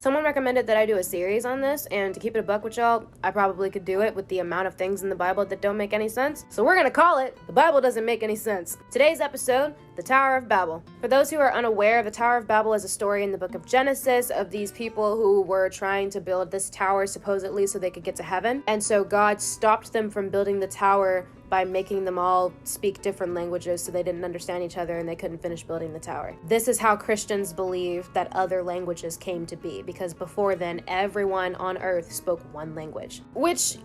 Someone recommended that I do a series on this, and to keep it a buck with y'all, I probably could do it with the amount of things in the Bible that don't make any sense. So we're gonna call it, The Bible Doesn't Make Any Sense. Today's episode, the Tower of Babel. For those who are unaware, the Tower of Babel is a story in the book of Genesis of these people who were trying to build this tower supposedly so they could get to heaven. And so God stopped them from building the tower by making them all speak different languages so they didn't understand each other and they couldn't finish building the tower. This is how Christians believe that other languages came to be, because before then, everyone on earth spoke one language, which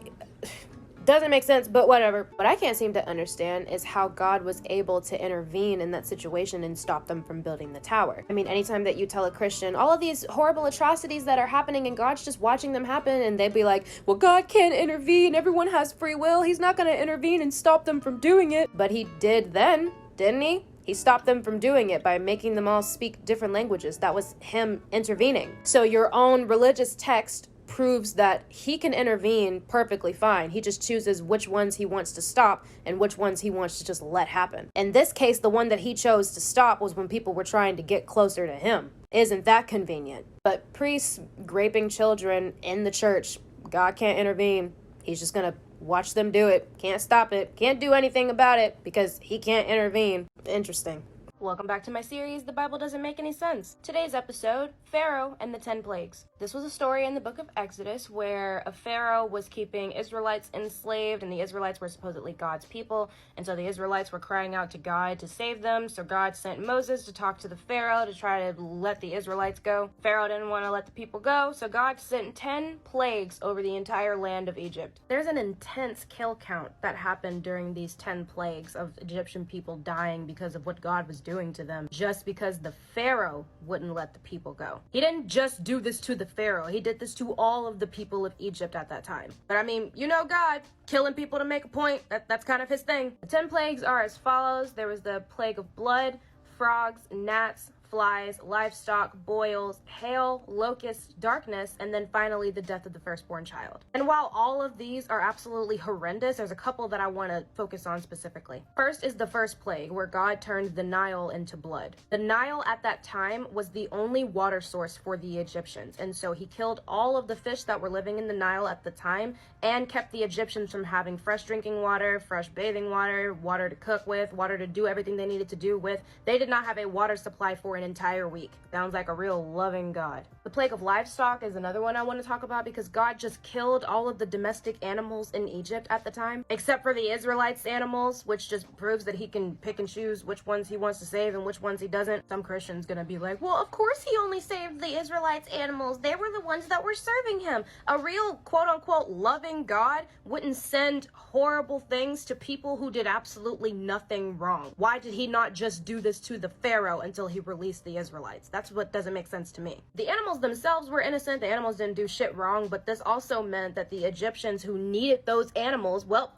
doesn't make sense, but whatever. What I can't seem to understand is how God was able to intervene in that situation and stop them from building the tower. I mean, anytime that you tell a Christian all of these horrible atrocities that are happening and God's just watching them happen, and they'd be like, well, God can't intervene, everyone has free will, he's not gonna intervene and stop them from doing it. But he did then, didn't he? He stopped them from doing it by making them all speak different languages. That was him intervening. So your own religious text proves that he can intervene perfectly fine. He just chooses which ones he wants to stop and which ones he wants to just let happen. In this case, the one that he chose to stop was when people were trying to get closer to him. Isn't that convenient? But priests raping children in the church, God can't intervene. He's just gonna watch them do it. Can't stop it. Can't do anything about it because he can't intervene. Interesting. Welcome back to my series, The Bible Doesn't Make Any Sense. Today's episode, Pharaoh and the 10 Plagues. This was a story in the book of Exodus where a Pharaoh was keeping Israelites enslaved, and the Israelites were supposedly God's people, and so the Israelites were crying out to God to save them, so God sent Moses to talk to the Pharaoh to try to let the Israelites go. Pharaoh didn't want to let the people go, so God sent 10 plagues over the entire land of Egypt. There's an intense kill count that happened during these 10 plagues of Egyptian people dying because of what God was doing to them, just because the Pharaoh wouldn't let the people go. He didn't just do this to the Pharaoh, he did this to all of the people of Egypt at that time. But I mean, you know God, killing people to make a point, that's kind of his thing. The 10 plagues are as follows. There was the plague of blood, frogs, gnats, flies, livestock, boils, hail, locusts, darkness, and then finally the death of the firstborn child. And while all of these are absolutely horrendous, there's a couple that I want to focus on specifically. First is the first plague, where God turned the Nile into blood. The Nile at that time was the only water source for the Egyptians, and so he killed all of the fish that were living in the Nile at the time and kept the Egyptians from having fresh drinking water, fresh bathing water, water to cook with, water to do everything they needed to do with. They did not have a water supply for an entire week. Sounds like a real loving God. The plague of livestock is another one I want to talk about because God just killed all of the domestic animals in Egypt at the time, except for the Israelites' animals, which just proves that he can pick and choose which ones he wants to save and which ones he doesn't. Some Christians gonna be like, well, of course he only saved the Israelites' animals. They were the ones that were serving him. A real quote-unquote loving God wouldn't send horrible things to people who did absolutely nothing wrong. Why did he not just do this to the Pharaoh until he released the Israelites? That's what doesn't make sense to me. The animals themselves were innocent. The animals didn't do shit wrong, but this also meant that the Egyptians who needed those animals, well,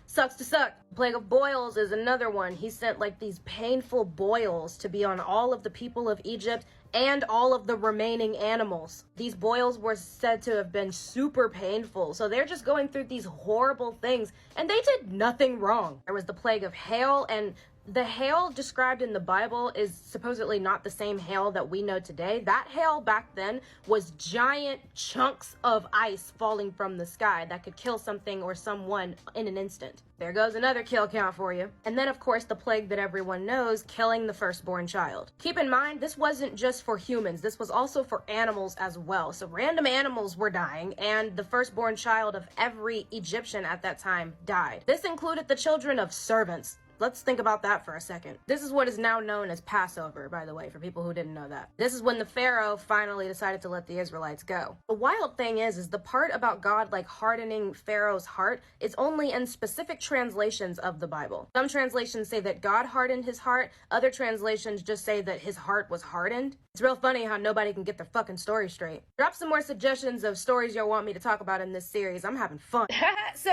sucks to suck. The plague of boils is another one. He sent like these painful boils to be on all of the people of Egypt and all of the remaining animals. These boils were said to have been super painful, so they're just going through these horrible things, and they did nothing wrong. There was the plague of hail, and the hail described in the Bible is supposedly not the same hail that we know today. That hail back then was giant chunks of ice falling from the sky that could kill something or someone in an instant. There goes another kill count for you. And then, of course, the plague that everyone knows, killing the firstborn child. Keep in mind, this wasn't just for humans. This was also for animals as well. So random animals were dying, and the firstborn child of every Egyptian at that time died. This included the children of servants. Let's think about that for a second. This is what is now known as Passover, by the way, for people who didn't know that. This is when the Pharaoh finally decided to let the Israelites go. The wild thing is the part about God like hardening Pharaoh's heart is only in specific translations of the Bible. Some translations say that God hardened his heart. Other translations just say that his heart was hardened. It's real funny how nobody can get their fucking story straight. Drop some more suggestions of stories y'all want me to talk about in this series. I'm having fun. So,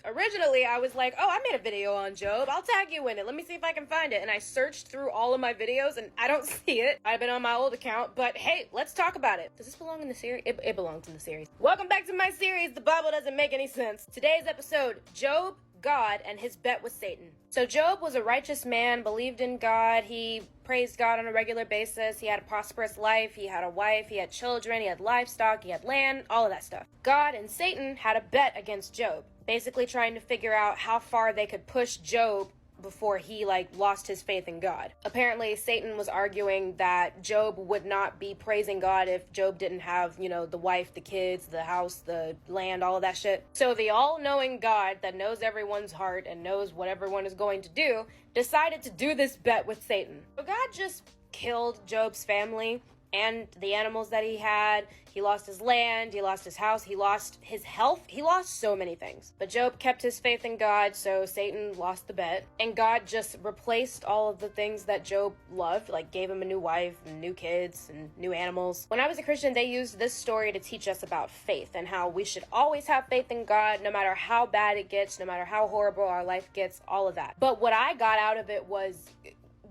originally I was like, oh, I made a video on Job. I'll tag you in it. Let me see if I can find it. And I searched through all of my videos and I don't see it. I've been on my old account, but hey, let's talk about it. Does this belong in the series? It belongs in the series. Welcome back to my series, The Bible Doesn't Make Any Sense. Today's episode, Job, God and his bet with Satan. So Job was a righteous man, believed in God, he praised God on a regular basis, he had a prosperous life, he had a wife, he had children, he had livestock, he had land, all of that stuff. God and Satan had a bet against Job, basically trying to figure out how far they could push Job before he lost his faith in God. Apparently Satan was arguing that Job would not be praising God if Job didn't have, the wife, the kids, the house, the land, all of that shit. So the all-knowing God that knows everyone's heart and knows what everyone is going to do decided to do this bet with Satan. So God just killed Job's family and the animals that he had. He lost his land, he lost his house, he lost his health, he lost so many things. But Job kept his faith in God, so Satan lost the bet. And God just replaced all of the things that Job loved, gave him a new wife and new kids and new animals. When I was a Christian, they used this story to teach us about faith and how we should always have faith in God, no matter how bad it gets, no matter how horrible our life gets, all of that. But what I got out of it was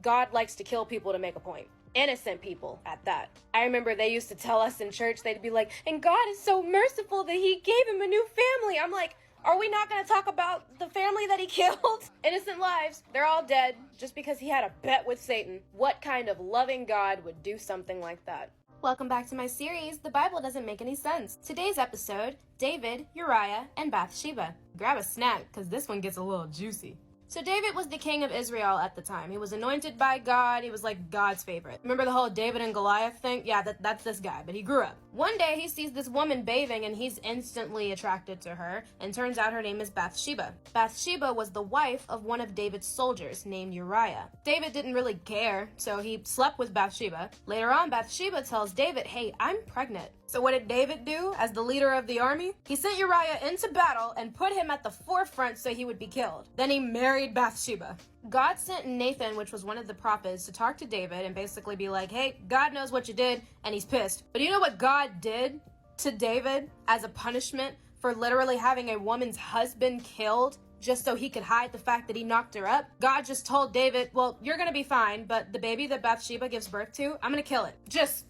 God likes to kill people to make a point. Innocent people at that. I remember they used to tell us in church, they'd be like, and God is so merciful that he gave him a new family. I'm like, are we not going to talk about the family that he killed? Innocent lives. They're all dead just because he had a bet with Satan. What kind of loving God would do something like that? Welcome back to my series, The Bible Doesn't Make Any Sense. Today's episode, David, Uriah, and Bathsheba. Grab a snack, because this one gets a little juicy. So David was the king of Israel at the time. He was anointed by God. He was God's favorite. Remember the whole David and Goliath thing? Yeah, that's this guy, but he grew up. One day he sees this woman bathing and he's instantly attracted to her, and turns out her name is Bathsheba. Bathsheba was the wife of one of David's soldiers named Uriah. David didn't really care, so he slept with Bathsheba. Later on, Bathsheba tells David, hey, I'm pregnant. So what did David do as the leader of the army? He sent Uriah into battle and put him at the forefront so he would be killed. Then he married Bathsheba. God sent Nathan, which was one of the prophets, to talk to David and basically be like, hey, God knows what you did, and he's pissed. But you know what God did to David as a punishment for literally having a woman's husband killed just so he could hide the fact that he knocked her up? God just told David, well, you're gonna be fine, but the baby that Bathsheba gives birth to, I'm gonna kill it. Just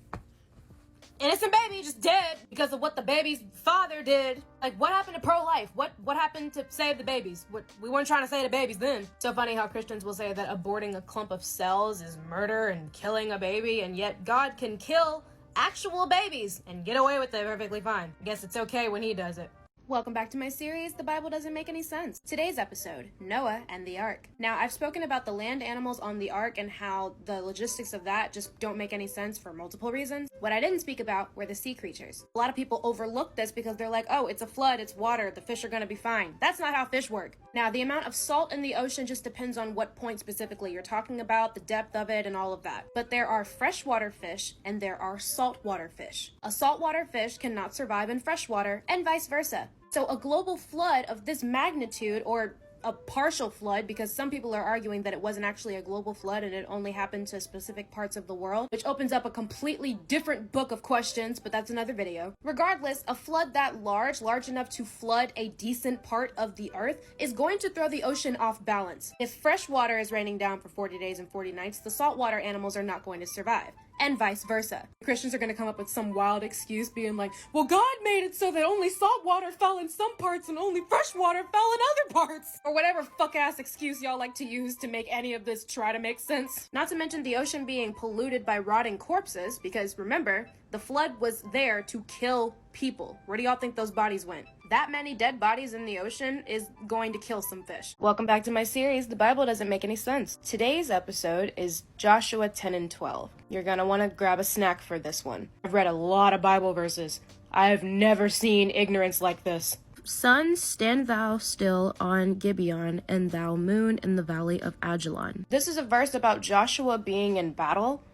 innocent baby, just dead because of what the baby's father did. What happened to pro-life? What happened to save the babies? We weren't trying to save the babies then. So funny how Christians will say that aborting a clump of cells is murder and killing a baby, and yet God can kill actual babies and get away with it perfectly fine. I guess it's okay when he does it. Welcome back to my series, The Bible Doesn't Make Any Sense. Today's episode, Noah and the Ark. Now, I've spoken about the land animals on the Ark and how the logistics of that just don't make any sense for multiple reasons. What I didn't speak about were the sea creatures. A lot of people overlook this because they're like, oh, it's a flood, it's water, the fish are gonna be fine. That's not how fish work. Now, the amount of salt in the ocean just depends on what point specifically you're talking about, the depth of it, and all of that. But there are freshwater fish and there are saltwater fish. A saltwater fish cannot survive in freshwater, and vice versa. So a global flood of this magnitude, or a partial flood, because some people are arguing that it wasn't actually a global flood and it only happened to specific parts of the world, which opens up a completely different book of questions, but that's another video. Regardless, a flood that large enough to flood a decent part of the earth, is going to throw the ocean off balance. If fresh water is raining down for 40 days and 40 nights, the saltwater animals are not going to survive. And vice versa. Christians are going to come up with some wild excuse being like, well, God made it so that only salt water fell in some parts and only fresh water fell in other parts. Or whatever fuck-ass excuse y'all like to use to make any of this try to make sense. Not to mention the ocean being polluted by rotting corpses, because remember, the flood was there to kill people. Where do y'all think those bodies went? That many dead bodies in the ocean is going to kill some fish. Welcome back to my series, The Bible Doesn't Make Any Sense. Today's episode is Joshua 10 and 12. You're gonna want to grab a snack for this one. I've read a lot of Bible verses. I have never seen ignorance like this. Sun, stand thou still on Gibeon, and thou moon in the valley of Ajalon. This is a verse about Joshua being in battle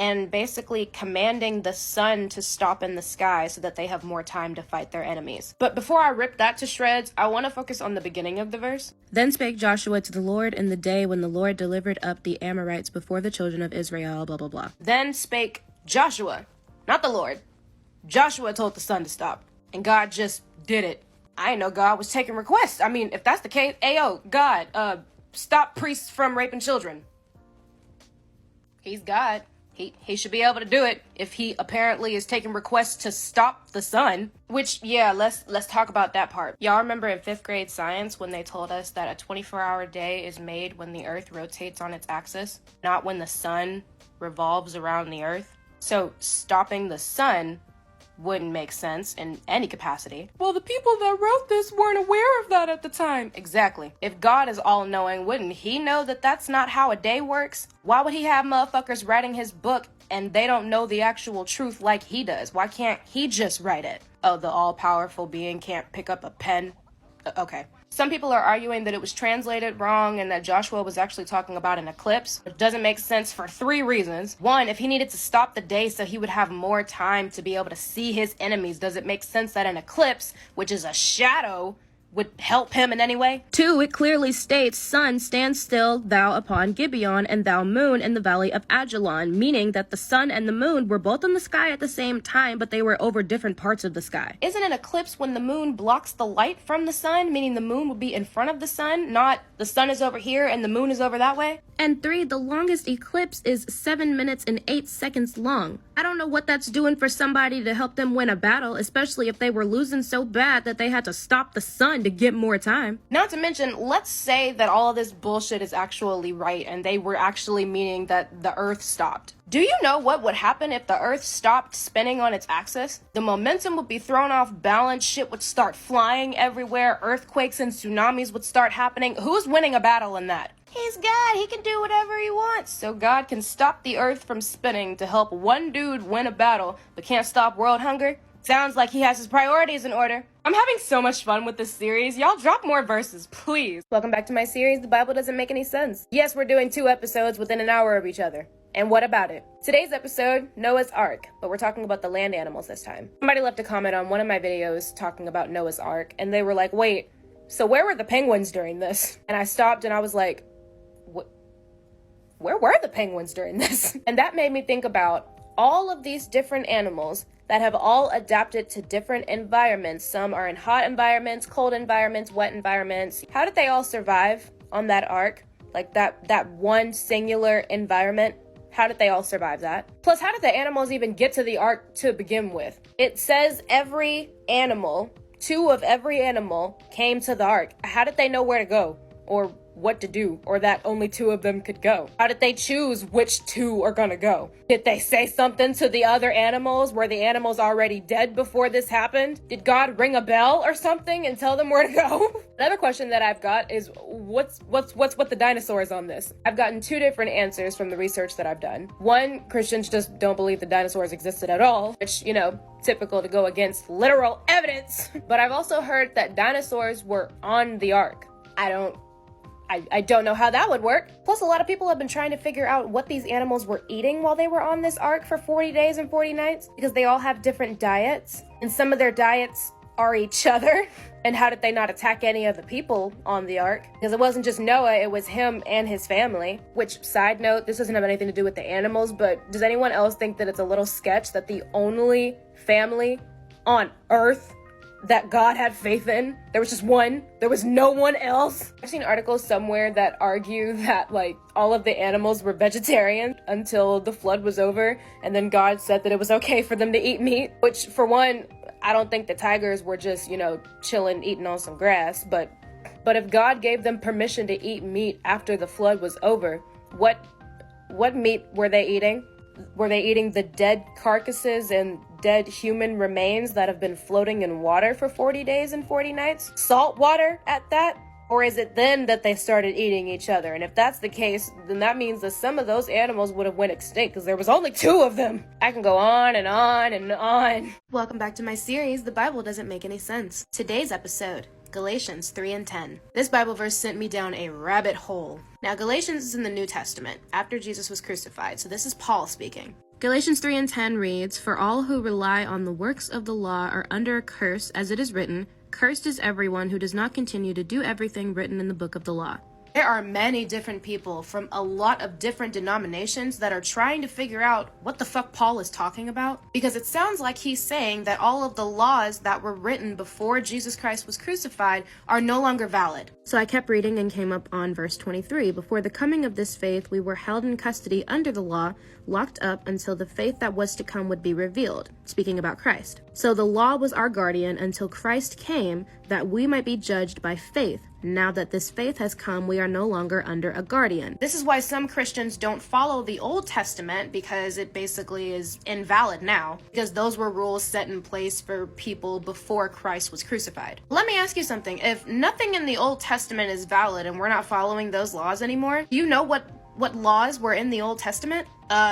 and basically commanding the sun to stop in the sky so that they have more time to fight their enemies. But before I rip that to shreds, I want to focus on the beginning of the verse. Then spake Joshua to the Lord in the day when the Lord delivered up the Amorites before the children of Israel, blah, blah, blah. Then spake Joshua, not the Lord. Joshua told the sun to stop, and God just did it. I didn't know God was taking requests. I mean, if that's the case, ayo, God, stop priests from raping children. He's God. He should be able to do it if he apparently is taking requests to stop the sun. Which, yeah, let's talk about that part. Y'all remember in 5th grade science when they told us that a 24-hour day is made when the earth rotates on its axis, not when the sun revolves around the earth? So stopping the sun wouldn't make sense in any capacity. Well, the people that wrote this weren't aware of that at the time. Exactly. If God is all-knowing, wouldn't he know that that's not how a day works? Why would he have motherfuckers writing his book and they don't know the actual truth like he does? Why can't he just write it? Oh, the all-powerful being can't pick up a pen? Okay. Some people are arguing that it was translated wrong and that Joshua was actually talking about an eclipse. It doesn't make sense for 3 reasons. 1, if he needed to stop the day so he would have more time to be able to see his enemies, does it make sense that an eclipse, which is a shadow, would help him in any way? 2, it clearly states, sun, stand still, thou upon Gibeon, and thou moon in the valley of Ajalon, meaning that the sun and the moon were both in the sky at the same time, but they were over different parts of the sky. Isn't an eclipse when the moon blocks the light from the sun, meaning the moon would be in front of the sun, not the sun is over here and the moon is over that way? And 3, the longest eclipse is 7 minutes and 8 seconds long. I don't know what that's doing for somebody to help them win a battle, especially if they were losing so bad that they had to stop the sun to get more time. Not to mention, let's say that all of this bullshit is actually right and they were actually meaning that the earth stopped. Do you know what would happen if the earth stopped spinning on its axis? The momentum would be thrown off balance, shit would start flying everywhere, earthquakes and tsunamis would start happening. Who's winning a battle in that? He's God, he can do whatever he wants. So God can stop the earth from spinning to help one dude win a battle, but can't stop world hunger? Sounds like he has his priorities in order. I'm having so much fun with this series. Y'all drop more verses, please. Welcome back to my series, The Bible Doesn't Make Any Sense. Yes, we're doing 2 episodes within an hour of each other. And what about it? Today's episode, Noah's Ark, but we're talking about the land animals this time. Somebody left a comment on one of my videos talking about Noah's Ark, and they were like, wait, so where were the penguins during this? And I stopped and I was like, where were the penguins during this? And that made me think about all of these different animals that have all adapted to different environments. Some are in hot environments, cold environments, wet environments. How did they all survive on that ark? Like that one singular environment? How did they all survive that? Plus, how did the animals even get to the ark to begin with? It says every animal, 2 of every animal came to the ark. How did they know where to go? Or what to do, or that only 2 of them could go? How did they choose which 2 are gonna go? Did they say something to the other animals? Were the animals already dead before this happened? Did God ring a bell or something and tell them where to go? Another question that I've got is what's with the dinosaurs on this? I've gotten 2 different answers from the research that I've done. 1, Christians just don't believe the dinosaurs existed at all, which, you know, typical to go against literal evidence. But I've also heard that dinosaurs were on the ark. I don't know how that would work. Plus, a lot of people have been trying to figure out what these animals were eating while they were on this ark for 40 days and 40 nights, because they all have different diets, and some of their diets are each other. And how did they not attack any of the people on the ark? Because it wasn't just Noah, it was him and his family. Which, side note, this doesn't have anything to do with the animals, but does anyone else think that it's a little sketch that the only family on earth that God had faith in, there was just one, there was no one else? I've seen articles somewhere that argue that like all of the animals were vegetarian until the flood was over, and then God said that it was okay for them to eat meat, which for one, I don't think the tigers were just, you know, chilling, eating on some grass, but if God gave them permission to eat meat after the flood was over, what meat were they eating? Were they eating the dead carcasses and dead human remains that have been floating in water for 40 days and 40 nights? Salt water at that? Or is it then that they started eating each other? And if that's the case, then that means that some of those animals would have went extinct because there was only 2 of them. I can go on and on and on. Welcome back to my series, The Bible Doesn't Make Any Sense. Today's episode, Galatians 3 and 10. This Bible verse sent me down a rabbit hole. Now, Galatians is in the New Testament, after Jesus was crucified, so this is Paul speaking. Galatians 3 and 10 reads, "For all who rely on the works of the law are under a curse, as it is written, cursed is everyone who does not continue to do everything written in the book of the law." There are many different people from a lot of different denominations that are trying to figure out what the fuck Paul is talking about, because it sounds like he's saying that all of the laws that were written before Jesus Christ was crucified are no longer valid. So I kept reading and came up on verse 23. Before the coming of this faith, we were held in custody under the law, locked up until the faith that was to come would be revealed, speaking about Christ. So the law was our guardian until Christ came, that we might be judged by faith. Now that this faith has come, we are no longer under a guardian. This is why some Christians don't follow the Old Testament, because it basically is invalid now, because those were rules set in place for people before Christ was crucified. Let me ask you something. If nothing in the Old Testament is valid and we're not following those laws anymore, do you know what laws were in the Old Testament?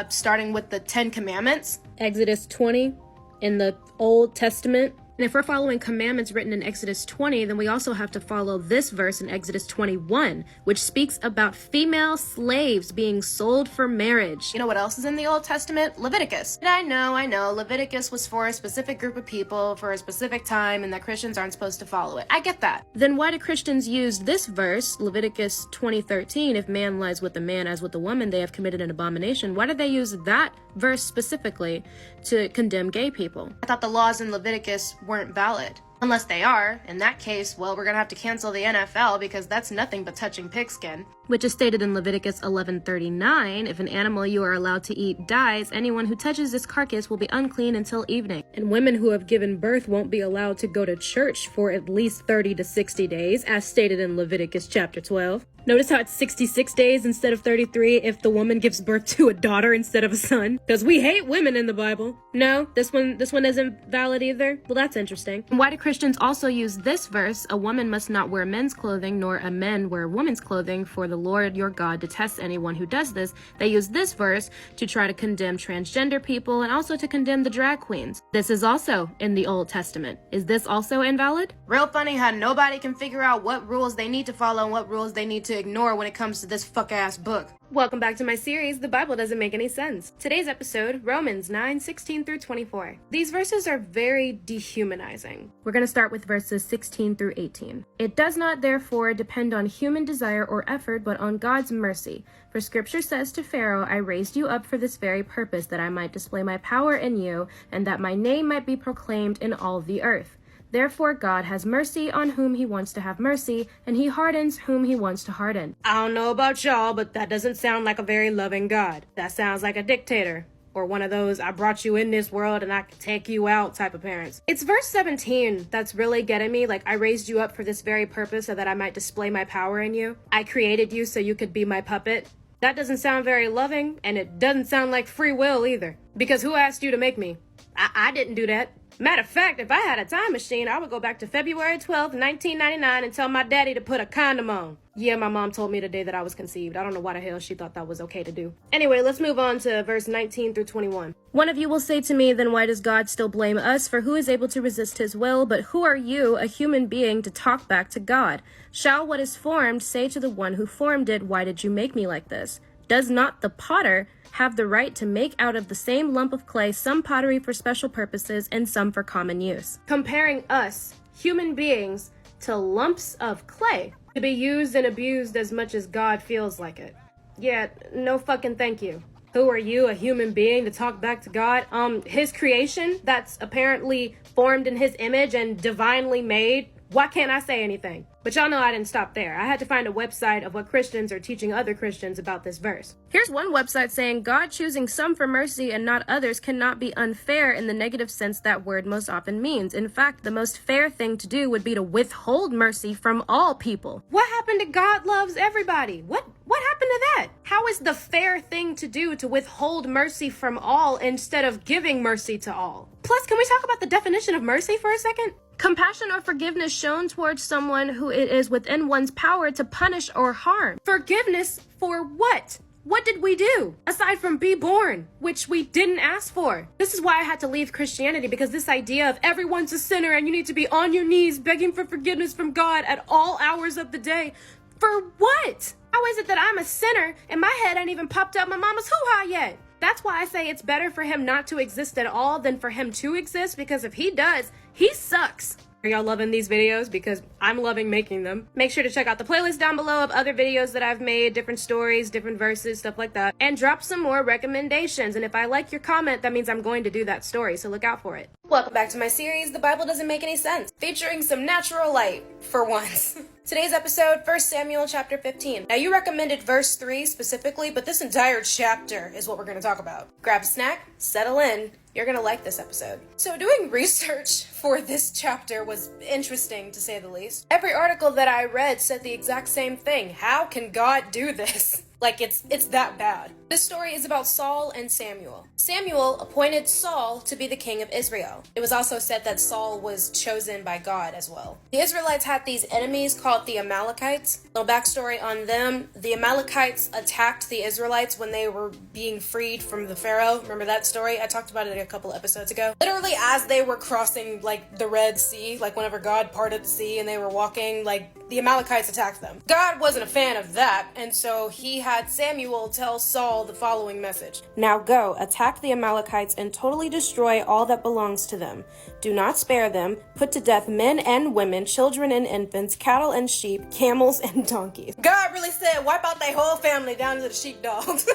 Starting with the 10 Commandments. Exodus 20 in the Old Testament. And if we're following commandments written in Exodus 20, then we also have to follow this verse in Exodus 21, which speaks about female slaves being sold for marriage. You know what else is in the Old Testament? Leviticus. And I know, Leviticus was for a specific group of people for a specific time, and that Christians aren't supposed to follow it. I get that. Then why do Christians use this verse, Leviticus 20:13, if man lies with a man as with a woman, they have committed an abomination? Why did they use that verse specifically to condemn gay people? I thought the laws in Leviticus weren't valid. Unless they are. In that case, well, we're gonna have to cancel the NFL, because that's nothing but touching pigskin. Which is stated in Leviticus 11:39, if an animal you are allowed to eat dies, anyone who touches its carcass will be unclean until evening. And women who have given birth won't be allowed to go to church for at least 30 to 60 days, as stated in Leviticus chapter 12. Notice how it's 66 days instead of 33 if the woman gives birth to a daughter instead of a son. Because we hate women in the Bible. No, this one isn't valid either. Well, that's interesting. Why do Christians also use this verse? A woman must not wear men's clothing, nor a man wear woman's clothing, for the Lord your God detests anyone who does this. They use this verse to try to condemn transgender people and also to condemn the drag queens. This is also in the Old Testament. Is this also invalid? Real funny how nobody can figure out what rules they need to follow and what rules they need to ignore when it comes to this fuck-ass book. Welcome back to my series, The Bible Doesn't Make Any Sense. Today's episode, Romans 9:16 through 24. These verses are very dehumanizing. We're going to start with verses 16 through 18. It does not therefore depend on human desire or effort, but on God's mercy. For scripture says to Pharaoh, I raised you up for this very purpose, that I might display my power in you, and that my name might be proclaimed in all the earth. Therefore God has mercy on whom he wants to have mercy, and he hardens whom he wants to harden. I don't know about y'all, but that doesn't sound like a very loving God. That sounds like a dictator, or one of those I brought you in this world and I can take you out type of parents. It's verse 17 that's really getting me. Like, I raised you up for this very purpose so that I might display my power in you. I created you so you could be my puppet. That doesn't sound very loving, and it doesn't sound like free will either. Because who asked you to make me? I didn't do that. Matter of fact, if I had a time machine, I would go back to February 12th, 1999 and tell my daddy to put a condom on. Yeah, my mom told me the day that I was conceived. I don't know why the hell she thought that was okay to do. Anyway, let's move on to verse 19 through 21. One of you will say to me, then why does God still blame us? For who is able to resist his will? But who are you, a human being, to talk back to God? Shall what is formed say to the one who formed it, why did you make me like this? Does not the potter have the right to make out of the same lump of clay some pottery for special purposes and some for common use? Comparing us, human beings, to lumps of clay to be used and abused as much as God feels like it. Yeah, no fucking thank you. Who are you, a human being, to talk back to God? His creation that's apparently formed in his image and divinely made. Why can't I say anything? But y'all know I didn't stop there. I had to find a website of what Christians are teaching other Christians about this verse. Here's one website saying, God choosing some for mercy and not others cannot be unfair in the negative sense that word most often means. In fact, the most fair thing to do would be to withhold mercy from all people. What happened to God loves everybody? What happened to that? How is the fair thing to do to withhold mercy from all instead of giving mercy to all? Plus, can we talk about the definition of mercy for a second? Compassion or forgiveness shown towards someone who it is within one's power to punish or harm. Forgiveness for what? What did we do? Aside from be born, which we didn't ask for. This is why I had to leave Christianity, because this idea of everyone's a sinner and you need to be on your knees begging for forgiveness from God at all hours of the day. For what? How is it that I'm a sinner and my head ain't even popped out my mama's hoo-ha yet? That's why I say it's better for him not to exist at all than for him to exist, because if he does, he sucks. Are y'all loving these videos? Because I'm loving making them. Make sure to check out the playlist down below of other videos that I've made, different stories, different verses, stuff like that. And drop some more recommendations. And if I like your comment, that means I'm going to do that story, so look out for it. Welcome back to my series, The Bible Doesn't Make Any Sense, featuring some natural light, for once. Today's episode, 1 Samuel chapter 15. Now you recommended verse 3 specifically, but this entire chapter is what we're going to talk about. Grab a snack, settle in. You're going to like this episode. So doing research for this chapter was interesting, to say the least. Every article that I read said the exact same thing. How can God do this? Like, it's that bad. This story is about Saul and Samuel. Samuel appointed Saul to be the king of Israel. It was also said that Saul was chosen by God as well. The Israelites had these enemies called the Amalekites. Little backstory on them. The Amalekites attacked the Israelites when they were being freed from the Pharaoh. Remember that story? I talked about it a couple episodes ago. Literally as they were crossing, like, the Red Sea, like whenever God parted the sea and they were walking, like, the Amalekites attacked them. God wasn't a fan of that, and so he had Samuel tell Saul the following message. Now go, attack the Amalekites and totally destroy all that belongs to them. Do not spare them. Put to death men and women, children and infants, cattle and sheep, camels and donkeys. God really said wipe out their whole family down to the sheepdogs.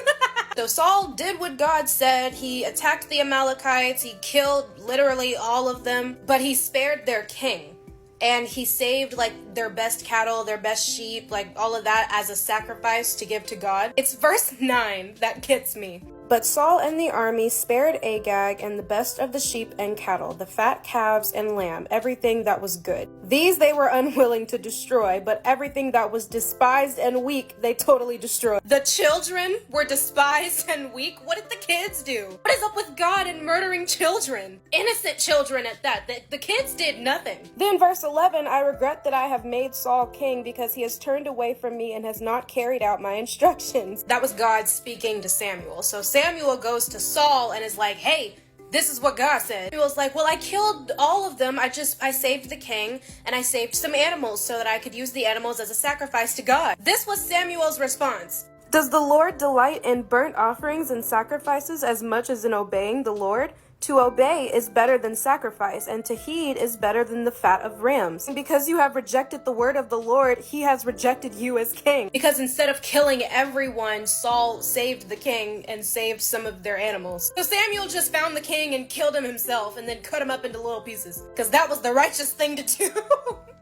So Saul did what God said. He attacked the Amalekites. He killed literally all of them, but he spared their king. And he saved, like, their best cattle, their best sheep, like, all of that as a sacrifice to give to God. It's verse 9 that gets me. But Saul and the army spared Agag and the best of the sheep and cattle, the fat calves and lamb, everything that was good. These they were unwilling to destroy, but everything that was despised and weak, they totally destroyed. The children were despised and weak? What did the kids do? What is up with God and murdering children? Innocent children at that. The kids did nothing. Then verse 11, I regret that I have made Saul king because he has turned away from me and has not carried out my instructions. That was God speaking to Samuel. So Samuel goes to Saul and is like, hey, this is what God said. Samuel's like, well, I killed all of them. I saved the king and I saved some animals so that I could use the animals as a sacrifice to God. This was Samuel's response. Does the Lord delight in burnt offerings and sacrifices as much as in obeying the Lord? To obey is better than sacrifice, and to heed is better than the fat of rams. And because you have rejected the word of the Lord, he has rejected you as king. Because instead of killing everyone, Saul saved the king and saved some of their animals. So Samuel just found the king and killed him himself and then cut him up into little pieces. Because that was the righteous thing to do.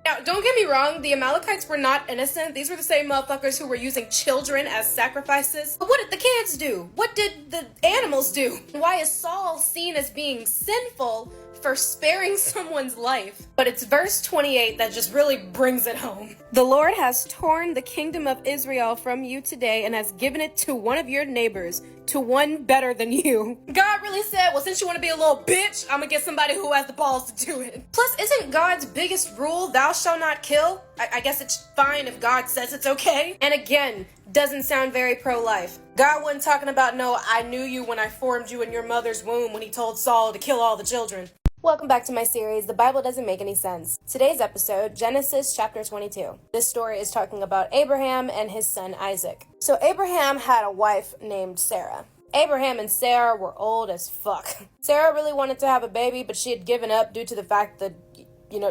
Now, don't get me wrong, the Amalekites were not innocent. These were the same motherfuckers who were using children as sacrifices. But what did the kids do? What did the animals do? Why is Saul seen as being sinful for sparing someone's life? But it's verse 28 that just really brings it home. The Lord has torn the kingdom of Israel from you today and has given it to one of your neighbors, to one better than you. God really said, well, since you want to be a little bitch, I'm gonna get somebody who has the balls to do it. Plus, isn't God's biggest rule, thou shalt not kill? I guess it's fine if God says it's okay. And again, doesn't sound very pro-life. God wasn't talking about, no, I knew you when I formed you in your mother's womb when he told Saul to kill all the children. Welcome back to my series, The Bible Doesn't Make Any Sense. Today's episode, Genesis chapter 22. This story is talking about Abraham and his son Isaac. So Abraham had a wife named Sarah. Abraham and Sarah were old as fuck. Sarah really wanted to have a baby, but she had given up due to the fact that,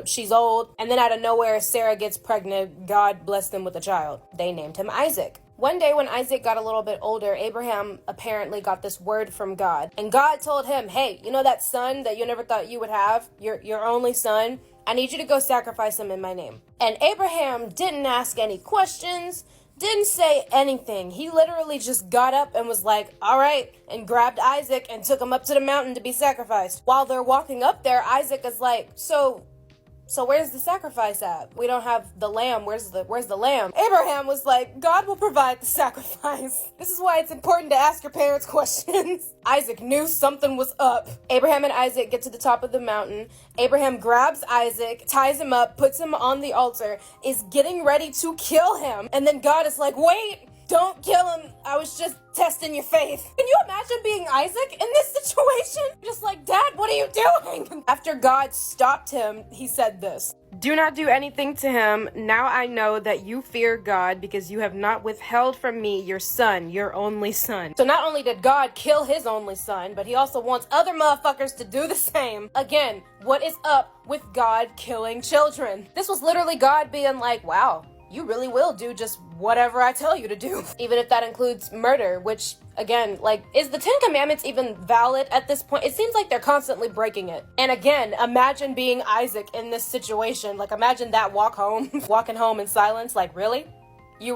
she's old. And then out of nowhere, Sarah gets pregnant. God blessed them with a child. They named him Isaac. One day when Isaac got a little bit older, Abraham apparently got this word from God. And God told him, hey, you know that son that you never thought you would have? Your only son? I need you to go sacrifice him in my name. And Abraham didn't ask any questions, didn't say anything. He literally just got up and was like, all right, and grabbed Isaac and took him up to the mountain to be sacrificed. While they're walking up there, Isaac is like, So where's the sacrifice at? We don't have the lamb. Where's the lamb? Abraham was like, God will provide the sacrifice. This is why it's important to ask your parents questions. Isaac knew something was up. Abraham and Isaac get to the top of the mountain. Abraham grabs Isaac, ties him up, puts him on the altar, is getting ready to kill him. And then God is like, wait, don't kill him. I was just testing your faith. Can you imagine being Isaac in this situation? Just like, Dad, what are you doing? After God stopped him, he said this. Do not do anything to him. Now I know that you fear God because you have not withheld from me your son, your only son. So not only did God kill his only son, but he also wants other motherfuckers to do the same. Again, what is up with God killing children? This was literally God being like, wow, you really will do just whatever I tell you to do. Even if that includes murder, which, again, like, is the Ten Commandments even valid at this point? It seems like they're constantly breaking it. And again, imagine being Isaac in this situation. Like, imagine that walking home in silence. Like, really? You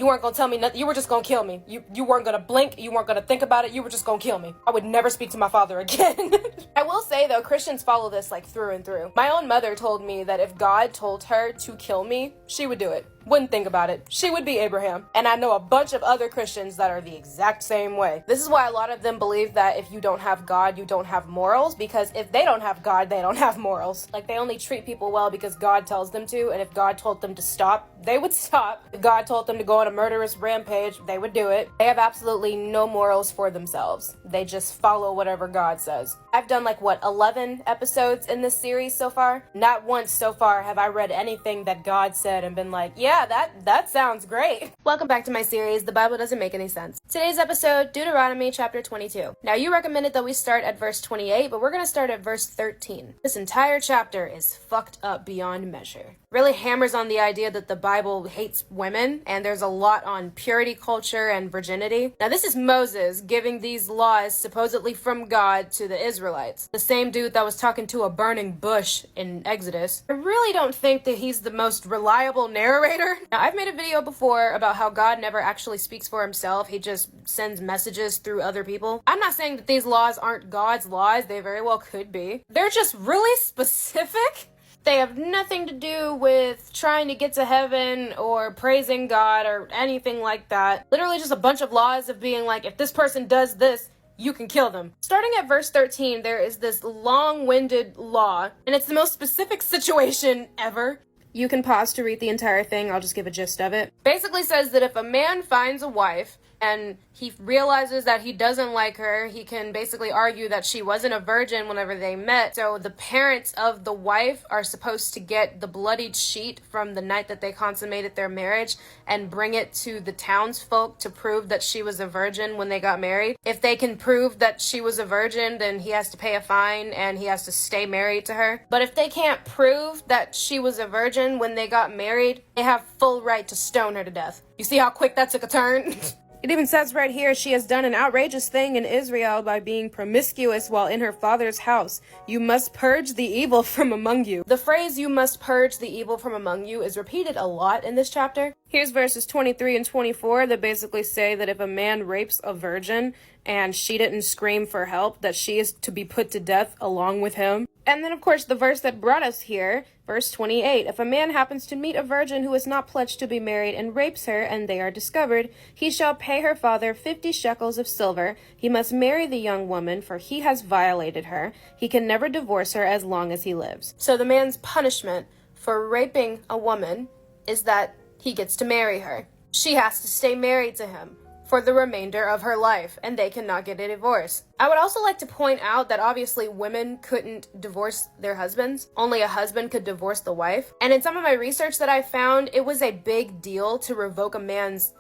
weren't gonna tell me nothing. You were just gonna kill me. You weren't gonna blink. You weren't gonna think about it. You were just gonna kill me. I would never speak to my father again. I will say, though, Christians follow this, like, through and through. My own mother told me that if God told her to kill me, she would do it. Wouldn't think about it. She would be Abraham. And I know a bunch of other Christians that are the exact same way. This is why a lot of them believe that if you don't have God, you don't have morals, because if they don't have God, they don't have morals. Like, they only treat people well because God tells them to, and if God told them to stop, they would stop. If God told them to go on a murderous rampage, they would do it. They have absolutely no morals for themselves. They just follow whatever God says. I've done, like, 11 episodes in this series so far? Not once so far have I read anything that God said and been like, yeah, that sounds great. Welcome back to my series, The Bible Doesn't Make Any Sense. Today's episode, Deuteronomy chapter 22. Now, you recommended that we start at verse 28, but we're going to start at verse 13. This entire chapter is fucked up beyond measure. Really hammers on the idea that the Bible hates women, and there's a lot on purity culture and virginity. Now, this is Moses giving these laws supposedly from God to the Israelites. The same dude that was talking to a burning bush in Exodus. I really don't think that he's the most reliable narrator. Now, I've made a video before about how God never actually speaks for himself. He just sends messages through other people. I'm not saying that these laws aren't God's laws. They very well could be. They're just really specific. They have nothing to do with trying to get to heaven or praising God or anything like that. Literally just a bunch of laws of being like, if this person does this, you can kill them. Starting at verse 13, there is this long-winded law, and it's the most specific situation ever. You can pause to read the entire thing. I'll just give a gist of it. Basically says that if a man finds a wife and he realizes that he doesn't like her, he can basically argue that she wasn't a virgin whenever they met. So the parents of the wife are supposed to get the bloodied sheet from the night that they consummated their marriage and bring it to the townsfolk to prove that she was a virgin when they got married. If they can prove that she was a virgin, then he has to pay a fine and he has to stay married to her. But if they can't prove that she was a virgin when they got married, they have full right to stone her to death. You see how quick that took a turn? It even says right here, she has done an outrageous thing in Israel by being promiscuous while in her father's house. You must purge the evil from among you. The phrase, you must purge the evil from among you, is repeated a lot in this chapter. Here's verses 23 and 24 that basically say that if a man rapes a virgin and she didn't scream for help, that she is to be put to death along with him. And then, of course, the verse that brought us here, verse 28. If a man happens to meet a virgin who is not pledged to be married and rapes her, and they are discovered, he shall pay her father 50 shekels of silver. He must marry the young woman, for he has violated her. He can never divorce her as long as he lives. So the man's punishment for raping a woman is that he gets to marry her. She has to stay married to him for the remainder of her life, and they cannot get a divorce. I would also like to point out that obviously women couldn't divorce their husbands. Only a husband could divorce the wife. And in some of my research that I found, it was a big deal to revoke a man's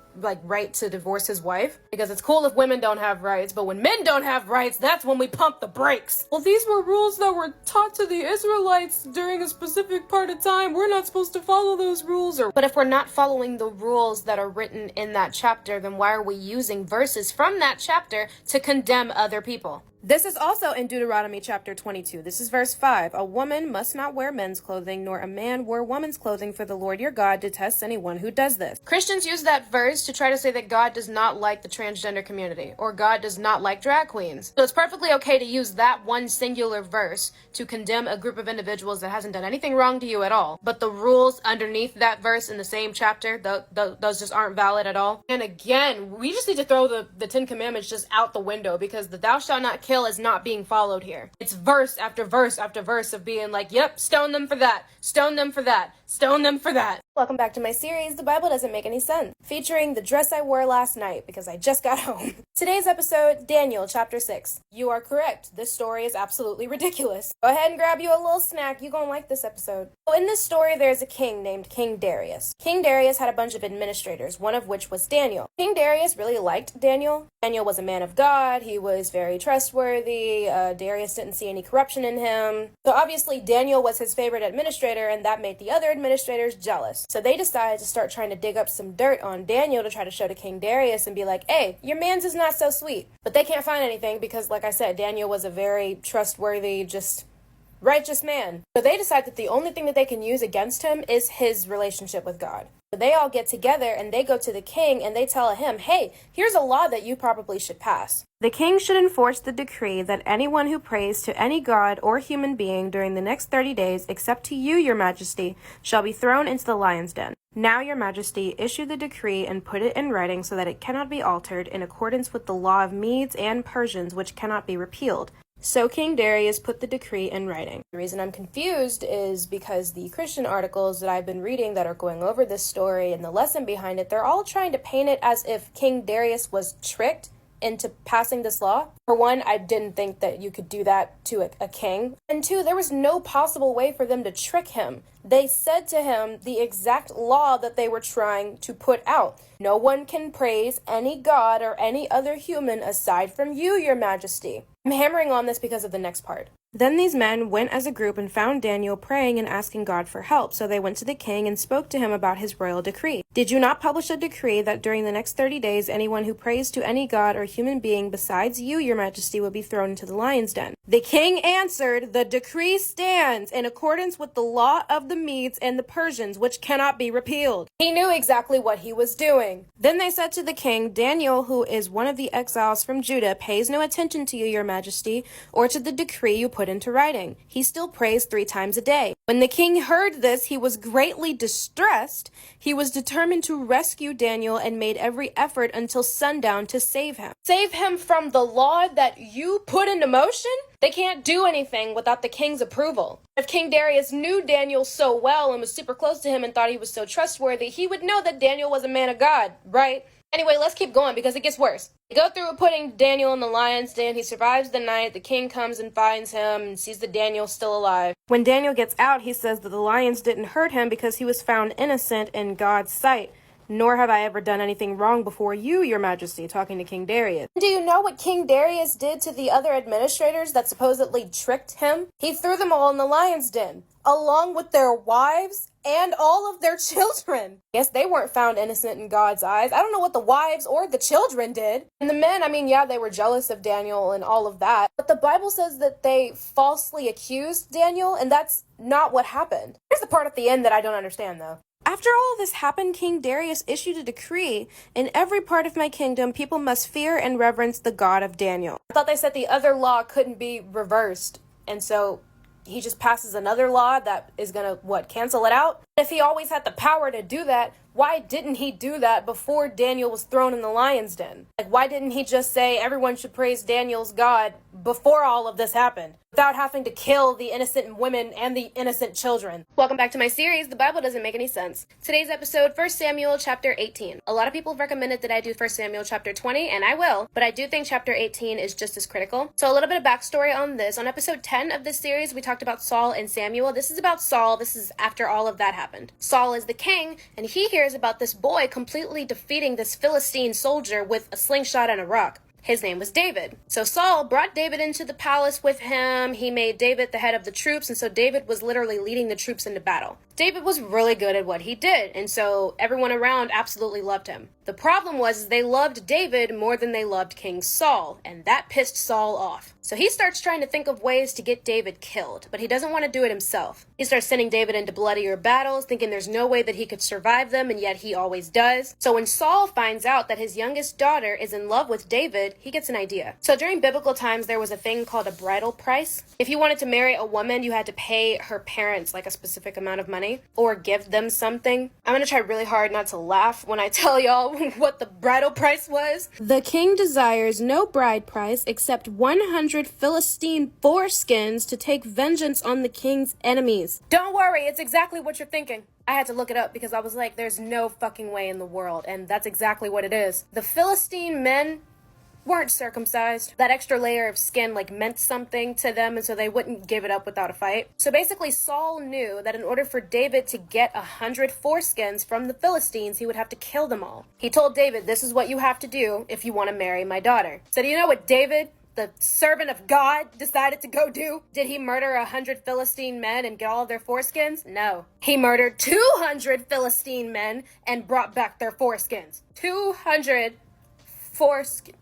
right to divorce his wife, because it's cool if women don't have rights, but when men don't have rights, that's when we pump the brakes. Well, these were rules that were taught to the Israelites during a specific part of time. We're not supposed to follow those rules. But if we're not following the rules that are written in that chapter, then why are we using verses from that chapter to condemn other people? This is also in Deuteronomy chapter 22. This is verse 5. A woman must not wear men's clothing, nor a man wear woman's clothing, for the Lord your God detests anyone who does this. Christians use that verse to try to say that God does not like the transgender community, or God does not like drag queens. So it's perfectly okay to use that one singular verse to condemn a group of individuals that hasn't done anything wrong to you at all. But the rules underneath that verse in the same chapter, those just aren't valid at all. And again, we just need to throw the Ten Commandments just out the window, because the thou shalt not kill is not being followed here. It's verse after verse after verse of being like, yep, stone them for that, stone them for that, stone them for that. Welcome back to my series, The Bible Doesn't Make Any Sense, featuring the dress I wore last night because I just got home. Today's episode, Daniel chapter 6. You are correct. This story is absolutely ridiculous. Go ahead and grab you a little snack. You're gonna like this episode. So in this story, there's a king named King Darius. King Darius had a bunch of administrators, one of which was Daniel. King Darius really liked Daniel. Daniel was a man of God. He was very trustworthy. Darius didn't see any corruption in him. So obviously Daniel was his favorite administrator, and that made the other administrators jealous. So they decided to start trying to dig up some dirt on Daniel to try to show to King Darius and be like, hey, your man's is not so sweet. But they can't find anything because, like I said, Daniel was a very trustworthy, just righteous man. So they decide that the only thing that they can use against him is his relationship with God. So they all get together and they go to the king and they tell him, hey, here's a law that you probably should pass. The king should enforce the decree that anyone who prays to any god or human being during the next 30 days, except to you, your majesty, shall be thrown into the lion's den. Now, your majesty, issue the decree and put it in writing so that it cannot be altered in accordance with the law of Medes and Persians, which cannot be repealed. So King Darius put the decree in writing. The reason I'm confused is because the Christian articles that I've been reading that are going over this story and the lesson behind it, they're all trying to paint it as if King Darius was tricked into passing this law. For one, I didn't think that you could do that to a king. And two, there was no possible way for them to trick him. They said to him the exact law that they were trying to put out. No one can praise any god or any other human aside from you, your majesty. I'm hammering on this because of the next part. Then these men went as a group and found Daniel praying and asking God for help. So they went to the king and spoke to him about his royal decree. Did you not publish a decree that during the next 30 days, anyone who prays to any god or human being besides you, your majesty, will be thrown into the lion's den? The king answered, the decree stands in accordance with the law of the Medes and the Persians, which cannot be repealed. He knew exactly what he was doing. Then they said to the king, Daniel, who is one of the exiles from Judah, pays no attention to you, your majesty, or to the decree you put into writing. He still prays 3 times a day. When the king heard this, he was greatly distressed. He was determined to rescue Daniel and made every effort until sundown to save him. Save him from the law that you put into motion? They can't do anything without the king's approval. If King Darius knew Daniel so well and was super close to him and thought he was so trustworthy, he would know that Daniel was a man of God, right? Anyway, let's keep going because it gets worse. They go through putting Daniel in the lion's den. He survives the night. The king comes and finds him and sees that Daniel's still alive. When Daniel gets out, he says that the lions didn't hurt him because he was found innocent in God's sight. Nor have I ever done anything wrong before you, your majesty, talking to King Darius. Do you know what King Darius did to the other administrators that supposedly tricked him? He threw them all in the lion's den, along with their wives and all of their children. Yes, they weren't found innocent in God's eyes. I don't know what the wives or the children did. And the men, I mean, yeah, they were jealous of Daniel and all of that. But the Bible says that they falsely accused Daniel, and that's not what happened. Here's the part at the end that I don't understand, though. After all of this happened, King Darius issued a decree. In every part of my kingdom, people must fear and reverence the God of Daniel. I thought they said the other law couldn't be reversed. And so he just passes another law that is going to, cancel it out? If he always had the power to do that, why didn't he do that before Daniel was thrown in the lion's den? Why didn't he just say everyone should praise Daniel's God before all of this happened, without having to kill the innocent women and the innocent children? Welcome back to my series, The Bible Doesn't Make Any Sense. Today's episode, 1 Samuel chapter 18. A lot of people have recommended that I do 1 Samuel chapter 20, and I will, but I do think chapter 18 is just as critical. So a little bit of backstory on this. On episode 10 of this series, we talked about Saul and Samuel. This is about Saul. This is after all of that happened. Saul is the king, and he hears about this boy completely defeating this Philistine soldier with a slingshot and a rock. His name was David. So Saul brought David into the palace with him. He made David the head of the troops, and so David was literally leading the troops into battle. David was really good at what he did, and so everyone around absolutely loved him. The problem was they loved David more than they loved King Saul, and that pissed Saul off. So he starts trying to think of ways to get David killed, but he doesn't want to do it himself. He starts sending David into bloodier battles, thinking there's no way that he could survive them, and yet he always does. So when Saul finds out that his youngest daughter is in love with David, he gets an idea. So during biblical times, there was a thing called a bridal price. If you wanted to marry a woman, you had to pay her parents like a specific amount of money or give them something. I'm gonna try really hard not to laugh when I tell y'all what the bridal price was. The king desires no bride price except 100 Philistine foreskins to take vengeance on the king's enemies. Don't worry, it's exactly what you're thinking. I had to look it up because I was like, there's no fucking way in the world, and that's exactly what it is. The Philistine men weren't circumcised. That extra layer of skin meant something to them, and so they wouldn't give it up without a fight. So basically Saul knew that in order for David to get 100 foreskins from the Philistines, he would have to kill them all. He told David, this is what you have to do if you want to marry my daughter. So do you know what David the servant of God, decided to go do? Did he murder 100 Philistine men and get all of their foreskins? No. He murdered 200 Philistine men and brought back their foreskins. 200 foreskins.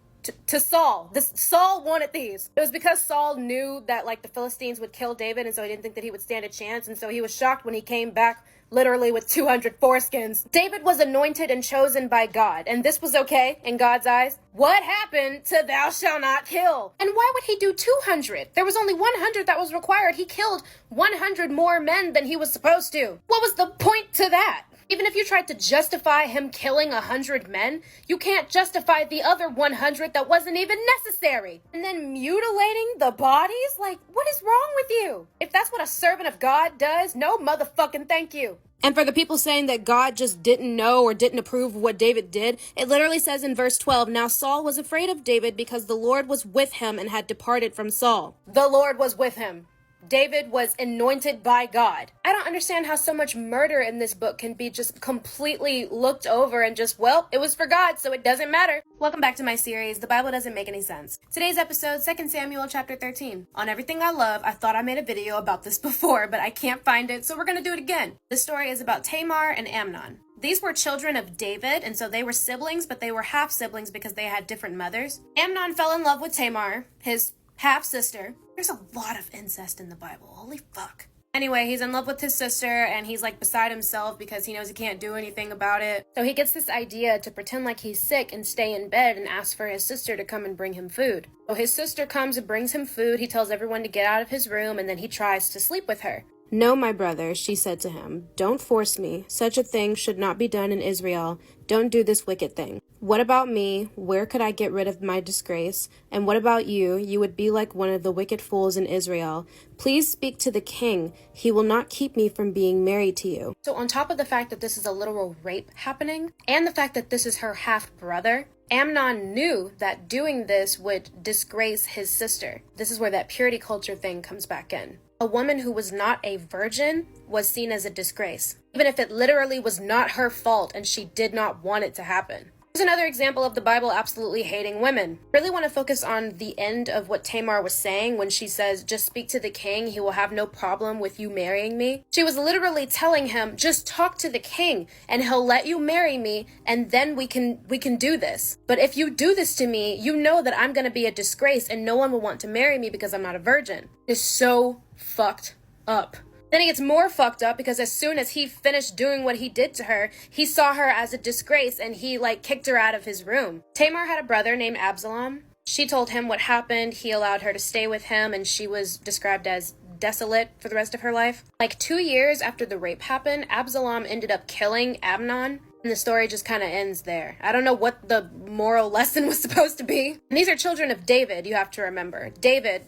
To Saul. Saul wanted these. It was because Saul knew that like the Philistines would kill David, and so he didn't think that he would stand a chance, and so he was shocked when he came back literally with 200 foreskins. David was anointed and chosen by God, and this was okay in God's eyes. What happened to thou shalt not kill? And why would he do 200? There was only 100 that was required. He killed 100 more men than he was supposed to. What was the point to that? Even if you tried to justify him killing 100 men, you can't justify the other 100 that wasn't even necessary. And then mutilating the bodies? Like, what is wrong with you? If that's what a servant of God does, no motherfucking thank you. And for the people saying that God just didn't know or didn't approve of what David did, it literally says in verse 12, now Saul was afraid of David because the Lord was with him and had departed from Saul. The Lord was with him. David was anointed by God. I don't understand how so much murder in this book can be just completely looked over and just, well, it was for God, so it doesn't matter. Welcome back to my series, The Bible Doesn't Make Any Sense. Today's episode, 2 Samuel chapter 13. On Everything I Love, I thought I made a video about this before, but I can't find it, so we're going to do it again. The story is about Tamar and Amnon. These were children of David, and so they were siblings, but they were half-siblings because they had different mothers. Amnon fell in love with Tamar, his half-sister. There's a lot of incest in the Bible. Holy fuck. Anyway, he's in love with his sister, and he's like beside himself because he knows he can't do anything about it. So he gets this idea to pretend like he's sick and stay in bed and ask for his sister to come and bring him food. So his sister comes and brings him food. He tells everyone to get out of his room, and then he tries to sleep with her. No, my brother, she said to him, don't force me. Such a thing should not be done in Israel. Don't do this wicked thing. What about me? Where could I get rid of my disgrace? And what about you? You would be like one of the wicked fools in Israel. Please speak to the king. He will not keep me from being married to you. So on top of the fact that this is a literal rape happening, and the fact that this is her half-brother, Amnon knew that doing this would disgrace his sister. This is where that purity culture thing comes back in. A woman who was not a virgin was seen as a disgrace, even if it literally was not her fault and she did not want it to happen. Here's another example of the Bible absolutely hating women. Really want to focus on the end of what Tamar was saying when she says, just speak to the king, he will have no problem with you marrying me. She was literally telling him, just talk to the king and he'll let you marry me and then we can do this. But if you do this to me, you know that I'm going to be a disgrace and no one will want to marry me because I'm not a virgin. It's so fucked up. Then it gets more fucked up because as soon as he finished doing what he did to her, he saw her as a disgrace and he kicked her out of his room. Tamar had a brother named Absalom. She told him what happened. He allowed her to stay with him and she was described as desolate for the rest of her life. 2 years after the rape happened, Absalom ended up killing Amnon. And the story just kind of ends there. I don't know what the moral lesson was supposed to be. And these are children of David, you have to remember. David,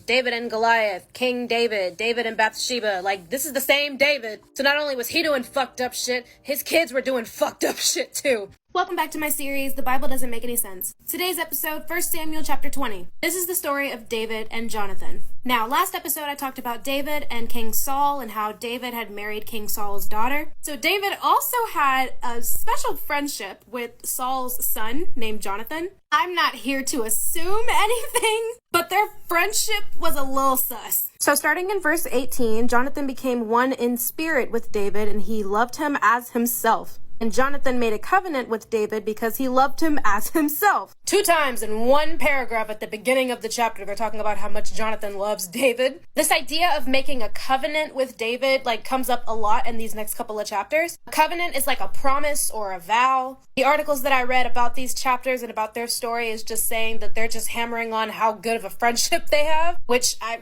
David and Goliath, King David, David and Bathsheba, this is the same David. So not only was he doing fucked up shit, his kids were doing fucked up shit too. Welcome back to my series, The Bible Doesn't Make Any Sense. Today's episode, 1 Samuel chapter 20. This is the story of David and Jonathan. Now, last episode I talked about David and King Saul and how David had married King Saul's daughter. So David also had a special friendship with Saul's son named Jonathan. I'm not here to assume anything, but their friendship was a little sus. So starting in verse 18, Jonathan became one in spirit with David and he loved him as himself. And Jonathan made a covenant with David because he loved him as himself. 2 times in one paragraph at the beginning of the chapter, they're talking about how much Jonathan loves David. This idea of making a covenant with David, comes up a lot in these next couple of chapters. A covenant is like a promise or a vow. The articles that I read about these chapters and about their story is just saying that they're just hammering on how good of a friendship they have, which I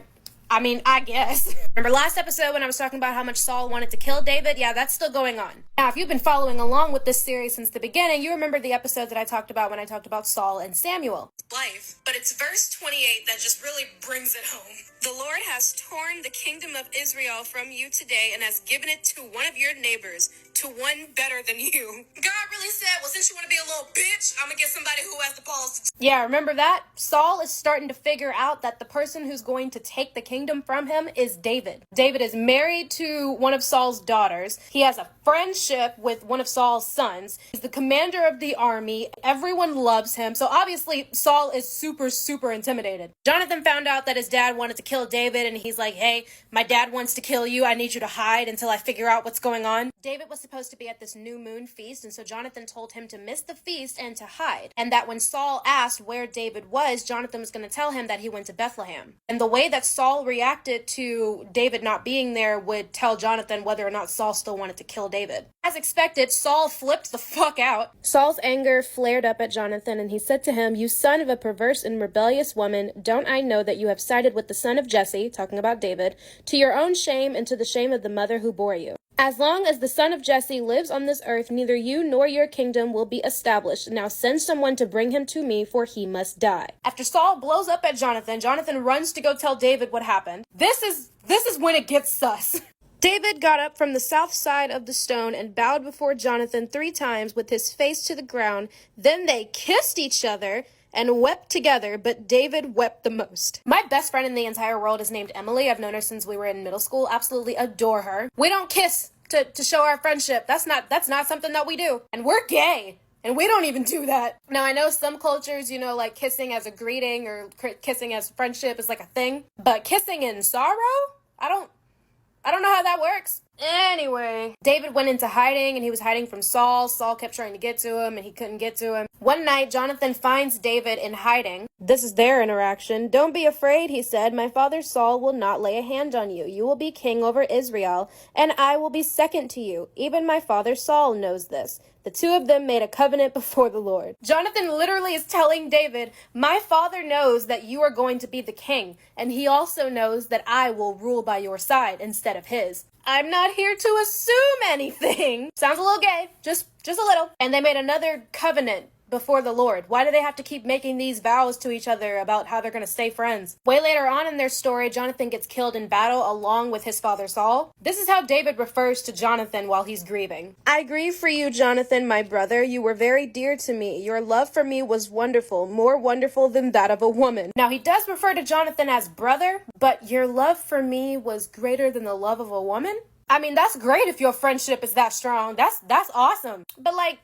guess. Remember last episode when I was talking about how much Saul wanted to kill David? Yeah, that's still going on. Now, if you've been following along with this series since the beginning, you remember the episode that I talked about when I talked about Saul and Samuel. Life, but it's verse 28 that just really brings it home. The Lord has torn the kingdom of Israel from you today and has given it to one of your neighbors, to to one better than you. God really said, well, since you want to be a little bitch, I'm gonna get somebody who has the balls to... Yeah, remember that? Saul is starting to figure out that the person who's going to take the kingdom from him is David. David is married to one of Saul's daughters. He has a friendship with one of Saul's sons. He's the commander of the army. Everyone loves him. So obviously Saul is super, super intimidated. Jonathan found out that his dad wanted to kill David, and he's like, hey, my dad wants to kill you. I need you to hide until I figure out what's going on. David was supposed to be at this new moon feast, and so Jonathan told him to miss the feast and to hide. And that when Saul asked where David was, Jonathan was going to tell him that he went to Bethlehem. And the way that Saul reacted to David not being there would tell Jonathan whether or not Saul still wanted to kill David. As expected, Saul flipped the fuck out. Saul's anger flared up at Jonathan, and he said to him, you son of a perverse and rebellious woman, don't I know that you have sided with the son of Jesse, talking about David, to your own shame and to the shame of the mother who bore you? As long as the son of Jesse lives on this earth, neither you nor your kingdom will be established. Now send someone to bring him to me, for he must die. After Saul blows up at Jonathan, Jonathan runs to go tell David what happened. This is when it gets sus. David got up from the south side of the stone and bowed before Jonathan 3 times with his face to the ground. Then they kissed each other and wept together, but David wept the most. My best friend in the entire world is named Emily. I've known her since we were in middle school. Absolutely adore her. We don't kiss to show our friendship. That's not something that we do. And we're gay. And we don't even do that. Now, I know some cultures, like kissing as a greeting or kissing as friendship is like a thing. But kissing in sorrow? I don't know how that works. Anyway, David went into hiding, and he was hiding from Saul. Saul kept trying to get to him, and he couldn't get to him. One night, Jonathan finds David in hiding. This is their interaction. Don't be afraid, he said. My father Saul will not lay a hand on you. You will be king over Israel, and I will be second to you. Even my father Saul knows this. The 2 of them made a covenant before the Lord. Jonathan literally is telling David, my father knows that you are going to be the king, and he also knows that I will rule by your side instead of his. I'm not here to assume anything. Sounds a little gay, just a little. And they made another covenant before the Lord. Why do they have to keep making these vows to each other about how they're going to stay friends? Way later on in their story, Jonathan gets killed in battle along with his father Saul. This is how David refers to Jonathan while he's grieving. I grieve for you, Jonathan, my brother. You were very dear to me. Your love for me was wonderful, more wonderful than that of a woman. Now, he does refer to Jonathan as brother, but your love for me was greater than the love of a woman? I mean, that's great if your friendship is that strong. That's awesome. But like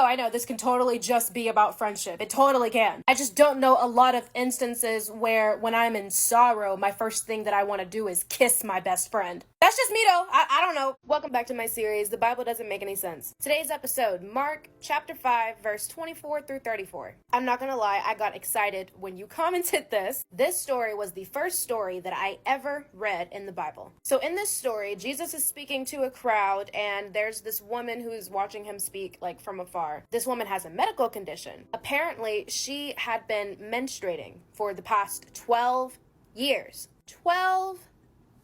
I know this can totally just be about friendship. It totally can. I just don't know a lot of instances where when I'm in sorrow, my first thing that I want to do is kiss my best friend. That's just me though. I don't know. Welcome back to my series, The Bible Doesn't Make Any Sense. Today's episode, Mark chapter 5, verse 24 through 34. I'm not gonna lie, I got excited when you commented this. This story was the first story that I ever read in the Bible. So in this story, Jesus is speaking to a crowd, and there's this woman who's watching him speak like from afar. This woman has a medical condition. Apparently, she had been menstruating for the past 12 years. 12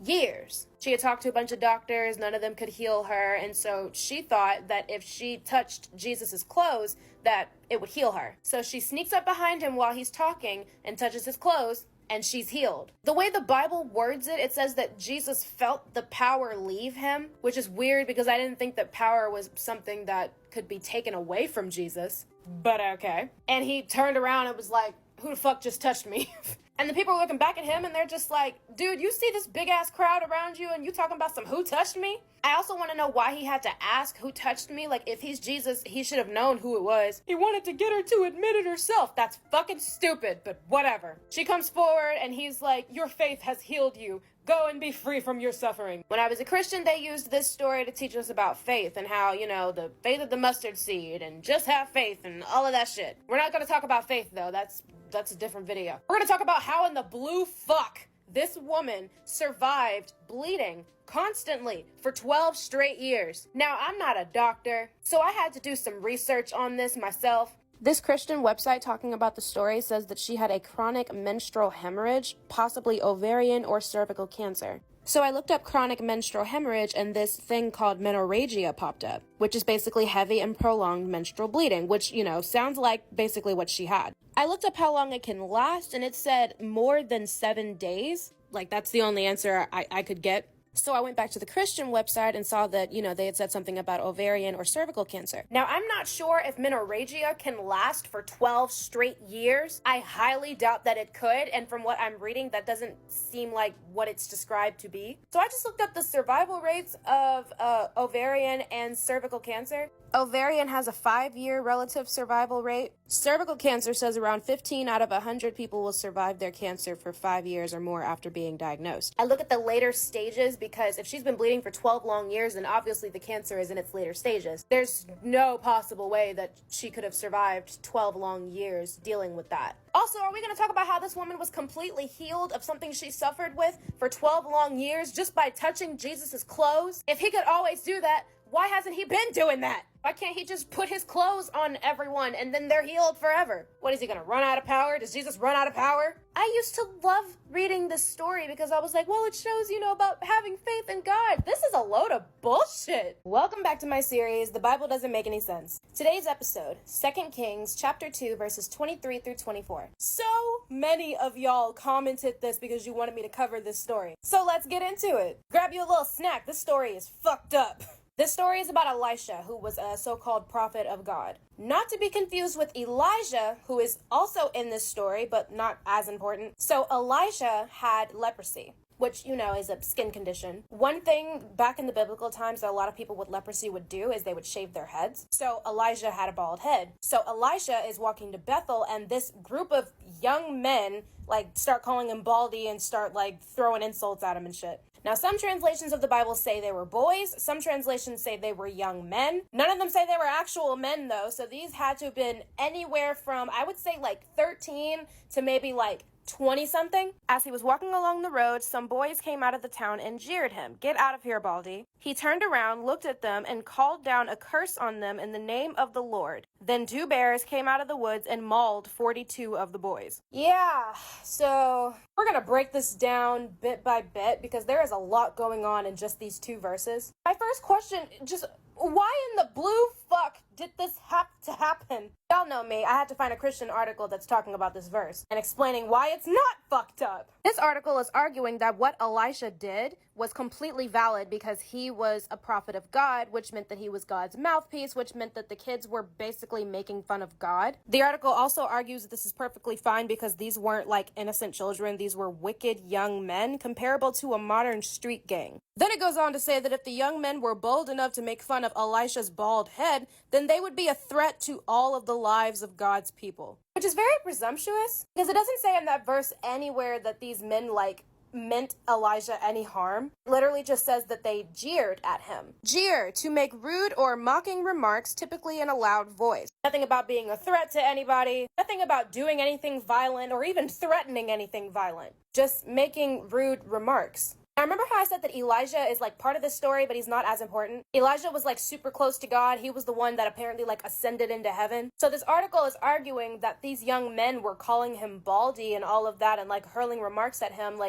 years. She had talked to a bunch of doctors, none of them could heal her, and so she thought that if she touched Jesus's clothes, that it would heal her. So she sneaks up behind him while he's talking and touches his clothes, and she's healed. The way the Bible words it, it says that Jesus felt the power leave him, which is weird because I didn't think that power was something that could be taken away from Jesus, but okay. And he turned around and was like, who the fuck just touched me? And the people are looking back at him and they're just like, dude, you see this big ass crowd around you and you talking about some who touched me? I also want to know why he had to ask who touched me. Like, if he's Jesus, he should have known who it was. He wanted to get her to admit it herself. That's fucking stupid, but whatever. She comes forward and he's like, your faith has healed you. Go and be free from your suffering. When I was a Christian, they used this story to teach us about faith and how, the faith of the mustard seed and just have faith and all of that shit. We're not going to talk about faith, though. That's a different video. We're going to talk about how in the blue fuck this woman survived bleeding constantly for 12 straight years. Now, I'm not a doctor, so I had to do some research on this myself. This Christian website talking about the story says that she had a chronic menstrual hemorrhage, possibly ovarian or cervical cancer. So I looked up chronic menstrual hemorrhage and this thing called menorrhagia popped up, which is basically heavy and prolonged menstrual bleeding, which, sounds like basically what she had. I looked up how long it can last and it said more than 7 days. Like, that's the only answer I could get. So I went back to the Christian website and saw that, they had said something about ovarian or cervical cancer. Now, I'm not sure if menorrhagia can last for 12 straight years. I highly doubt that it could, and from what I'm reading, that doesn't seem like what it's described to be. So I just looked up the survival rates of ovarian and cervical cancer. Ovarian has a 5-year relative survival rate. Cervical cancer says around 15 out of 100 people will survive their cancer for 5 years or more after being diagnosed. I look at the later stages because if she's been bleeding for 12 long years, then obviously the cancer is in its later stages. There's no possible way that she could have survived 12 long years dealing with that. Also, are we going to talk about how this woman was completely healed of something she suffered with for 12 long years just by touching Jesus's clothes? If he could always do that, why hasn't he been doing that? Why can't he just put his clothes on everyone and then they're healed forever? What, is he gonna run out of power? Does Jesus run out of power? I used to love reading this story because I was like, well, it shows, about having faith in God. This is a load of bullshit. Welcome back to my series, The Bible Doesn't Make Any Sense. Today's episode, 2 Kings chapter 2, verses 23 through 24. So many of y'all commented this because you wanted me to cover this story. So let's get into it. Grab you a little snack. This story is fucked up. This story is about Elisha, who was a so-called prophet of God. Not to be confused with Elijah, who is also in this story, but not as important. So Elisha had leprosy, which, is a skin condition. One thing back in the biblical times that a lot of people with leprosy would do is they would shave their heads. So Elijah had a bald head. So Elisha is walking to Bethel, and this group of young men, start calling him Baldy and start, throwing insults at him and shit. Now, some translations of the Bible say they were boys. Some translations say they were young men. None of them say they were actual men, though. So these had to have been anywhere from, I would say, 13 to maybe, 20-something. As he was walking along the road, some boys came out of the town and jeered him. "Get out of here, Baldy." He turned around, looked at them, and called down a curse on them in the name of the Lord. Then 2 bears came out of the woods and mauled 42 of the boys. Yeah, so we're gonna break this down bit by bit because there is a lot going on in just these 2 verses. My first question, just why in the blue fuck did this have to happen? Y'all know me, I had to find a Christian article that's talking about this verse and explaining why it's not fucked up. This article is arguing that what Elisha did was completely valid because he was a prophet of God, which meant that he was God's mouthpiece, which meant that the kids were basically making fun of God. The article also argues that this is perfectly fine because these weren't innocent children. These were wicked young men comparable to a modern street gang. Then it goes on to say that if the young men were bold enough to make fun of Elisha's bald head, then they would be a threat to all of the lives of God's people. Which is very presumptuous because it doesn't say in that verse anywhere that these men meant Elijah any harm. It literally just says that they jeered at him. Jeer, to make rude or mocking remarks, typically in a loud voice. Nothing about being a threat to anybody, nothing about doing anything violent or even threatening anything violent. Just making rude remarks. Now, remember how I said that Elijah is part of this story, but he's not as important? Elijah was super close to God. He was the one that apparently ascended into heaven. So this article is arguing that these young men were calling him Baldy and all of that and hurling remarks at him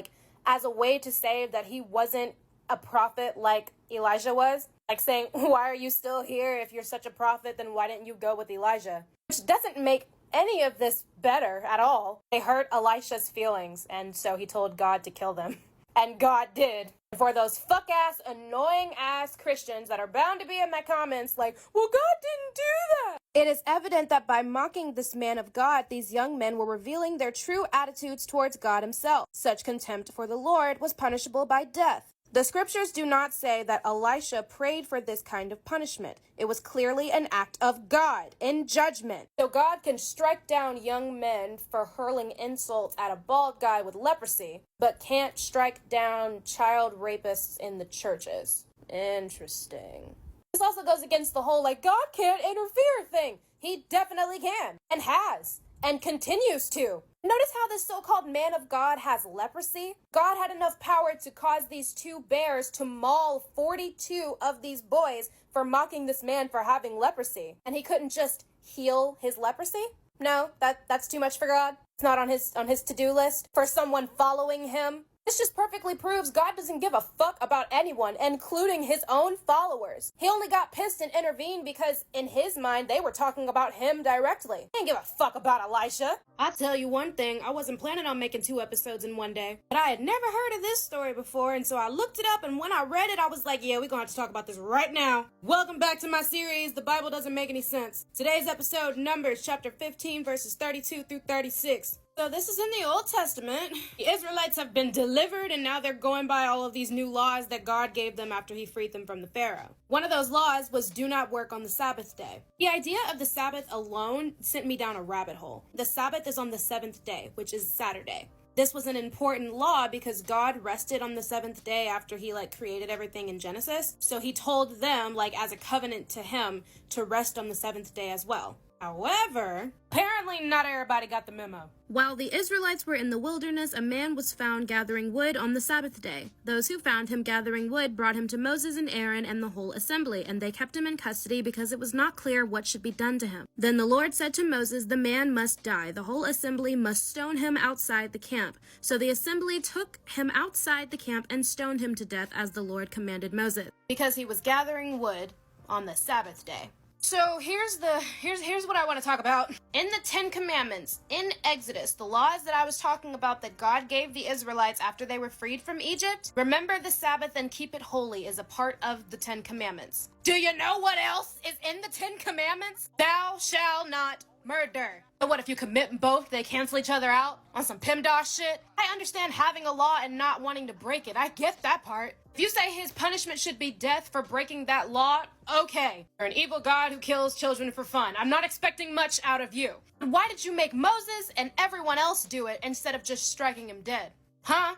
as a way to say that he wasn't a prophet like Elijah was. Saying, why are you still here? If you're such a prophet, then why didn't you go with Elijah? Which doesn't make any of this better at all. They hurt Elisha's feelings, and so he told God to kill them. And God did. For those fuck-ass, annoying-ass Christians that are bound to be in my comments well, God didn't do that. It is evident that by mocking this man of God, these young men were revealing their true attitudes towards God himself. Such contempt for the Lord was punishable by death. The scriptures do not say that Elisha prayed for this kind of punishment. It was clearly an act of God in judgment. So God can strike down young men for hurling insults at a bald guy with leprosy, but can't strike down child rapists in the churches. Interesting. This also goes against the whole God can't interfere thing. He definitely can, and has, and continues to. Notice how this so-called man of God has leprosy? God had enough power to cause these 2 bears to maul 42 of these boys for mocking this man for having leprosy. And he couldn't just heal his leprosy? No, that's too much for God. It's not on his to-do list for someone following him This just perfectly proves God doesn't give a fuck about anyone, including his own followers. He only got pissed and intervened because, in his mind, they were talking about him directly. He didn't give a fuck about Elisha. I'll tell you one thing, I wasn't planning on making 2 episodes in one day, but I had never heard of this story before, and so I looked it up, and when I read it, I was like, yeah, we're gonna have to talk about this right now. Welcome back to my series, The Bible Doesn't Make Any Sense. Today's episode, Numbers chapter 15, verses 32 through 36. So this is in the Old Testament. The Israelites have been delivered and now they're going by all of these new laws that God gave them after he freed them from the Pharaoh. One of those laws was do not work on the Sabbath day. The idea of the Sabbath alone sent me down a rabbit hole. The Sabbath is on the 7th day, which is Saturday. This was an important law because God rested on the 7th day after he created everything in Genesis. So he told them as a covenant to him to rest on the 7th day as well. However, apparently not everybody got the memo. While the Israelites were in the wilderness, a man was found gathering wood on the Sabbath day. Those who found him gathering wood brought him to Moses and Aaron and the whole assembly, and they kept him in custody because it was not clear what should be done to him. Then the Lord said to Moses, "The man must die. The whole assembly must stone him outside the camp." So the assembly took him outside the camp and stoned him to death as the Lord commanded Moses. Because he was gathering wood on the Sabbath day. So here's what I want to talk about. In the 10 Commandments, in Exodus, the laws that I was talking about that God gave the Israelites after they were freed from Egypt, remember the Sabbath and keep it holy is a part of the 10 Commandments. Do you know what else is in the 10 Commandments? Thou shalt not murder. But what if you commit both, they cancel each other out on some PEMDAS shit? I understand having a law and not wanting to break it. I get that part. If you say his punishment should be death for breaking that law, okay. You're an evil God who kills children for fun. I'm not expecting much out of you. But why did you make Moses and everyone else do it instead of just striking him dead? Huh?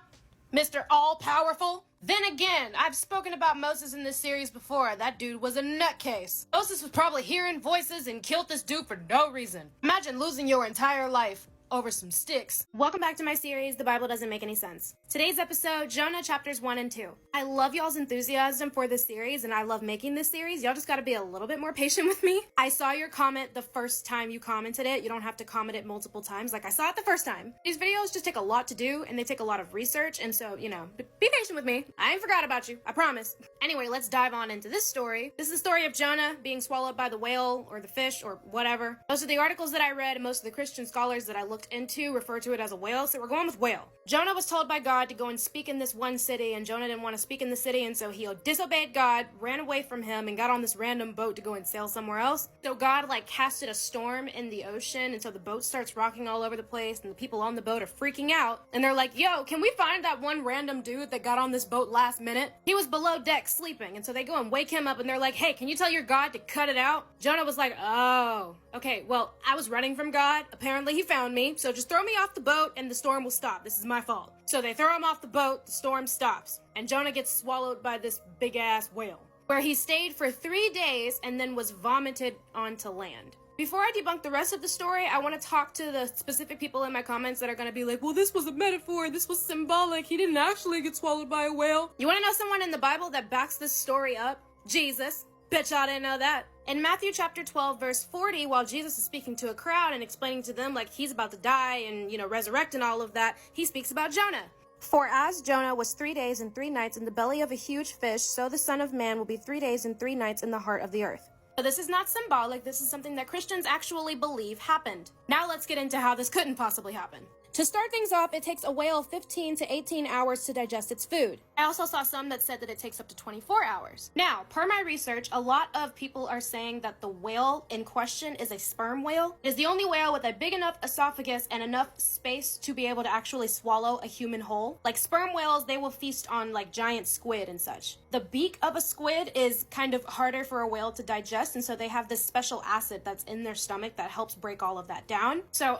Mr. All-Powerful? Then again, I've spoken about Moses in this series before. That dude was a nutcase. Moses was probably hearing voices and killed this dude for no reason. Imagine losing your entire life over some sticks. Welcome back to my series, The Bible Doesn't Make Any Sense. Today's episode, Jonah chapters 1 and 2. I love y'all's enthusiasm for this series and I love making this series. Y'all just gotta be a little bit more patient with me. I saw your comment the first time you commented it. You don't have to comment it multiple times. I saw it the first time. These videos just take a lot to do and they take a lot of research, and so, be patient with me. I ain't forgot about you, I promise. Anyway, let's dive on into this story. This is the story of Jonah being swallowed by the whale or the fish or whatever. Most of the articles that I read and most of the Christian scholars that I looked into refer to it as a whale, so we're going with whale. Jonah was told by God to go and speak in this one city, and Jonah didn't want to speak in the city, and so he disobeyed God, ran away from him, and got on this random boat to go and sail somewhere else. So God casted a storm in the ocean, and so the boat starts rocking all over the place, and the people on the boat are freaking out, and they're like, yo, can we find that one random dude that got on this boat last minute? He was below deck sleeping, and so they go and wake him up, and they're like, hey, can you tell your God to cut it out? Jonah was like, oh, okay, well, I was running from God. Apparently he found me, so just throw me off the boat and the storm will stop. This is my fault. So they throw him off the boat, the storm stops, and Jonah gets swallowed by this big-ass whale, where he stayed for 3 days and then was vomited onto land. Before I debunk the rest of the story, I want to talk to the specific people in my comments that are going to be like, well, this was a metaphor, this was symbolic, he didn't actually get swallowed by a whale. You want to know someone in the Bible that backs this story up? Jesus. Bet y'all didn't know that. In Matthew chapter 12, verse 40, while Jesus is speaking to a crowd and explaining to them he's about to die and, resurrect and all of that, he speaks about Jonah. For as Jonah was 3 days and 3 nights in the belly of a huge fish, so the Son of Man will be 3 days and 3 nights in the heart of the earth. But this is not symbolic, this is something that Christians actually believe happened. Now let's get into how this couldn't possibly happen. To start things off, it takes a whale 15 to 18 hours to digest its food. I also saw some that said that it takes up to 24 hours. Now, per my research, a lot of people are saying that the whale in question is a sperm whale. It is the only whale with a big enough esophagus and enough space to be able to actually swallow a human whole. Like sperm whales, they will feast on giant squid and such. The beak of a squid is kind of harder for a whale to digest, and so they have this special acid that's in their stomach that helps break all of that down. So,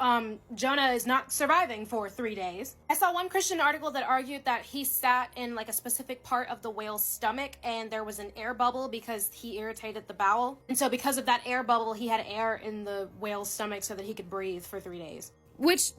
Jonah is not surviving for 3 days. I saw one Christian article that argued that he sat in a specific part of the whale's stomach and there was an air bubble because he irritated the bowel. And so because of that air bubble, he had air in the whale's stomach so that he could breathe for 3 days. Which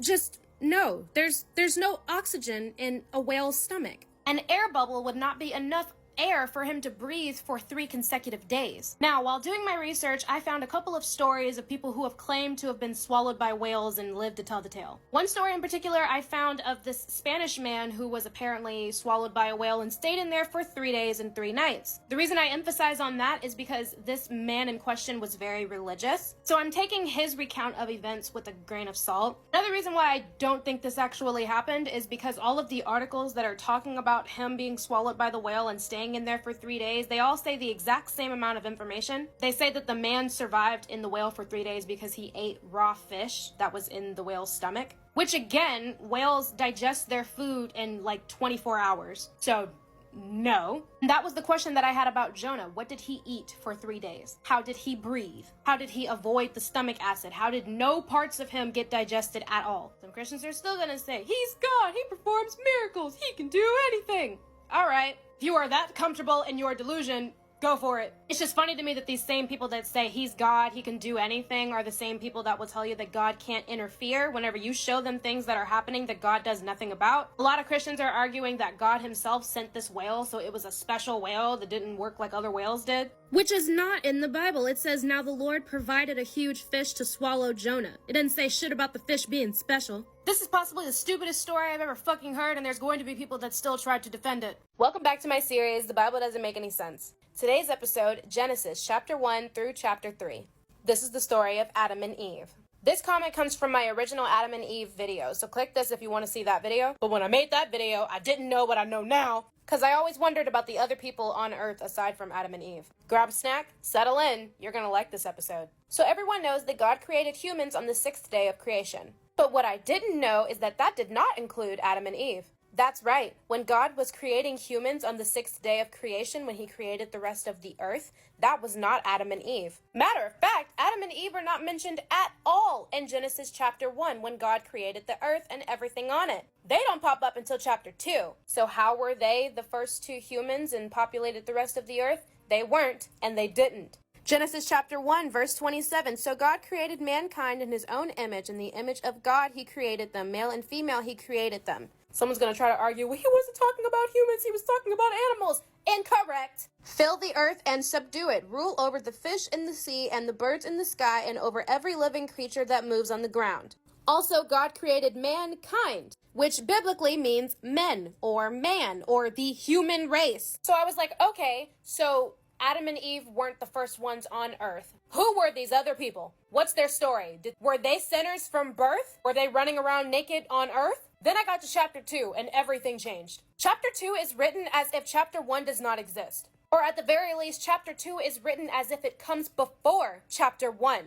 no, there's no oxygen in a whale's stomach. An air bubble would not be enough air for him to breathe for 3 consecutive days. Now, while doing my research, I found a couple of stories of people who have claimed to have been swallowed by whales and lived to tell the tale. One story in particular I found of this Spanish man who was apparently swallowed by a whale and stayed in there for 3 days and 3 nights. The reason I emphasize on that is because this man in question was very religious, so I'm taking his recount of events with a grain of salt. Another reason why I don't think this actually happened is because all of the articles that are talking about him being swallowed by the whale and staying in there for 3 days, they all say the exact same amount of information. They say that the man survived in the whale for 3 days because he ate raw fish that was in the whale's stomach, which again, whales digest their food in like 24 hours. So no. That was the question that I had about Jonah. What did he eat for 3 days? How did he breathe? How did he avoid the stomach acid? How did no parts of him get digested at all? Some Christians are still gonna say, he's God, he performs miracles, he can do anything. All right, if you are that comfortable in your delusion, go for it. It's just funny to me that these same people that say he's God, he can do anything, are the same people that will tell you that God can't interfere whenever you show them things that are happening that God does nothing about. A lot of Christians are arguing that God himself sent this whale, so it was a special whale that didn't work like other whales did. Which is not in the Bible. It says, now the Lord provided a huge fish to swallow Jonah. It didn't say shit about the fish being special. This is possibly the stupidest story I've ever fucking heard, and there's going to be people that still try to defend it. Welcome back to my series, The Bible Doesn't Make Any Sense. Today's episode, Genesis chapter 1 through chapter 3. This is the story of Adam and Eve. This comment comes from my original Adam and Eve video, so click this if you want to see that video. But when I made that video, I didn't know what I know now, because I always wondered about the other people on Earth aside from Adam and Eve. Grab a snack, settle in, you're going to like this episode. So everyone knows that God created humans on the 6th day of creation. But what I didn't know is that that did not include Adam and Eve. That's right. When God was creating humans on the 6th day of creation, when he created the rest of the earth, that was not Adam and Eve. Matter of fact, Adam and Eve are not mentioned at all in Genesis chapter 1 when God created the earth and everything on it. They don't pop up until chapter 2. So how were they the first 2 humans and populated the rest of the earth? They weren't, and they didn't. Genesis chapter 1, verse 27. So God created mankind in his own image. In the image of God, he created them. Male and female, he created them. Someone's going to try to argue, well, he wasn't talking about humans, he was talking about animals. Incorrect. Fill the earth and subdue it. Rule over the fish in the sea and the birds in the sky and over every living creature that moves on the ground. Also, God created mankind, which biblically means men or man or the human race. So I was like, okay, so Adam and Eve weren't the first ones on earth. Who were these other people? What's their story? Were they sinners from birth? Were they running around naked on earth? Then I got to chapter 2 and everything changed. Chapter 2 is written as if chapter 1 does not exist. Or at the very least, chapter 2 is written as if it comes before chapter 1.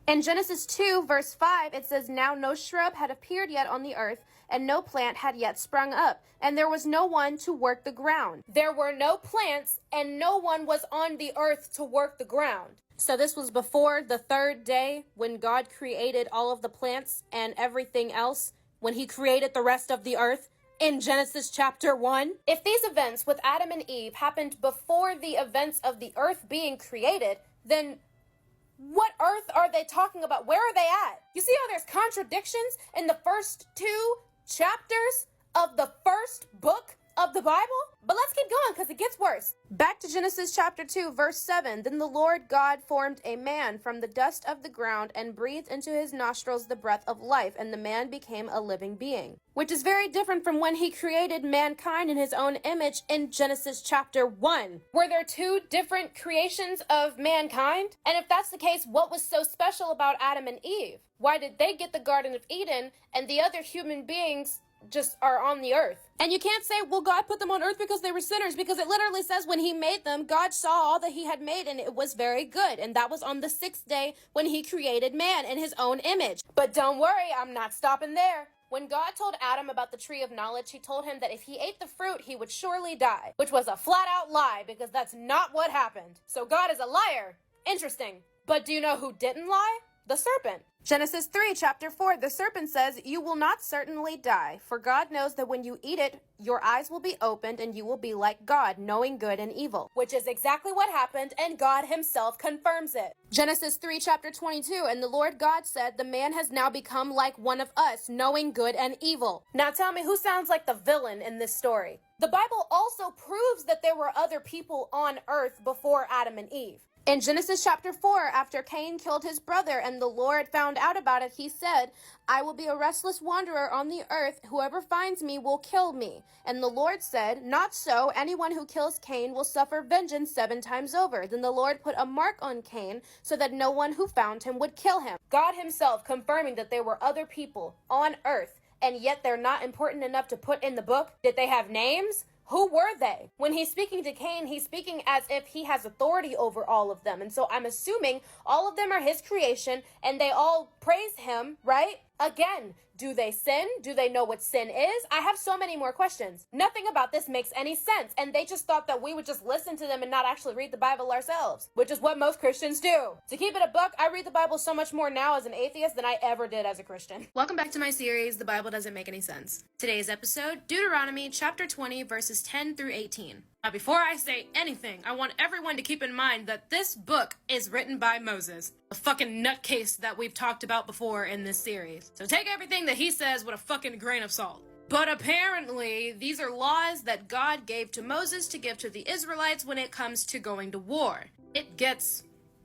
In Genesis 2, verse 5, it says, now no shrub had appeared yet on the earth, and no plant had yet sprung up, and there was no one to work the ground. There were no plants, and no one was on the earth to work the ground. So this was before the 3rd day when God created all of the plants and everything else, when he created the rest of the earth in Genesis chapter 1. If these events with Adam and Eve happened before the events of the earth being created, then what earth are they talking about? Where are they at? You see how there's contradictions in the first 2 chapters of the first book of the Bible? But let's keep going because it gets worse. Back to Genesis chapter 2, verse 7. Then the Lord God formed a man from the dust of the ground and breathed into his nostrils the breath of life, and the man became a living being. Which is very different from when he created mankind in his own image in Genesis chapter 1. Were there 2 different creations of mankind? And if that's the case, what was so special about Adam and Eve? Why did they get the Garden of Eden and the other human beings just are on the earth? And you can't say, well, God put them on earth because they were sinners, because it literally says when he made them, God saw all that he had made and it was very good. And that was on the 6th day when he created man in his own image. But don't worry, I'm not stopping there. When God told Adam about the tree of knowledge, he told him that if he ate the fruit, he would surely die, which was a flat out lie because that's not what happened. So God is a liar. Interesting. But do you know who didn't lie? The serpent. Genesis 3, chapter 4, the serpent says, you will not certainly die, for God knows that when you eat it, your eyes will be opened and you will be like God, knowing good and evil. Which is exactly what happened, and God himself confirms it. Genesis 3, chapter 22, and the Lord God said, the man has now become like one of us, knowing good and evil. Now tell me, who sounds like the villain in this story? The Bible also proves that there were other people on earth before Adam and Eve. In Genesis chapter 4, after Cain killed his brother and the Lord found out about it, he said, "I will be a restless wanderer on the earth. Whoever finds me will kill me." And the Lord said, "Not so. Anyone who kills Cain will suffer vengeance 7 times over." Then the Lord put a mark on Cain so that no one who found him would kill him. God himself confirming that there were other people on earth, and yet they're not important enough to put in the book. Did they have names? Who were they? When he's speaking to Cain, he's speaking as if he has authority over all of them. And so I'm assuming all of them are his creation and they all praise him, right? Again, do they sin? Do they know what sin is? I have so many more questions. Nothing about this makes any sense. And they just thought that we would just listen to them and not actually read the Bible ourselves, which is what most Christians do. To keep it a buck, I read the Bible so much more now as an atheist than I ever did as a Christian. Welcome back to my series, The Bible Doesn't Make Any Sense. Today's episode, Deuteronomy chapter 20, verses 10 through 18. Now, before I say anything, I want everyone to keep in mind that this book is written by Moses, a fucking nutcase that we've talked about before in this series. So take everything that he says with a fucking grain of salt. But apparently, these are laws that God gave to Moses to give to the Israelites when it comes to going to war. It gets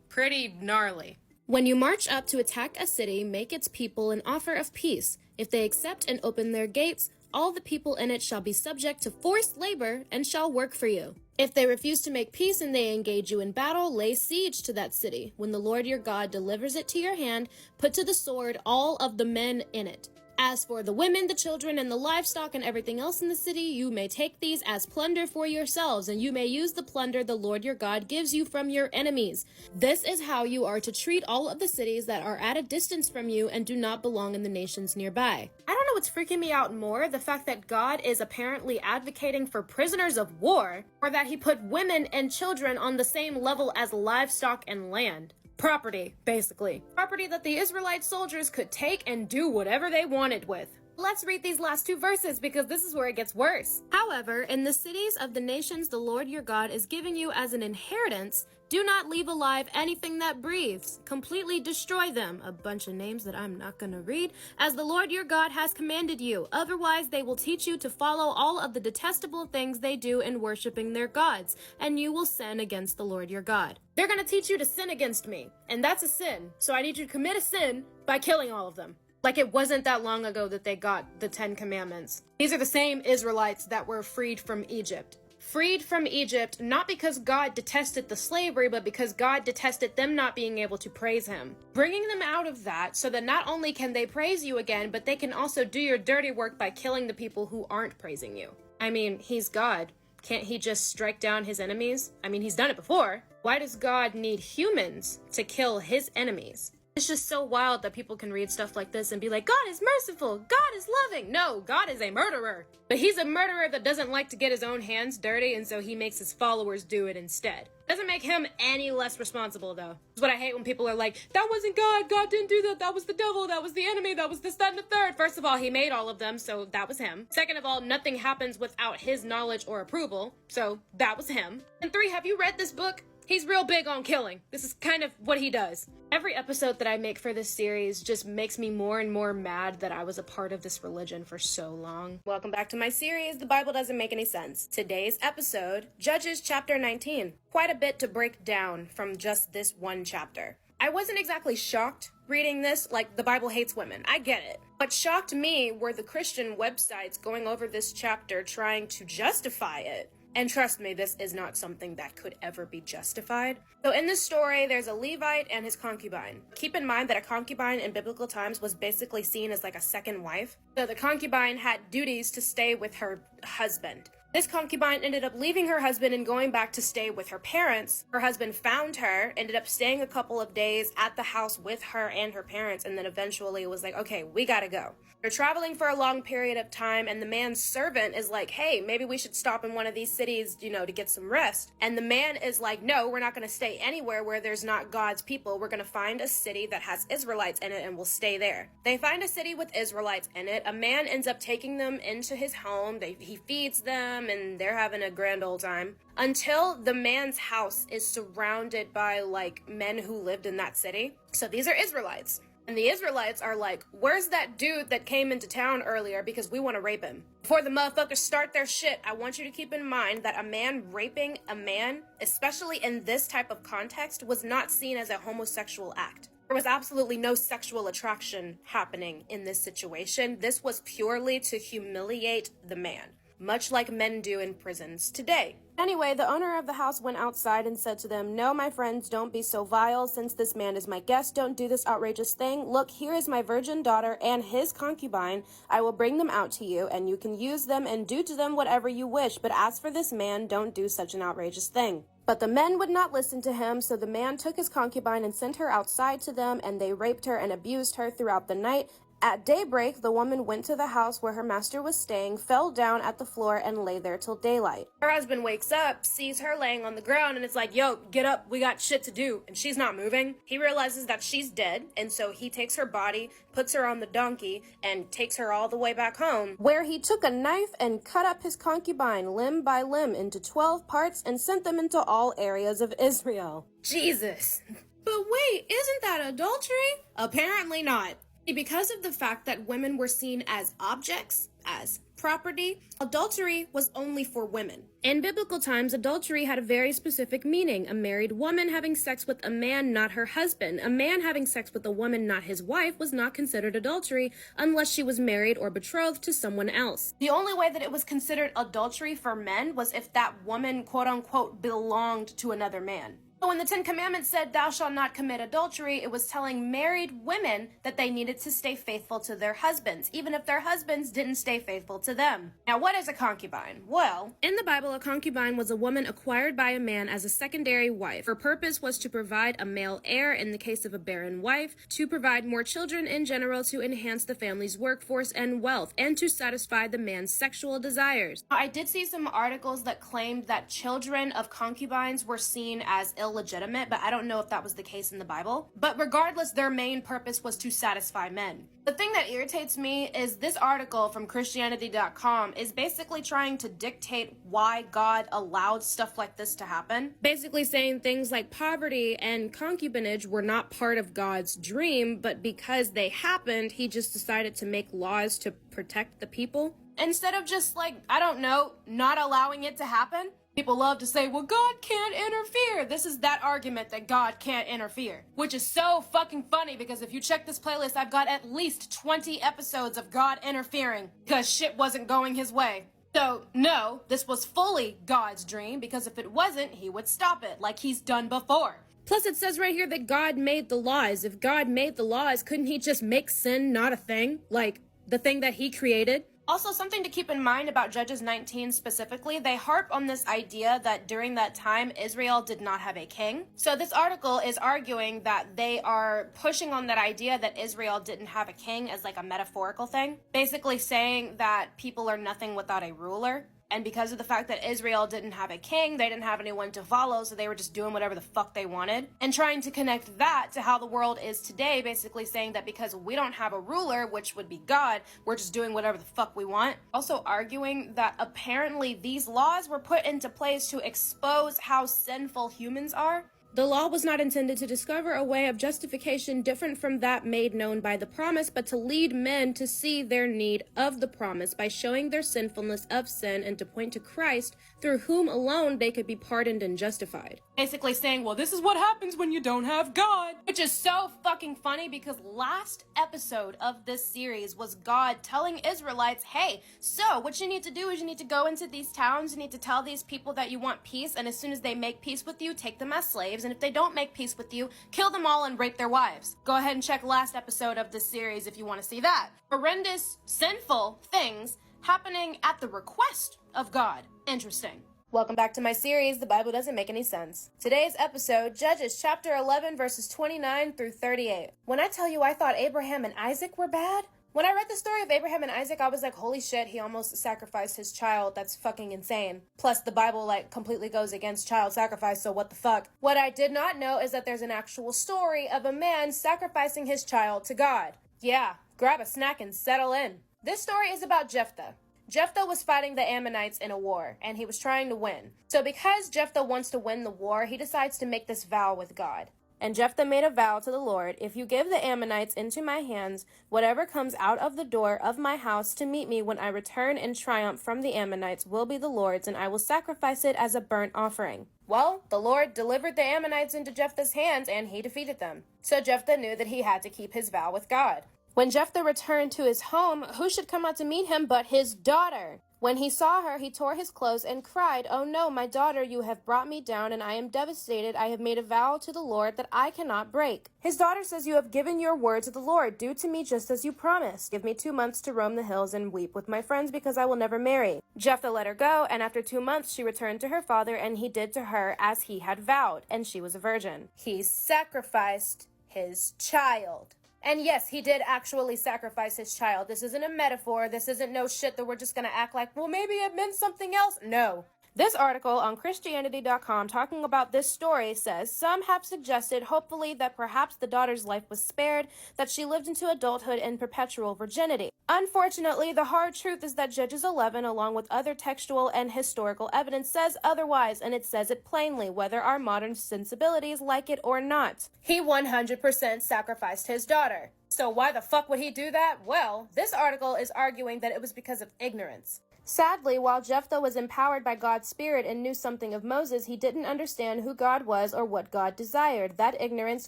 pretty gnarly. When you march up to attack a city, make its people an offer of peace. If they accept and open their gates, all the people in it shall be subject to forced labor and shall work for you. If they refuse to make peace and they engage you in battle, lay siege to that city. When the Lord your God delivers it to your hand, put to the sword all of the men in it. As for the women, the children, and the livestock and everything else in the city, you may take these as plunder for yourselves, and you may use the plunder the Lord your God gives you from your enemies. This is how you are to treat all of the cities that are at a distance from you and do not belong in the nations nearby. I don't know what's freaking me out more, the fact that God is apparently advocating for prisoners of war, or that he put women and children on the same level as livestock and land. Property, basically. Property that the Israelite soldiers could take and do whatever they wanted with. Let's read these last 2 verses because this is where it gets worse. However, in the cities of the nations the Lord your God is giving you as an inheritance, do not leave alive anything that breathes. Completely destroy them. A bunch of names that I'm not gonna read. As the Lord your God has commanded you. Otherwise, they will teach you to follow all of the detestable things they do in worshiping their gods, and you will sin against the Lord your God. They're gonna teach you to sin against me, and that's a sin. So I need you to commit a sin by killing all of them. Like it wasn't that long ago that they got the 10 Commandments. These are the same Israelites that were freed from Egypt. Freed from Egypt, not because God detested the slavery, but because God detested them not being able to praise him. Bringing them out of that so that not only can they praise you again, but they can also do your dirty work by killing the people who aren't praising you. I mean, he's God. Can't he just strike down his enemies? I mean, he's done it before. Why does God need humans to kill his enemies? It's just so wild that people can read stuff like this and be like, God is merciful, God is loving. No, God is a murderer. But he's a murderer that doesn't like to get his own hands dirty, and so he makes his followers do it instead. Doesn't make him any less responsible, though. That's what I hate when people are like, that wasn't God, God didn't do that, that was the devil, that was the enemy, that was this, that, and the third. First of all, he made all of them, so that was him. Second of all, nothing happens without his knowledge or approval, so that was him. And 3, have you read this book? He's real big on killing. This is kind of what he does. Every episode that I make for this series just makes me more and more mad that I was a part of this religion for so long. Welcome back to my series, The Bible Doesn't Make Any Sense. Today's episode, Judges chapter 19. Quite a bit to break down from just this one chapter. I wasn't exactly shocked reading this, like the Bible hates women. I get it. What shocked me were the Christian websites going over this chapter trying to justify it. And trust me, this is not something that could ever be justified. So in this story, there's a Levite and his concubine. Keep in mind that a concubine in biblical times was basically seen as like a second wife. So the concubine had duties to stay with her husband. This concubine ended up leaving her husband and going back to stay with her parents. Her husband found her, ended up staying a couple of days at the house with her and her parents, and then eventually was like, okay, we gotta go. They're traveling for a long period of time, and the man's servant is like, hey, maybe we should stop in one of these cities, to get some rest. And the man is like, no, we're not gonna stay anywhere where there's not God's people. We're gonna find a city that has Israelites in it, and we'll stay there. They find a city with Israelites in it. A man ends up taking them into his home. He feeds them, and they're having a grand old time until the man's house is surrounded by like men who lived in that city. So these are Israelites. And the Israelites are like, where's that dude that came into town earlier because we want to rape him? Before the motherfuckers start their shit, I want you to keep in mind that a man raping a man, especially in this type of context, was not seen as a homosexual act. There was absolutely no sexual attraction happening in this situation. This was purely to humiliate the man, much like men do in prisons today. Anyway, the owner of the house went outside and said to them, "No, my friends, don't be so vile. Since this man is my guest, don't do this outrageous thing. Look, here is my virgin daughter and his concubine. I will bring them out to you, and you can use them and do to them whatever you wish. But as for this man, don't do such an outrageous thing." But the men would not listen to him, so the man took his concubine and sent her outside to them, and they raped her and abused her throughout the night. At daybreak, the woman went to the house where her master was staying, fell down at the floor, and lay there till daylight. Her husband wakes up, sees her laying on the ground, and it's like, yo, get up, we got shit to do, and she's not moving. He realizes that she's dead, and so he takes her body, puts her on the donkey, and takes her all the way back home, where he took a knife and cut up his concubine limb by limb into 12 parts and sent them into all areas of Israel. Jesus. But wait, isn't that adultery? Apparently not. Because of the fact that women were seen as objects, as property, adultery was only for women. In biblical times, adultery had a very specific meaning. A married woman having sex with a man, not her husband. A man having sex with a woman, not his wife, was not considered adultery unless she was married or betrothed to someone else. The only way that it was considered adultery for men was if that woman, quote unquote, belonged to another man. So when the Ten Commandments said, "Thou shalt not commit adultery," it was telling married women that they needed to stay faithful to their husbands, even if their husbands didn't stay faithful to them. Now, what is a concubine? Well, in the Bible, a concubine was a woman acquired by a man as a secondary wife. Her purpose was to provide a male heir in the case of a barren wife, to provide more children in general, to enhance the family's workforce and wealth, and to satisfy the man's sexual desires. I did see some articles that claimed that children of concubines were seen as illegitimate, but I don't know if that was the case in the Bible. But regardless, their main purpose was to satisfy men. The thing that irritates me is this article from Christianity.com is basically trying to dictate why God allowed stuff like this to happen. Basically saying things like poverty and concubinage were not part of God's dream, but because they happened, he just decided to make laws to protect the people. Instead of just like, I don't know, not allowing it to happen. People love to say, well, God can't interfere. This is that argument that God can't interfere, which is so fucking funny because if you check this playlist, I've got at least 20 episodes of God interfering because shit wasn't going his way. So, no, this was fully God's dream because if it wasn't, he would stop it like he's done before. Plus, it says right here that God made the laws. If God made the laws, couldn't he just make sin not a thing? Like, the thing that he created? Also, something to keep in mind about Judges 19 specifically, they harp on this idea that during that time, Israel did not have a king. So this article is arguing that they are pushing on that idea that Israel didn't have a king as like a metaphorical thing, basically saying that people are nothing without a ruler. And because of the fact that Israel didn't have a king, they didn't have anyone to follow, so they were just doing whatever the fuck they wanted. And trying to connect that to how the world is today, basically saying that because we don't have a ruler, which would be God, we're just doing whatever the fuck we want. Also arguing that apparently these laws were put into place to expose how sinful humans are. The law was not intended to discover a way of justification different from that made known by the promise, but to lead men to see their need of the promise by showing their sinfulness of sin and to point to Christ, through whom alone they could be pardoned and justified. Basically saying, well, this is what happens when you don't have God. Which is so fucking funny because last episode of this series was God telling Israelites, hey, so what you need to do is you need to go into these towns, you need to tell these people that you want peace, and as soon as they make peace with you, take them as slaves. And if they don't make peace with you, kill them all and rape their wives. Go ahead and check last episode of this series if you want to see that. Horrendous, sinful things happening at the request of God. Interesting. Welcome back to my series, The Bible Doesn't Make Any Sense. Today's episode, Judges chapter 11, verses 29 through 38. When I tell you I thought Abraham and Isaac were bad, when I read the story of Abraham and Isaac, I was like, holy shit, he almost sacrificed his child. That's fucking insane. Plus, the Bible, completely goes against child sacrifice, so what the fuck? What I did not know is that there's an actual story of a man sacrificing his child to God. Yeah, grab a snack and settle in. This story is about Jephthah. Jephthah was fighting the Ammonites in a war, and he was trying to win. So because Jephthah wants to win the war, he decides to make this vow with God. And Jephthah made a vow to the Lord, if you give the Ammonites into my hands, whatever comes out of the door of my house to meet me when I return in triumph from the Ammonites will be the Lord's, and I will sacrifice it as a burnt offering. Well, the Lord delivered the Ammonites into Jephthah's hands, and he defeated them. So Jephthah knew that he had to keep his vow with God. When Jephthah returned to his home, who should come out to meet him but his daughter? When he saw her, he tore his clothes and cried, "Oh no, my daughter, you have brought me down, and I am devastated. I have made a vow to the Lord that I cannot break." His daughter says, "You have given your word to the Lord. Do to me just as you promised. Give me 2 months to roam the hills and weep with my friends because I will never marry." Jephthah let her go, and after 2 months she returned to her father, and he did to her as he had vowed, and she was a virgin. He sacrificed his child. And yes, he did actually sacrifice his child. This isn't a metaphor. This isn't no shit that we're just gonna act like, well, maybe it meant something else. No. This article on Christianity.com talking about this story says, some have suggested, hopefully, that perhaps the daughter's life was spared, that she lived into adulthood in perpetual virginity. Unfortunately, the hard truth is that Judges 11, along with other textual and historical evidence, says otherwise, and it says it plainly, whether our modern sensibilities like it or not. He 100% sacrificed his daughter. So why the fuck would he do that? Well, this article is arguing that it was because of ignorance. Sadly, while Jephthah was empowered by God's Spirit and knew something of Moses, he didn't understand who God was or what God desired. That ignorance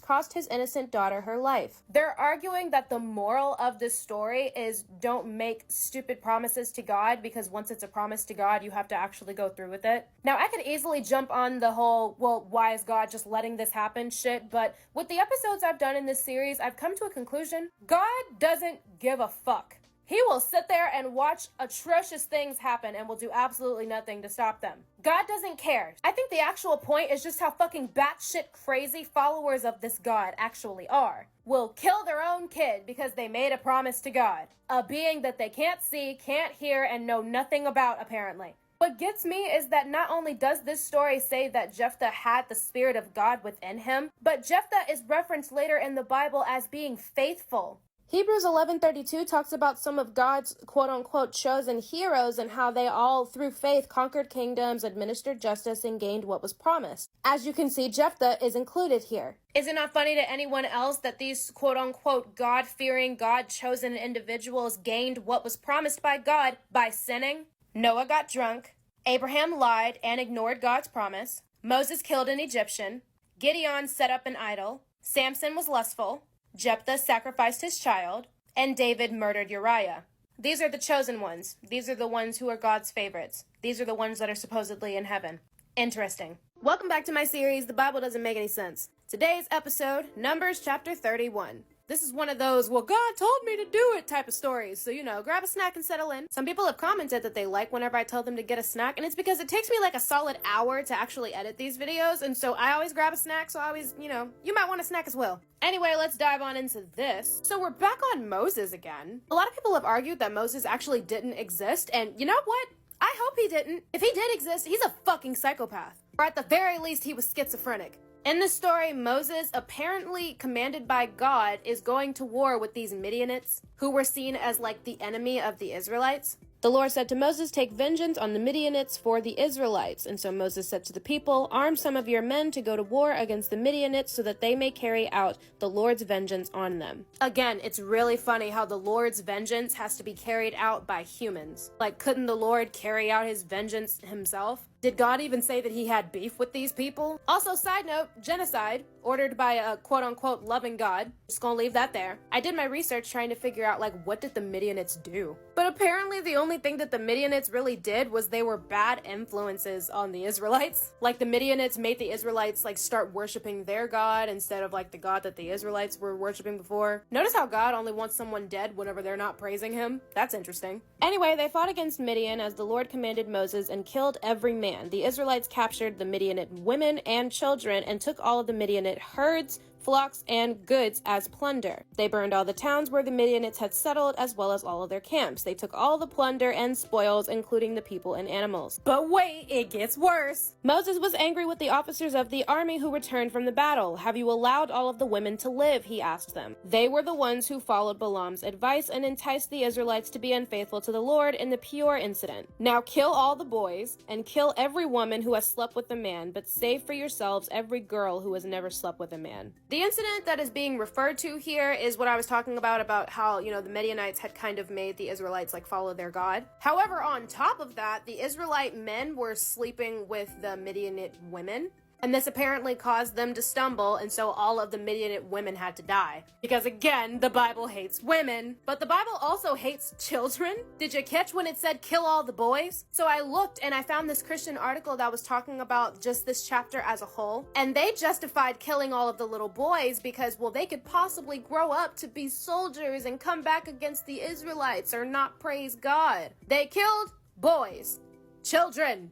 cost his innocent daughter her life. They're arguing that the moral of this story is don't make stupid promises to God, because once it's a promise to God, you have to actually go through with it. Now, I could easily jump on the whole, well, why is God just letting this happen shit, but with the episodes I've done in this series, I've come to a conclusion. God doesn't give a fuck. He will sit there and watch atrocious things happen and will do absolutely nothing to stop them. God doesn't care. I think the actual point is just how fucking batshit crazy followers of this God actually are. Will kill their own kid because they made a promise to God, a being that they can't see, can't hear, and know nothing about, apparently. What gets me is that not only does this story say that Jephthah had the Spirit of God within him, but Jephthah is referenced later in the Bible as being faithful. Hebrews 11:32 talks about some of God's quote-unquote chosen heroes and how they all, through faith, conquered kingdoms, administered justice, and gained what was promised. As you can see, Jephthah is included here. Is it not funny to anyone else that these quote-unquote God-fearing, God-chosen individuals gained what was promised by God by sinning? Noah got drunk. Abraham lied and ignored God's promise. Moses killed an Egyptian. Gideon set up an idol. Samson was lustful. Jephthah sacrificed his child, and David murdered Uriah. These are the chosen ones. These are the ones who are God's favorites. These are the ones that are supposedly in heaven. Interesting. Welcome back to my series, The Bible Doesn't Make Any Sense. Today's episode, Numbers chapter 31. This is one of those, well, God told me to do it type of stories. So, grab a snack and settle in. Some people have commented that they like whenever I tell them to get a snack, and it's because it takes me like a solid hour to actually edit these videos, and so I always grab a snack, so I always, you might want a snack as well. Anyway, let's dive on into this. So we're back on Moses again. A lot of people have argued that Moses actually didn't exist, and you know what? I hope he didn't. If he did exist, he's a fucking psychopath. Or at the very least, he was schizophrenic. In the story, Moses, apparently commanded by God, is going to war with these Midianites, who were seen as like the enemy of the Israelites. The Lord said to Moses, "Take vengeance on the Midianites for the Israelites." And so Moses said to the people, "Arm some of your men to go to war against the Midianites so that they may carry out the Lord's vengeance on them." Again, it's really funny how the Lord's vengeance has to be carried out by humans. Like, couldn't the Lord carry out his vengeance himself? Did God even say that he had beef with these people? Also, side note, genocide, ordered by a quote-unquote loving God. Just gonna leave that there. I did my research trying to figure out, what did the Midianites do? But apparently the only thing that the Midianites really did was they were bad influences on the Israelites. Like, the Midianites made the Israelites, start worshiping their God instead of, the God that the Israelites were worshiping before. Notice how God only wants someone dead whenever they're not praising him? That's interesting. Anyway, they fought against Midian as the Lord commanded Moses and killed every man. The Israelites captured the Midianite women and children and took all of the Midianite herds, flocks and goods as plunder. They burned all the towns where the Midianites had settled, as well as all of their camps. They took all the plunder and spoils, including the people and animals. But wait, it gets worse. Moses was angry with the officers of the army who returned from the battle. Have you allowed all of the women to live? He asked them. They were the ones who followed Balaam's advice and enticed the Israelites to be unfaithful to the Lord in the Peor incident. Now kill all the boys and kill every woman who has slept with a man, but save for yourselves every girl who has never slept with a man. The incident that is being referred to here is what I was talking about how, the Midianites had kind of made the Israelites follow their God. However, on top of that, the Israelite men were sleeping with the Midianite women. And this apparently caused them to stumble, and so all of the Midianite women had to die. Because again, the Bible hates women, but the Bible also hates children. Did you catch when it said kill all the boys? So I looked and I found this Christian article that was talking about just this chapter as a whole, and they justified killing all of the little boys because, well, they could possibly grow up to be soldiers and come back against the Israelites or not praise God. They killed boys, children.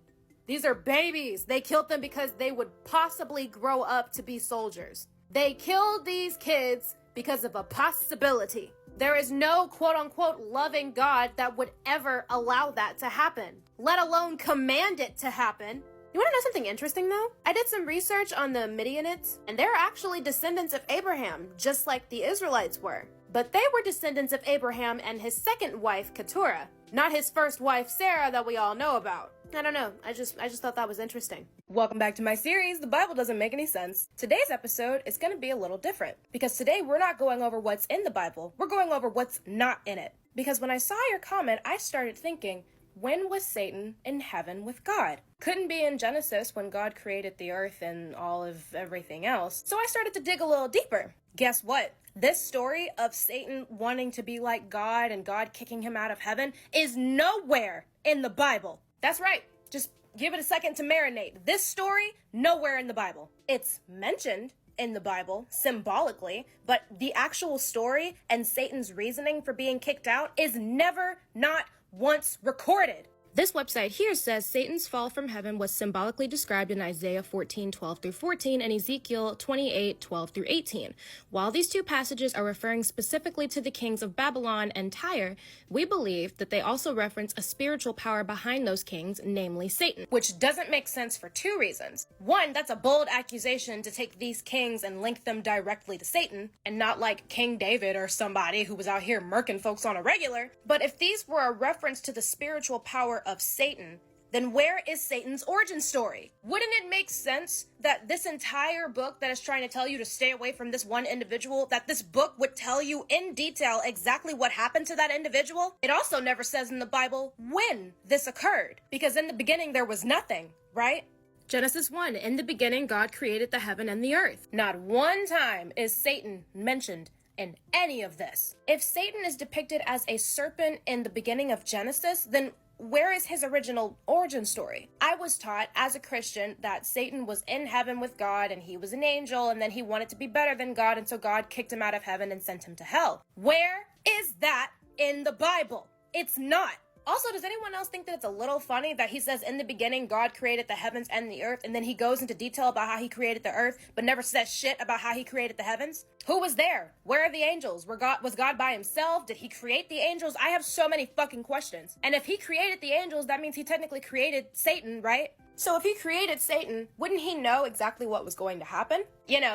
These are babies. They killed them because they would possibly grow up to be soldiers. They killed these kids because of a possibility. There is no quote-unquote loving God that would ever allow that to happen, let alone command it to happen. You want to know something interesting, though? I did some research on the Midianites, and they're actually descendants of Abraham, just like the Israelites were. But they were descendants of Abraham and his second wife, Keturah, not his first wife, Sarah, that we all know about. I don't know. I just thought that was interesting. Welcome back to my series, The Bible Doesn't Make Any Sense. Today's episode is going to be a little different, because today we're not going over what's in the Bible, we're going over what's not in it. Because when I saw your comment, I started thinking, when was Satan in heaven with God? Couldn't be in Genesis when God created the earth and all of everything else. So I started to dig a little deeper. Guess what? This story of Satan wanting to be like God and God kicking him out of heaven is nowhere in the Bible. That's right. Just give it a second to marinate. This story, nowhere in the Bible. It's mentioned in the Bible, symbolically, but the actual story and Satan's reasoning for being kicked out is never, not once recorded. This website here says Satan's fall from heaven was symbolically described in Isaiah 14:12-14 and Ezekiel 28:12-18. While these two passages are referring specifically to the kings of Babylon and Tyre, we believe that they also reference a spiritual power behind those kings, namely Satan, which doesn't make sense for two reasons. One, that's a bold accusation to take these kings and link them directly to Satan, and not like King David or somebody who was out here murking folks on a regular. But if these were a reference to the spiritual power of Satan, then where is Satan's origin story? Wouldn't it make sense that this entire book that is trying to tell you to stay away from this one individual, that this book would tell you in detail exactly what happened to that individual? It also never says in the Bible when this occurred, because in the beginning there was nothing, right? Genesis 1, in the beginning God created the heaven and the earth. Not one time is Satan mentioned in any of this. If Satan is depicted as a serpent in the beginning of Genesis, then where is his original origin story? I was taught as a Christian that Satan was in heaven with God and he was an angel and then he wanted to be better than God, and so God kicked him out of heaven and sent him to hell. Where is that in the Bible? It's not. Also, does anyone else think that it's a little funny that he says in the beginning God created the heavens and the earth, and then he goes into detail about how he created the earth, but never says shit about how he created the heavens? Who was there? Where are the angels? Was God by himself? Did he create the angels? I have so many fucking questions. And if he created the angels, that means he technically created Satan, right? So if he created Satan, wouldn't he know exactly what was going to happen?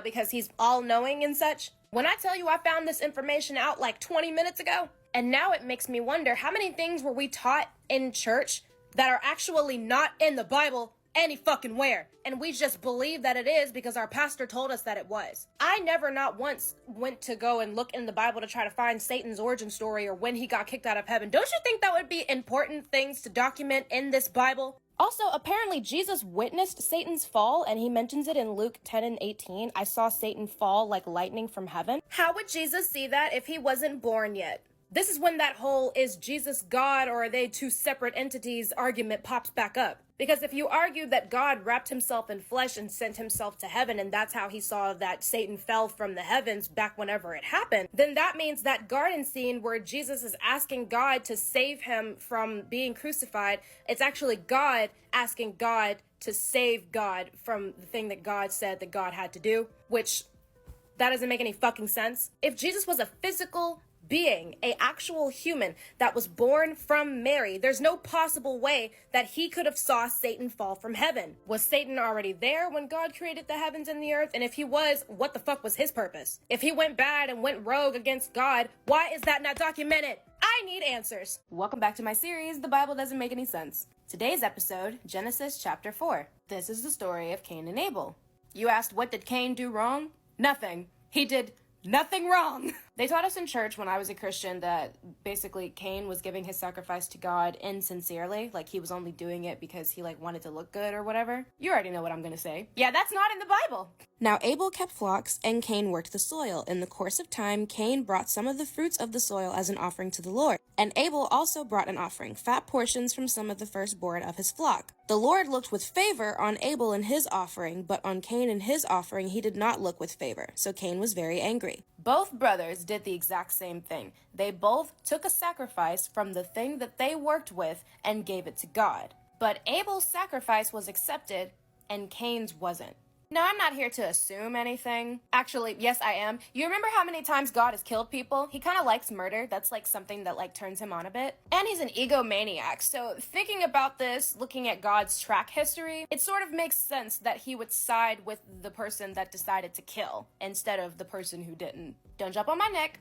Because he's all-knowing and such. When I tell you I found this information out like 20 minutes ago, and now it makes me wonder, how many things were we taught in church that are actually not in the Bible any fucking where? And we just believe that it is because our pastor told us that it was. I never not once went to go and look in the Bible to try to find Satan's origin story or when he got kicked out of heaven. Don't you think that would be important things to document in this Bible? Also, apparently Jesus witnessed Satan's fall, and he mentions it in Luke 10:18. I saw Satan fall like lightning from heaven. How would Jesus see that if he wasn't born yet? This is when that whole is Jesus God or are they two separate entities argument pops back up. Because if you argue that God wrapped himself in flesh and sent himself to heaven, and that's how he saw that Satan fell from the heavens back whenever it happened, then that means that garden scene where Jesus is asking God to save him from being crucified, it's actually God asking God to save God from the thing that God said that God had to do, which That doesn't make any fucking sense. If Jesus was a physical being, a actual human that was born from Mary, there's no possible way that he could have saw Satan fall from heaven. Was Satan already there when God created the heavens and the earth? And if he was, what the fuck was his purpose? If he went bad and went rogue against God, why is that not documented? I need answers. Welcome back to my series, The Bible Doesn't Make Any Sense. Today's episode, Genesis chapter 4. This is the story of Cain and Abel. You asked, what did Cain do wrong? Nothing. He did nothing wrong. They taught us in church when I was a Christian that basically Cain was giving his sacrifice to God insincerely, like he was only doing it because he wanted to look good or whatever. You already know what I'm gonna say. Yeah, that's not in the Bible. Now Abel kept flocks and Cain worked the soil. In the course of time, Cain brought some of the fruits of the soil as an offering to the Lord. And Abel also brought an offering, fat portions from some of the firstborn of his flock. The Lord looked with favor on Abel and his offering, but on Cain and his offering he did not look with favor. So Cain was very angry. Both brothers did the exact same thing. They both took a sacrifice from the thing that they worked with and gave it to God. But Abel's sacrifice was accepted and Cain's wasn't. Now, I'm not here to assume anything. Actually, yes, I am. You remember how many times God has killed people? He kind of likes murder. That's something that turns him on a bit. And he's an egomaniac. So thinking about this, looking at God's track history, it sort of makes sense that he would side with the person that decided to kill instead of the person who didn't. Don't jump on my neck.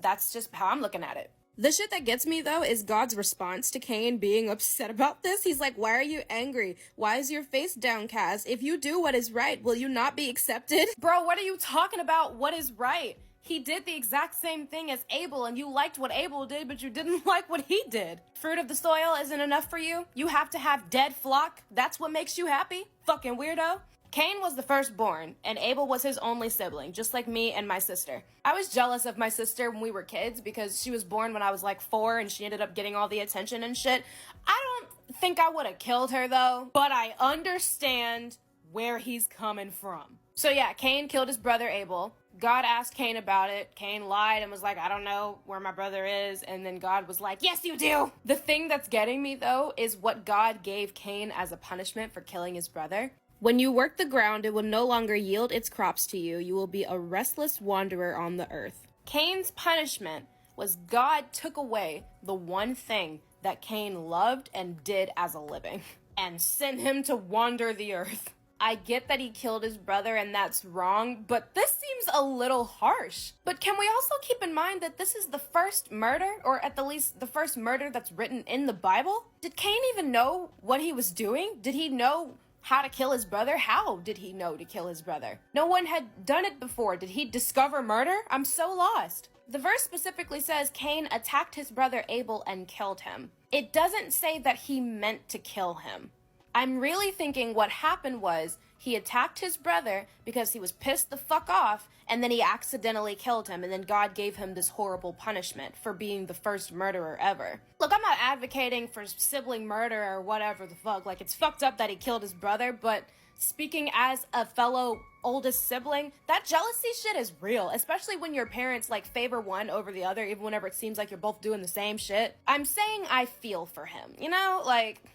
That's just how I'm looking at it. The shit that gets me, though, is God's response to Cain being upset about this. He's like, why are you angry? Why is your face downcast? If you do what is right, will you not be accepted? Bro, what are you talking about? What is right? He did the exact same thing as Abel, and you liked what Abel did, but you didn't like what he did. Fruit of the soil isn't enough for you? You have to have dead flock? That's what makes you happy? Fucking weirdo. Cain was the firstborn, and Abel was his only sibling, just like me and my sister. I was jealous of my sister when we were kids because she was born when I was 4 and she ended up getting all the attention and shit. I don't think I would have killed her though, but I understand where he's coming from. So yeah, Cain killed his brother Abel. God asked Cain about it. Cain lied and was like, I don't know where my brother is. And then God was like, yes, you do. The thing that's getting me though is what God gave Cain as a punishment for killing his brother. When you work the ground, it will no longer yield its crops to you. You will be a restless wanderer on the earth. Cain's punishment was God took away the one thing that Cain loved and did as a living and sent him to wander the earth. I get that he killed his brother and that's wrong, but this seems a little harsh. But can we also keep in mind that this is the first murder, or at the least the first murder that's written in the Bible? Did Cain even know what he was doing? Did he know how to kill his brother? How did he know to kill his brother? No one had done it before. Did he discover murder? I'm so lost. The verse specifically says Cain attacked his brother Abel and killed him. It doesn't say that he meant to kill him. I'm really thinking what happened was he attacked his brother because he was pissed the fuck off, and then he accidentally killed him, and then God gave him this horrible punishment for being the first murderer ever. Look, I'm not advocating for sibling murder or whatever the fuck. It's fucked up that he killed his brother, but speaking as a fellow oldest sibling, that jealousy shit is real, especially when your parents favor one over the other, even whenever it seems like you're both doing the same shit. I'm saying I feel for him,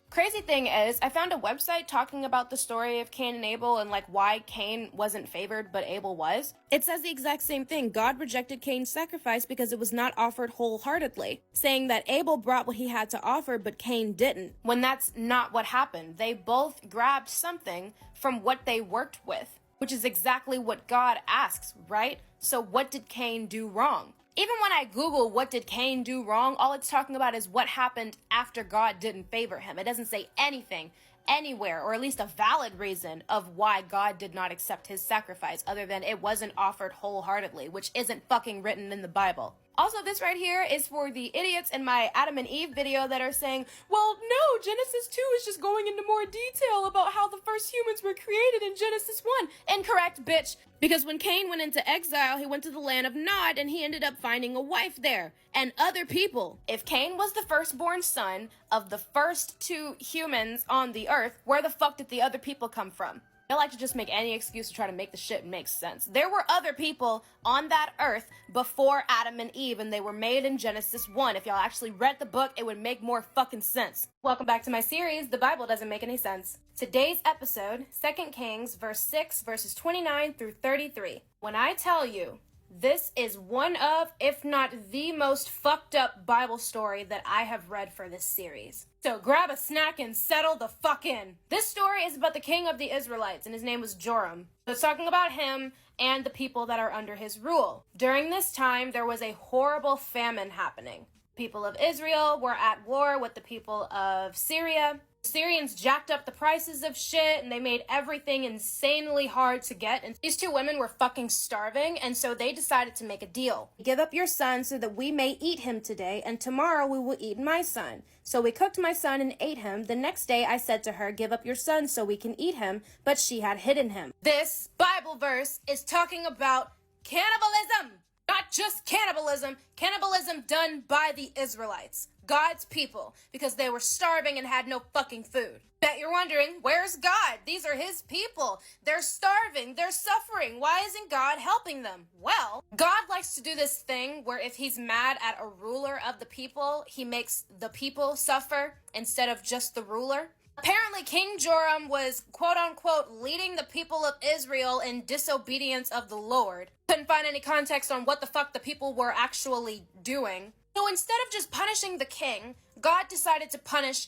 crazy thing is, I found a website talking about the story of Cain and Abel and why Cain wasn't favored but Abel was. It says the exact same thing. God rejected Cain's sacrifice because it was not offered wholeheartedly, saying that Abel brought what he had to offer but Cain didn't, when that's not what happened. They both grabbed something from what they worked with, which is exactly what God asks, right? So what did Cain do wrong? Even when I Google what did Cain do wrong, all it's talking about is what happened after God didn't favor him. It doesn't say anything anywhere, or at least a valid reason of why God did not accept his sacrifice, other than it wasn't offered wholeheartedly, which isn't fucking written in the Bible. Also, this right here is for the idiots in my Adam and Eve video that are saying, well, no, Genesis 2 is just going into more detail about how the first humans were created in Genesis 1. Incorrect, bitch. Because when Cain went into exile, he went to the land of Nod and he ended up finding a wife there and other people. If Cain was the firstborn son of the first two humans on the earth, where the fuck did the other people come from? I like to just make any excuse to try to make the shit make sense. There were other people on that earth before Adam and Eve, and they were made in Genesis 1. If y'all actually read the book, it would make more fucking sense. Welcome back to my series, The Bible Doesn't Make Any Sense. Today's episode, 2 Kings, verse 6, verses 29 through 33. When I tell you, this is one of, if not the most fucked up Bible story that I have read for this series. So grab a snack and settle the fuck in. This story is about the king of the Israelites, and his name was Jorham. So it's talking about him and the people that are under his rule. During this time, there was a horrible famine happening. People of Israel were at war with the people of Syria. Syrians jacked up the prices of shit and they made everything insanely hard to get. And these two women were fucking starving, and so they decided to make a deal. Give up your son so that we may eat him today, and tomorrow we will eat my son. So we cooked my son and ate him. The next day I said to her, give up your son so we can eat him, but she had hidden him. This Bible verse is talking about cannibalism. Not just cannibalism done by the Israelites, God's people, because they were starving and had no fucking food. Bet you're wondering, where's God? These are his people. They're starving, they're suffering. Why isn't God helping them? Well, God likes to do this thing where if he's mad at a ruler of the people, he makes the people suffer instead of just the ruler. Apparently, King Jorham was, quote-unquote, leading the people of Israel in disobedience of the Lord. Couldn't find any context on what the fuck the people were actually doing. So instead of just punishing the king, God decided to punish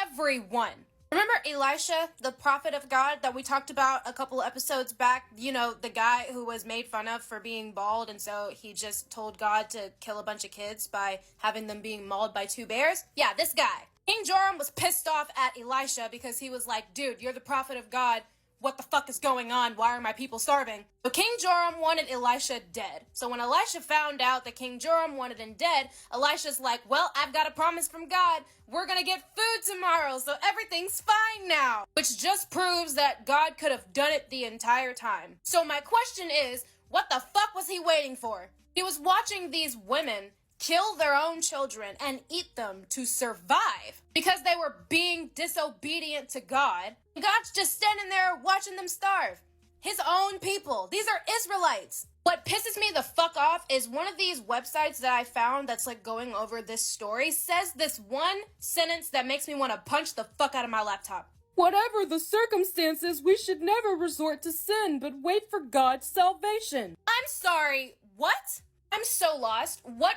everyone. Remember Elisha, the prophet of God that we talked about a couple episodes back? You know, the guy who was made fun of for being bald, and so he just told God to kill a bunch of kids by having them being mauled by two bears? Yeah, this guy. King Jorham was pissed off at Elisha because he was like, dude, you're the prophet of God. What the fuck is going on? Why are my people starving? So King Jorham wanted Elisha dead. So when Elisha found out that King Jorham wanted him dead, Elisha's like, well, I've got a promise from God. We're gonna get food tomorrow, so everything's fine now. Which just proves that God could have done it the entire time. So my question is, what the fuck was he waiting for? He was watching these women kill their own children and eat them to survive because they were being disobedient to God. God's just standing there watching them starve. His own people. These are Israelites. What pisses me the fuck off is one of these websites that I found that's like going over this story says this one sentence that makes me want to punch the fuck out of my laptop. Whatever the circumstances, we should never resort to sin, but wait for God's salvation. I'm sorry, what? I'm so lost. What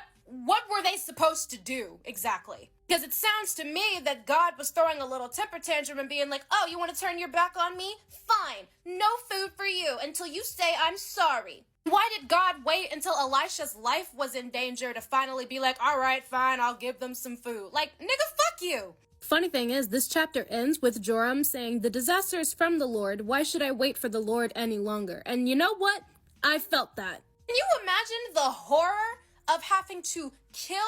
were they supposed to do exactly? Because it sounds to me that God was throwing a little temper tantrum and being like, oh, you want to turn your back on me? Fine. No food for you until you say I'm sorry. Why did God wait until Elisha's life was in danger to finally be like, all right, fine, I'll give them some food? Like, nigga, fuck you. Funny thing is, this chapter ends with Jorham saying, the disaster is from the Lord. Why should I wait for the Lord any longer? And you know what? I felt that. Can you imagine the horror of having to kill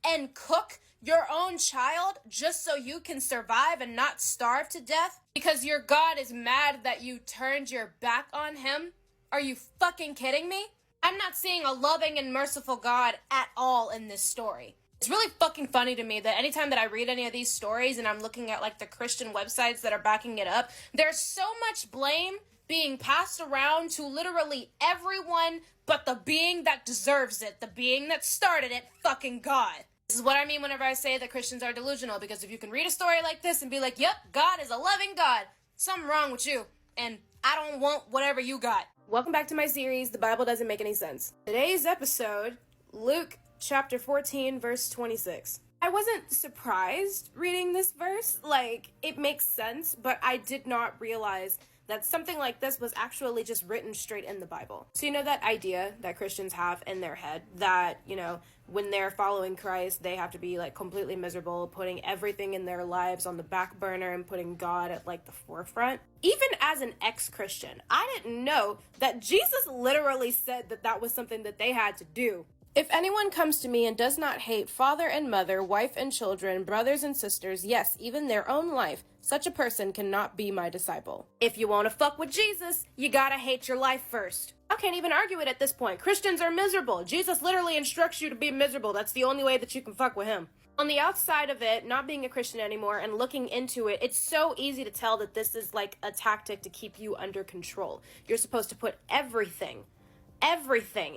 and cook your own child just so you can survive and not starve to death because your God is mad that you turned your back on him? Are you fucking kidding me? I'm not seeing a loving and merciful God at all in this story. It's really fucking funny to me that anytime that I read any of these stories and I'm looking at like the Christian websites that are backing it up, there's so much blame being passed around to literally everyone but the being that deserves it, the being that started it, fucking God. This is what I mean whenever I say that Christians are delusional, because if you can read a story like this and be like, yep, God is a loving God, something wrong with you, and I don't want whatever you got. Welcome back to my series, The Bible Doesn't Make Any Sense. Today's episode, Luke chapter 14, verse 26. I wasn't surprised reading this verse, like, it makes sense, but I did not realize that something like this was actually just written straight in the Bible. So you know that idea that Christians have in their head that, you know, when they're following Christ, they have to be like completely miserable, putting everything in their lives on the back burner and putting God at like the forefront. Even as an ex-Christian, I didn't know that Jesus literally said that that was something that they had to do. If anyone comes to me and does not hate father and mother, wife and children, brothers and sisters, yes, even their own life, such a person cannot be my disciple. If you want to fuck with Jesus, you gotta hate your life first. I can't even argue it at this point. Christians are miserable. Jesus literally instructs you to be miserable. That's the only way that you can fuck with him. On the outside of it, not being a Christian anymore and looking into it, it's so easy to tell that this is like a tactic to keep you under control. You're supposed to put everything,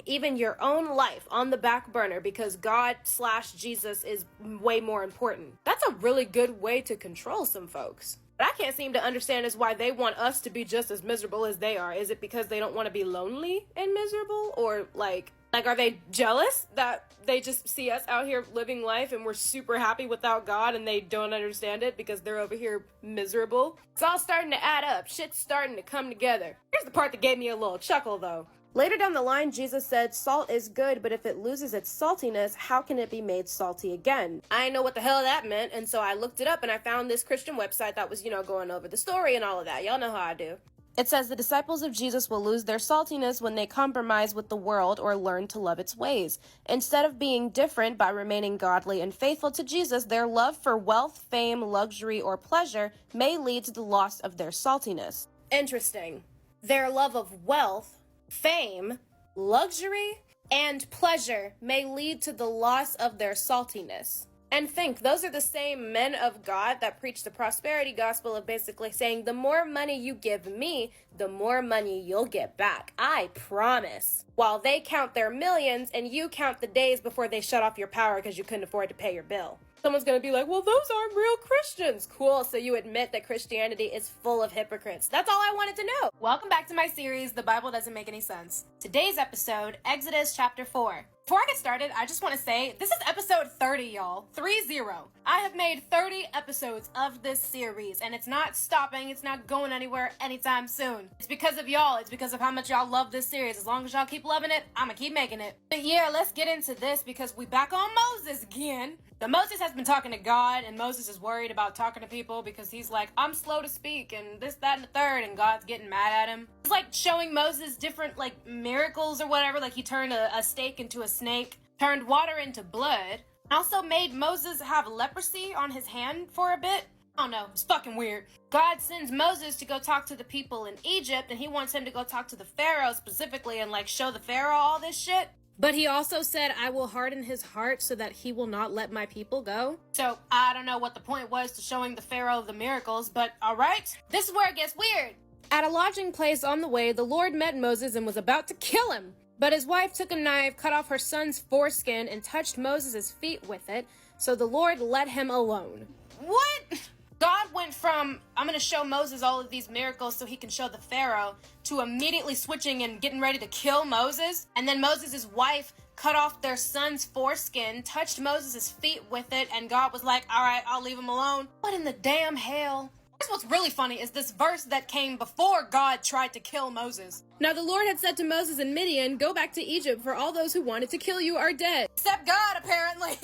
even your own life, on the back burner because God/Jesus is way more important. That's a really good way to control some folks. What I can't seem to understand is why they want us to be just as miserable as they are. Is it because they don't want to be lonely and miserable? Or like are they jealous that they just see us out here living life and we're super happy without God and they don't understand it because they're over here miserable? It's all starting to add up. Shit's starting to come together. Here's the part that gave me a little chuckle though. Later down the line, Jesus said, salt is good, but if it loses its saltiness, how can it be made salty again? I didn't know what the hell that meant, and so I looked it up and I found this Christian website that was, going over the story and all of that. Y'all know how I do. It says the disciples of Jesus will lose their saltiness when they compromise with the world or learn to love its ways. Instead of being different by remaining godly and faithful to Jesus, their love for wealth, fame, luxury, or pleasure may lead to the loss of their saltiness. Interesting. Their love of wealth, fame, luxury, and pleasure may lead to the loss of their saltiness. And think, those are the same men of God that preach the prosperity gospel of basically saying, the more money you give me, the more money you'll get back. I promise. While they count their millions and you count the days before they shut off your power because you couldn't afford to pay your bill. Someone's gonna be like, well, those aren't real Christians. Cool, so you admit that Christianity is full of hypocrites. That's all I wanted to know. Welcome back to my series, The Bible Doesn't Make Any Sense. Today's episode, Exodus chapter 4. Before I get started, I just want to say, this is episode 30, y'all. 30. I have made 30 episodes of this series, and it's not stopping. It's not going anywhere anytime soon. It's because of y'all. It's because of how much y'all love this series. As long as y'all keep loving it, I'm gonna keep making it. But yeah, let's get into this because we back on Moses again. So Moses has been talking to God, and Moses is worried about talking to people because he's like, I'm slow to speak, and this, that, and the third, and God's getting mad at him. It's like showing Moses different, miracles or whatever, like he turned a steak into a snake, turned water into blood, also made Moses have leprosy on his hand for a bit. I don't know, it's fucking weird. God sends Moses to go talk to the people in Egypt, and he wants him to go talk to the Pharaoh specifically and, show the Pharaoh all this shit. But he also said, I will harden his heart so that he will not let my people go. So I don't know what the point was to showing the Pharaoh the miracles, but all right, this is where it gets weird. At a lodging place on the way, the Lord met Moses and was about to kill him. But his wife took a knife, cut off her son's foreskin, and touched Moses' feet with it. So the Lord let him alone. What? God went from, I'm going to show Moses all of these miracles so he can show the Pharaoh, to immediately switching and getting ready to kill Moses. And then Moses' wife cut off their son's foreskin, touched Moses' feet with it, and God was like, all right, I'll leave him alone. What in the damn hell? What's really funny is this verse that came before God tried to kill Moses. Now the Lord had said to Moses in Midian, go back to Egypt, for all those who wanted to kill you are dead. Except God, apparently.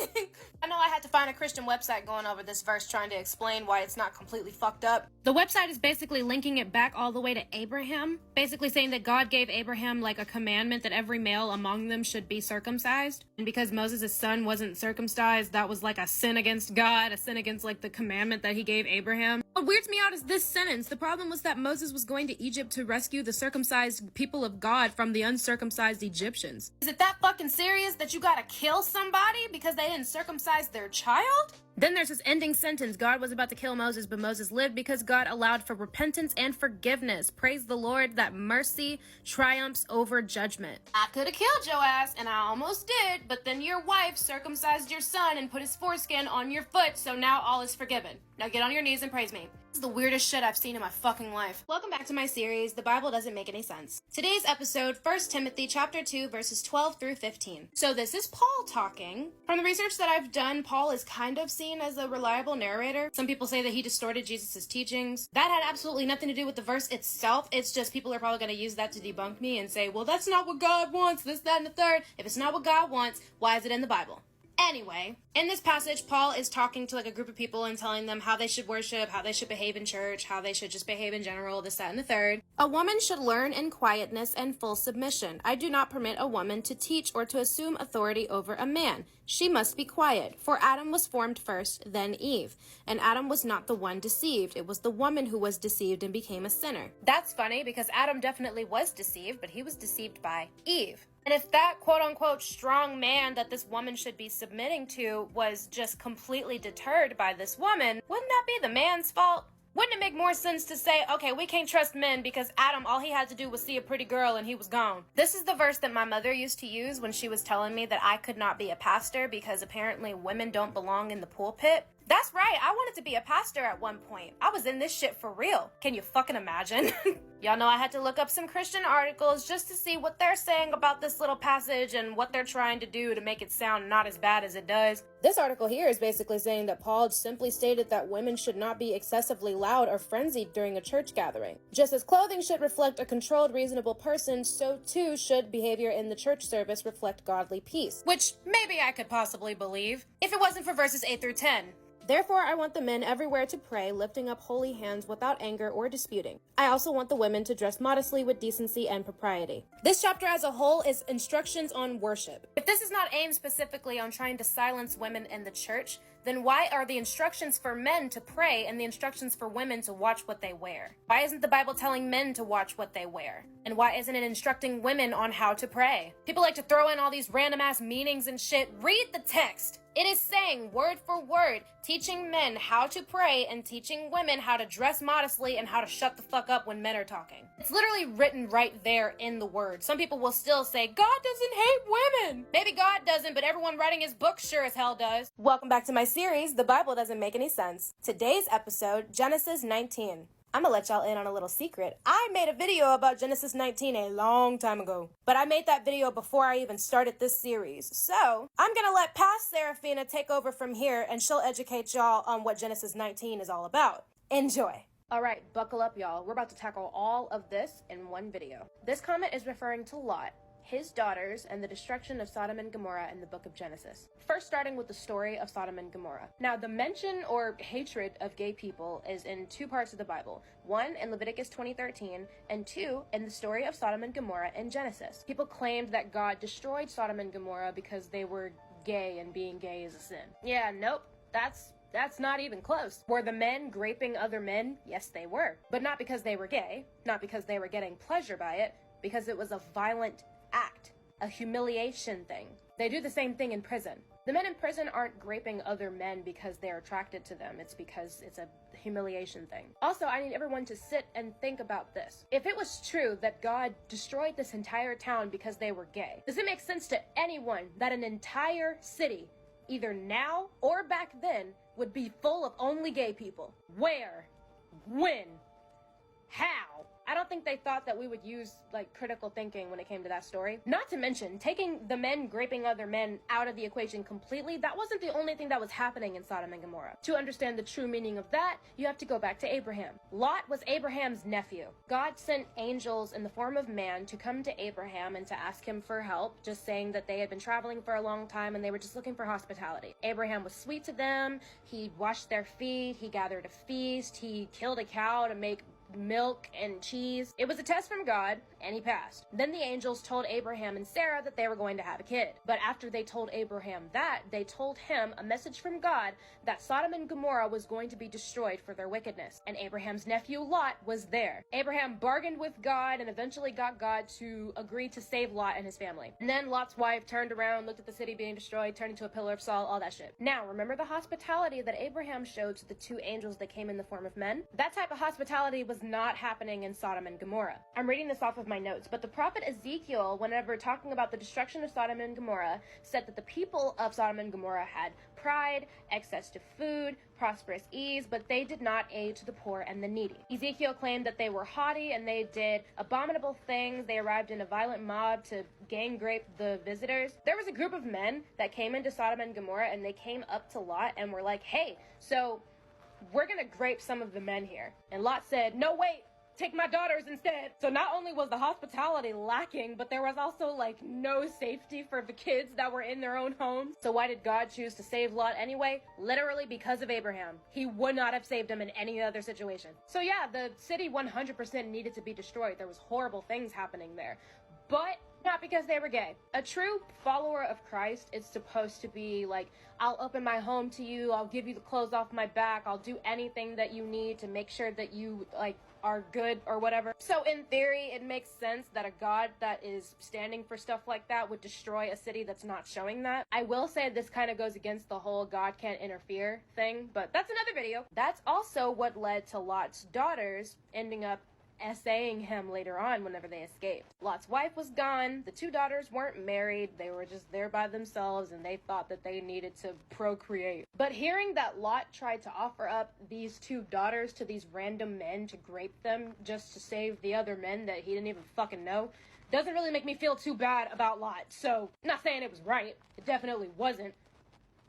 I know I had to find a Christian website going over this verse trying to explain why it's not completely fucked up. The website is basically linking it back all the way to Abraham, basically saying that God gave Abraham a commandment that every male among them should be circumcised. And because Moses' son wasn't circumcised, that was a sin against God, a sin against the commandment that he gave Abraham. What weirds me out is this sentence. The problem was that Moses was going to Egypt to rescue the circumcised people of God from the uncircumcised Egyptians. Is it that fucking serious that you gotta kill somebody because they didn't circumcise their child? Then there's this ending sentence. God was about to kill Moses, but Moses lived because God allowed for repentance and forgiveness. Praise the Lord that mercy triumphs over judgment. I could have killed your ass, and I almost did, but then your wife circumcised your son and put his foreskin on your foot, so now all is forgiven. Now get on your knees and praise me. This is the weirdest shit I've seen in my fucking life. Welcome back to my series, The Bible Doesn't Make Any Sense. Today's episode, 1 Timothy chapter 2, verses 12 through 15. So this is Paul talking. From the research that I've done, Paul is kind of seen as a reliable narrator. Some people say that he distorted Jesus' teachings. That had absolutely nothing to do with the verse itself. It's just people are probably going to use that to debunk me and say, well, that's not what God wants, this, that, and the third. If it's not what God wants, why is it in the Bible? Anyway, in this passage, Paul is talking to a group of people and telling them how they should worship, how they should behave in church, how they should just behave in general, this, that, and the third. A woman should learn in quietness and full submission. I do not permit a woman to teach or to assume authority over a man. She must be quiet, for Adam was formed first, then Eve. And Adam was not the one deceived. It was the woman who was deceived and became a sinner. That's funny because Adam definitely was deceived, but he was deceived by Eve. And if that quote-unquote strong man that this woman should be submitting to was just completely deterred by this woman, wouldn't that be the man's fault? Wouldn't it make more sense to say, okay, we can't trust men because Adam, all he had to do was see a pretty girl and he was gone. This is the verse that my mother used to use when she was telling me that I could not be a pastor because apparently women don't belong in the pulpit. That's right, I wanted to be a pastor at one point. I was in this shit for real. Can you fucking imagine? Y'all know I had to look up some Christian articles just to see what they're saying about this little passage and what they're trying to do to make it sound not as bad as it does. This article here is basically saying that Paul simply stated that women should not be excessively loud or frenzied during a church gathering. Just as clothing should reflect a controlled, reasonable person, so too should behavior in the church service reflect godly peace. Which maybe I could possibly believe, if it wasn't for verses 8 through 10. Therefore, I want the men everywhere to pray, lifting up holy hands without anger or disputing. I also want the women to dress modestly with decency and propriety. This chapter as a whole is instructions on worship. If this is not aimed specifically on trying to silence women in the church, then why are the instructions for men to pray and the instructions for women to watch what they wear? Why isn't the Bible telling men to watch what they wear? And why isn't it instructing women on how to pray? People like to throw in all these random ass meanings and shit. Read the text. It is saying, word for word, teaching men how to pray and teaching women how to dress modestly and how to shut the fuck up when men are talking. It's literally written right there in the word. Some people will still say, God doesn't hate women. Maybe God doesn't, but everyone writing his book sure as hell does. Welcome back to my series, The Bible Doesn't Make Any Sense. Today's episode, Genesis 19. I'm gonna let y'all in on a little secret. I made a video about Genesis 19 a long time ago, but I made that video before I even started this series. So I'm gonna let Past Seraphina take over from here and she'll educate y'all on what Genesis 19 is all about. Enjoy. All right, buckle up, y'all. We're about to tackle all of this in one video. This comment is referring to Lot, his daughters, and the destruction of Sodom and Gomorrah in the book of Genesis. First, starting with the story of Sodom and Gomorrah. Now, the mention or hatred of gay people is in two parts of the Bible. One, in Leviticus 20:13, and two, in the story of Sodom and Gomorrah in Genesis. People claimed that God destroyed Sodom and Gomorrah because they were gay and being gay is a sin. Yeah, nope, that's not even close. Were the men raping other men? Yes, they were. But not because they were gay, not because they were getting pleasure by it, because it was a violent act, a humiliation thing. They do the same thing in prison. The men in prison aren't raping other men because they're attracted to them. It's because it's a humiliation thing. Also, I need everyone to sit and think about this. If it was true that God destroyed this entire town because they were gay, does it make sense to anyone that an entire city, either now or back then, would be full of only gay people? Where? When? How? I don't think they thought that we would use critical thinking when it came to that story. Not to mention, taking the men raping other men out of the equation completely, that wasn't the only thing that was happening in Sodom and Gomorrah. To understand the true meaning of that, you have to go back to Abraham. Lot was Abraham's nephew. God sent angels in the form of man to come to Abraham and to ask him for help, just saying that they had been traveling for a long time and they were just looking for hospitality. Abraham was sweet to them, he washed their feet, he gathered a feast, he killed a cow to make milk and cheese. It was a test from God, and he passed. Then the angels told Abraham and Sarah that they were going to have a kid. But after they told Abraham that, they told him a message from God that Sodom and Gomorrah was going to be destroyed for their wickedness. And Abraham's nephew Lot was there. Abraham bargained with God and eventually got God to agree to save Lot and his family. And then Lot's wife turned around, looked at the city being destroyed, turned into a pillar of salt, all that shit. Now, remember the hospitality that Abraham showed to the two angels that came in the form of men? That type of hospitality was not happening in Sodom and Gomorrah. I'm reading this off of my notes, but the prophet Ezekiel, whenever talking about the destruction of Sodom and Gomorrah, said that the people of Sodom and Gomorrah had pride, access to food, prosperous ease, but they did not aid to the poor and the needy. Ezekiel claimed that they were haughty and they did abominable things. They arrived in a violent mob to gang rape the visitors. There was a group of men that came into Sodom and Gomorrah and they came up to Lot and were like, hey, so we're gonna grape some of the men here. And Lot said, no, wait, take my daughters instead. So not only was the hospitality lacking, but there was also no safety for the kids that were in their own homes. So why did God choose to save Lot anyway? Literally because of Abraham. He would not have saved him in any other situation. So yeah, the city 100% needed to be destroyed. There was horrible things happening there. But not because they were gay. A true follower of Christ is supposed to be I'll open my home to you, I'll give you the clothes off my back, I'll do anything that you need to make sure that you are good or whatever. So in theory, it makes sense that a God that is standing for stuff like that would destroy a city that's not showing that. I will say this kind of goes against the whole God can't interfere thing, but that's another video. That's also what led to Lot's daughters ending up essaying him later on whenever they escaped. Lot's wife was gone, the two daughters weren't married, they were just there by themselves and they thought that they needed to procreate. But hearing that Lot tried to offer up these two daughters to these random men to grape them just to save the other men that he didn't even fucking know doesn't really make me feel too bad about Lot. So, not saying it was right, it definitely wasn't.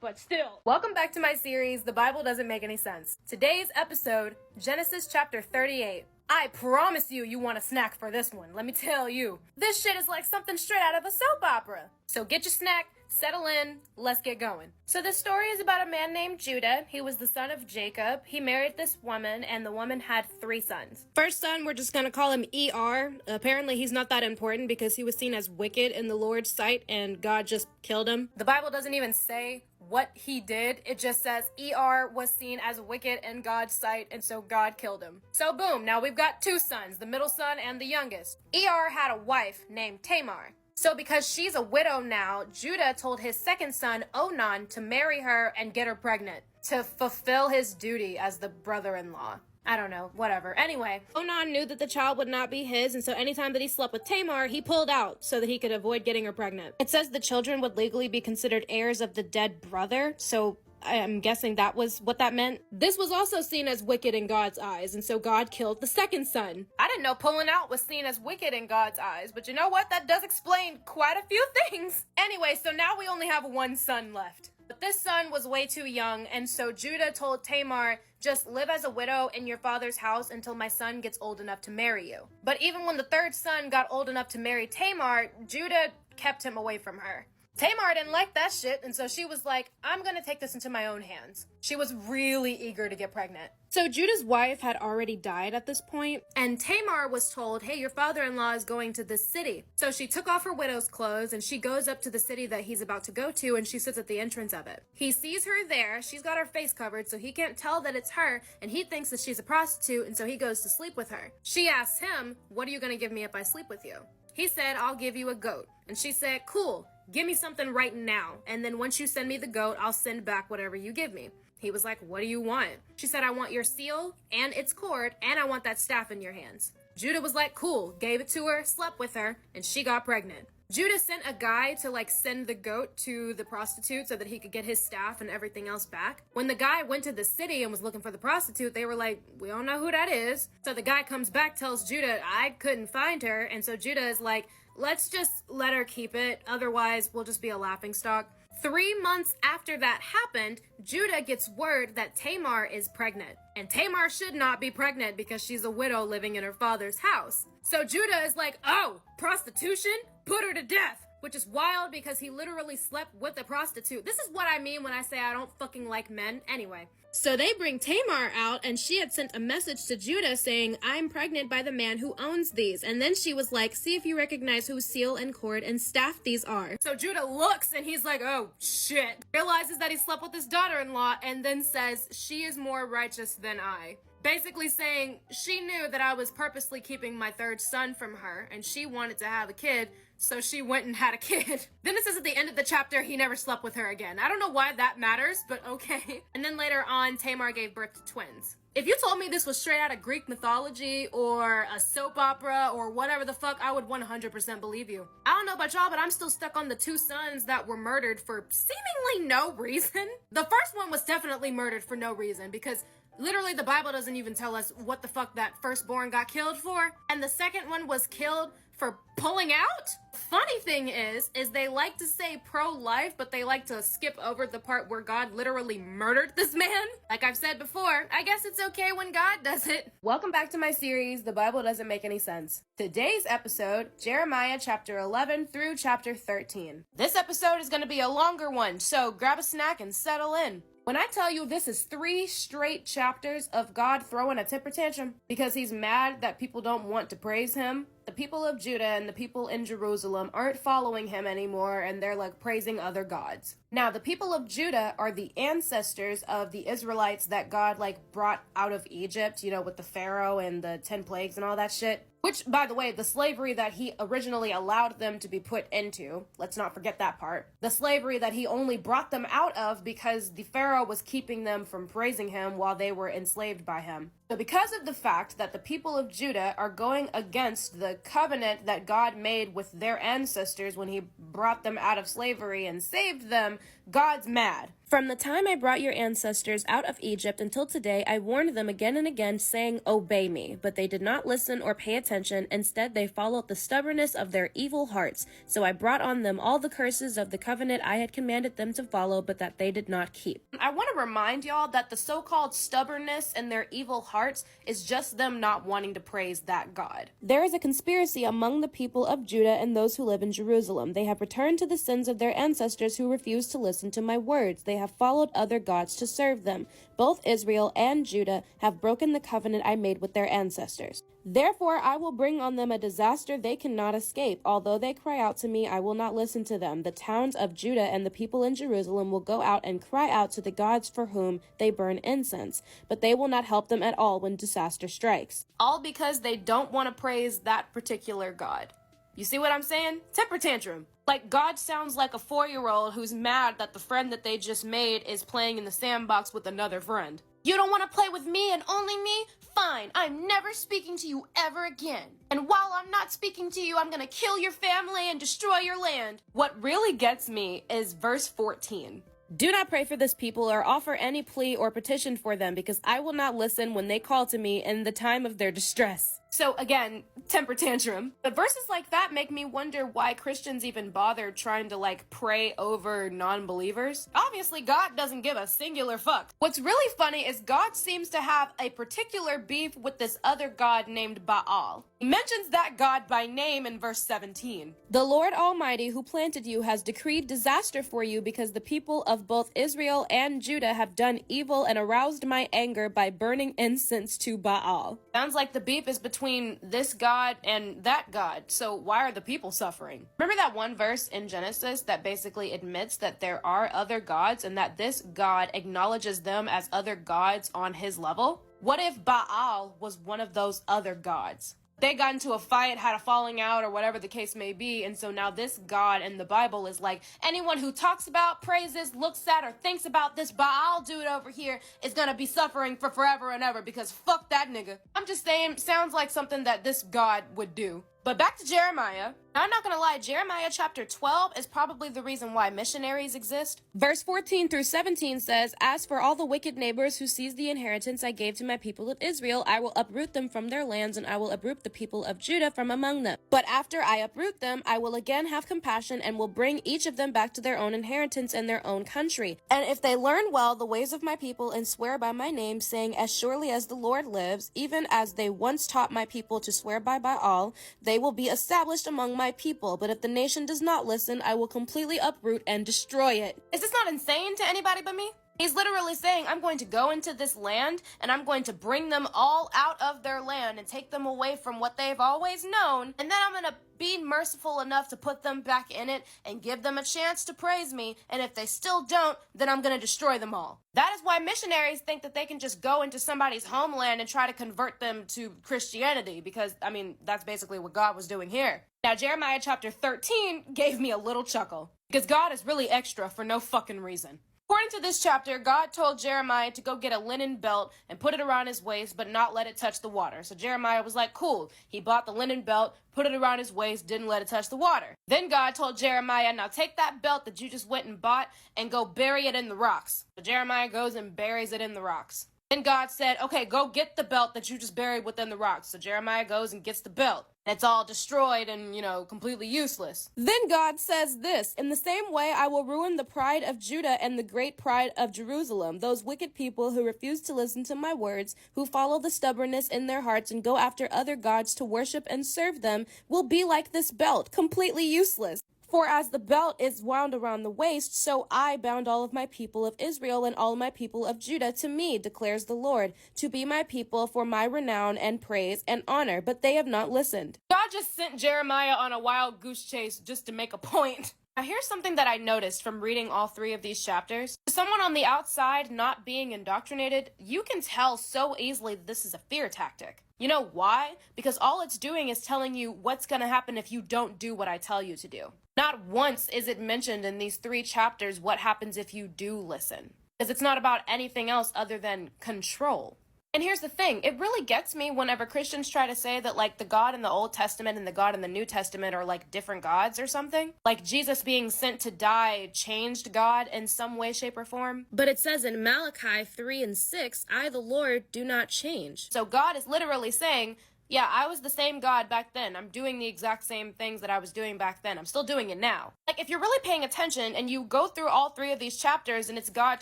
But still. Welcome back to my series, The Bible Doesn't Make Any Sense. Today's episode, Genesis chapter 38. I promise you want a snack for this one, let me tell you. This shit is like something straight out of a soap opera. So get your snack, settle in, let's get going. So this story is about a man named Judah. He was the son of Jacob. He married this woman, and the woman had 3 sons. First son, we're just gonna call him ER. Apparently he's not that important because he was seen as wicked in the Lord's sight, and God just killed him. The Bible doesn't even say what he did. It just says ER was seen as wicked in God's sight, and so God killed him. So boom, now we've got 2 sons, the middle son and the youngest. ER had a wife named Tamar. So because she's a widow now, Judah told his second son, Onan, to marry her and get her pregnant to fulfill his duty as the brother-in-law. I don't know, whatever. Anyway, Onan knew that the child would not be his, and so anytime that he slept with Tamar, he pulled out so that he could avoid getting her pregnant. It says the children would legally be considered heirs of the dead brother, so I'm guessing that was what that meant. This was also seen as wicked in God's eyes, and so God killed the second son. I didn't know pulling out was seen as wicked in God's eyes, but you know what? That does explain quite a few things. Anyway, so now we only have 1 son left. But this son was way too young, and so Judah told Tamar, just live as a widow in your father's house until my son gets old enough to marry you. But even when the third son got old enough to marry Tamar, Judah kept him away from her. Tamar didn't like that shit, and so she was like, I'm gonna take this into my own hands. She was really eager to get pregnant. So Judah's wife had already died at this point, and Tamar was told, hey, your father-in-law is going to this city. So she took off her widow's clothes, and she goes up to the city that he's about to go to, and she sits at the entrance of it. He sees her there, she's got her face covered, so he can't tell that it's her, and he thinks that she's a prostitute, and so he goes to sleep with her. She asks him, what are you gonna give me if I sleep with you? He said, I'll give you a goat. And she said, cool. Give me something right now, and then once you send me the goat, I'll send back whatever you give me. He was like, what do you want? She said, I want your seal and its cord, and I want that staff in your hands. Judah was like, cool, gave it to her, slept with her, and she got pregnant. Judah sent a guy to send the goat to the prostitute so that he could get his staff and everything else back. When the guy went to the city and was looking for the prostitute, they were like, we don't know who that is. So the guy comes back, tells Judah, I couldn't find her, and so Judah is like, let's just let her keep it, otherwise we'll just be a laughingstock. 3 months after that happened, Judah gets word that Tamar is pregnant. And Tamar should not be pregnant because she's a widow living in her father's house. So Judah is like, oh, prostitution? Put her to death. Which is wild because he literally slept with a prostitute. This is what I mean when I say I don't fucking like men. Anyway. So they bring Tamar out, and she had sent a message to Judah saying, I'm pregnant by the man who owns these. And then she was like, see if you recognize whose seal and cord and staff these are. So Judah looks and he's like, oh shit. Realizes that he slept with his daughter-in-law and then says, she is more righteous than I. Basically saying she knew that I was purposely keeping my third son from her and she wanted to have a kid, so she went and had a kid. Then it says at the end of the chapter he never slept with her again. I don't know why that matters, but okay. And then later on, Tamar gave birth to twins. If you told me this was straight out of Greek mythology or a soap opera or whatever the fuck, I would 100% believe you. I don't know about y'all, but I'm still stuck on the 2 sons that were murdered for seemingly no reason. The first one was definitely murdered for no reason because literally the Bible doesn't even tell us what the fuck that firstborn got killed for. And the second one was killed for pulling out? Funny thing is they like to say pro-life, but they like to skip over the part where God literally murdered this man. Like I've said before, I guess it's okay when God does it. Welcome back to my series, The Bible Doesn't Make Any Sense. Today's episode, Jeremiah chapter 11 through chapter 13. This episode is going to be a longer one, so grab a snack and settle in. When I tell you this is 3 straight chapters of God throwing a temper tantrum because he's mad that people don't want to praise him, the people of Judah and the people in Jerusalem aren't following him anymore and they're praising other gods. Now, the people of Judah are the ancestors of the Israelites that God brought out of Egypt, with the Pharaoh and the 10 plagues and all that shit. Which, by the way, the slavery that he originally allowed them to be put into, let's not forget that part. The slavery that he only brought them out of because the Pharaoh was keeping them from praising him while they were enslaved by him. So because of the fact that the people of Judah are going against the covenant that God made with their ancestors when he brought them out of slavery and saved them, God's mad. From the time I brought your ancestors out of Egypt until today, I warned them again and again, saying, "Obey me." But they did not listen or pay attention. Instead, they followed the stubbornness of their evil hearts. So I brought on them all the curses of the covenant I had commanded them to follow, but that they did not keep. I want to remind y'all that the so-called stubbornness in their evil hearts is just them not wanting to praise that God. There is a conspiracy among the people of Judah and those who live in Jerusalem. They have returned to the sins of their ancestors who refused to listen to my words. They have followed other gods to serve them. Both Israel and Judah have broken the covenant I made with their ancestors. Therefore, I will bring on them a disaster they cannot escape. Although they cry out to me, I will not listen to them. The towns of Judah and the people in Jerusalem will go out and cry out to the gods for whom they burn incense, but they will not help them at all when disaster strikes. All because they don't want to praise that particular God. You see what I'm saying? Temper tantrum. Like, God sounds like a 4-year-old who's mad that the friend that they just made is playing in the sandbox with another friend. You don't want to play with me and only me? Fine, I'm never speaking to you ever again. And while I'm not speaking to you, I'm gonna kill your family and destroy your land. What really gets me is verse 14. Do not pray for this people or offer any plea or petition for them, because I will not listen when they call to me in the time of their distress. So again, temper tantrum. But verses like that make me wonder why Christians even bother trying to pray over non-believers. Obviously, God doesn't give a singular fuck. What's really funny is God seems to have a particular beef with this other god named Baal. He mentions that god by name in verse 17. The Lord Almighty who planted you has decreed disaster for you because the people of both Israel and Judah have done evil and aroused my anger by burning incense to Baal. Sounds like the beef is between this God and that God, so why are the people suffering? Remember that one verse in Genesis that basically admits that there are other gods and that this God acknowledges them as other gods on his level? What if Baal was one of those other gods? They got into a fight, had a falling out, or whatever the case may be, and so now this God in the Bible is like, anyone who talks about, praises, looks at, or thinks about this Baal dude over here is gonna be suffering for forever and ever because fuck that nigga. I'm just saying, sounds like something that this God would do. But back to Jeremiah. Now, I'm not gonna lie, Jeremiah chapter 12 is probably the reason why missionaries exist. Verse 14 through 17 says, As for all the wicked neighbors who seized the inheritance I gave to my people of Israel, I will uproot them from their lands, and I will uproot the people of Judah from among them. But after I uproot them, I will again have compassion and will bring each of them back to their own inheritance and their own country. And if they learn well the ways of my people and swear by my name, saying, As surely as the Lord lives, even as they once taught my people to swear by Baal, they will be established among my people. But if the nation does not listen, I will completely uproot and destroy it. Is this not insane to anybody but me? He's literally saying, I'm going to go into this land and I'm going to bring them all out of their land and take them away from what they've always known. And then I'm going to be merciful enough to put them back in it and give them a chance to praise me. And if they still don't, then I'm going to destroy them all. That is why missionaries think that they can just go into somebody's homeland and try to convert them to Christianity. Because, I mean, that's basically what God was doing here. Now, Jeremiah chapter 13 gave me a little chuckle. Because God is really extra for no fucking reason. According to this chapter, God told Jeremiah to go get a linen belt and put it around his waist, but not let it touch the water. So Jeremiah was like, cool. He bought the linen belt, put it around his waist, didn't let it touch the water. Then God told Jeremiah, now take that belt that you just went and bought and go bury it in the rocks. So Jeremiah goes and buries it in the rocks. Then God said, okay, go get the belt that you just buried within the rocks. So Jeremiah goes and gets the belt. It's all destroyed and, completely useless. Then God says this, in the same way I will ruin the pride of Judah and the great pride of Jerusalem. Those wicked people who refuse to listen to my words, who follow the stubbornness in their hearts and go after other gods to worship and serve them, will be like this belt, completely useless. For as the belt is wound around the waist, so I bound all of my people of Israel and all my people of Judah to me, declares the Lord, to be my people for my renown and praise and honor, but they have not listened. God just sent Jeremiah on a wild goose chase just to make a point. Now here's something that I noticed from reading all 3 of these chapters. For someone on the outside not being indoctrinated, you can tell so easily that this is a fear tactic. You know why? Because all it's doing is telling you what's going to happen if you don't do what I tell you to do. Not once is it mentioned in these 3 chapters what happens if you do listen. Because it's not about anything else other than control. And here's the thing, it really gets me whenever Christians try to say that, like, the God in the Old Testament and the God in the New Testament are, like, different gods or something. Like, Jesus being sent to die changed God in some way, shape, or form. But it says in Malachi 3 and 6, I, the Lord, do not change. So God is literally saying, yeah, I was the same God back then. I'm doing the exact same things that I was doing back then. I'm still doing it now. Like, if you're really paying attention and you go through all 3 of these chapters and it's God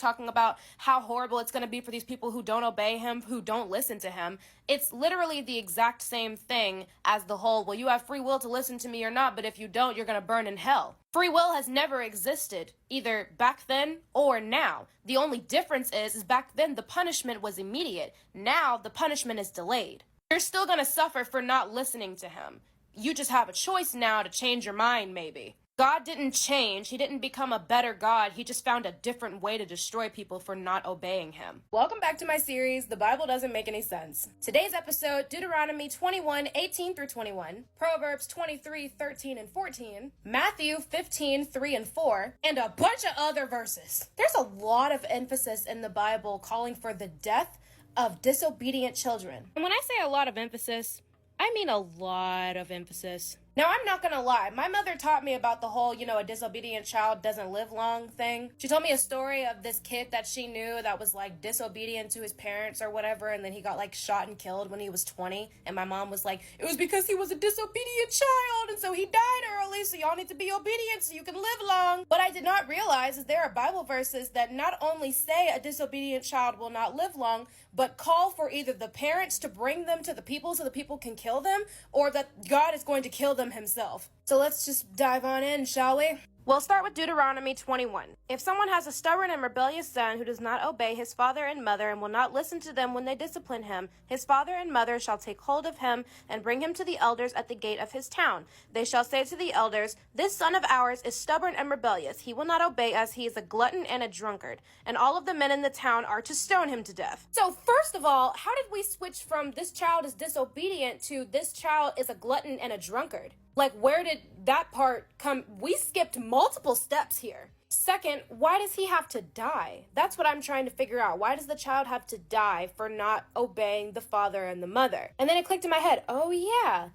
talking about how horrible it's going to be for these people who don't obey him, who don't listen to him, it's literally the exact same thing as the whole, well, you have free will to listen to me or not, but if you don't, you're going to burn in hell. Free will has never existed, either back then or now. The only difference is back then the punishment was immediate. Now the punishment is delayed. You're still going to suffer for not listening to him. You just have a choice now to change your mind, maybe. God didn't change. He didn't become a better God. He just found a different way to destroy people for not obeying him. Welcome back to my series, The Bible Doesn't Make Any Sense. Today's episode, Deuteronomy 21, 18 through 21, Proverbs 23, 13 and 14, Matthew 15, 3 and 4, and a bunch of other verses. There's a lot of emphasis in the Bible calling for the death of disobedient children. And when I say a lot of emphasis, I mean a lot of emphasis. Now, I'm not gonna lie, my mother taught me about the whole, a disobedient child doesn't live long thing. She told me a story of this kid that she knew that was, like, disobedient to his parents or whatever, and then he got, like, shot and killed when he was 20, and my mom was like, it was because he was a disobedient child, and so he died early, so y'all need to be obedient so you can live long. What I did not realize is there are Bible verses that not only say a disobedient child will not live long, but call for either the parents to bring them to the people so the people can kill them, or that God is going to kill them himself. So let's just dive on in, shall we? We'll start with Deuteronomy 21. If someone has a stubborn and rebellious son who does not obey his father and mother and will not listen to them when they discipline him, his father and mother shall take hold of him and bring him to the elders at the gate of his town. They shall say to the elders, this son of ours is stubborn and rebellious. He will not obey us. He is a glutton and a drunkard. And all of the men in the town are to stone him to death. So first of all, how did we switch from this child is disobedient to this child is a glutton and a drunkard? Like, where did that part come? We skipped multiple steps here. Second, why does he have to die? That's what I'm trying to figure out. Why does the child have to die for not obeying the father and the mother? And then it clicked in my head, oh yeah,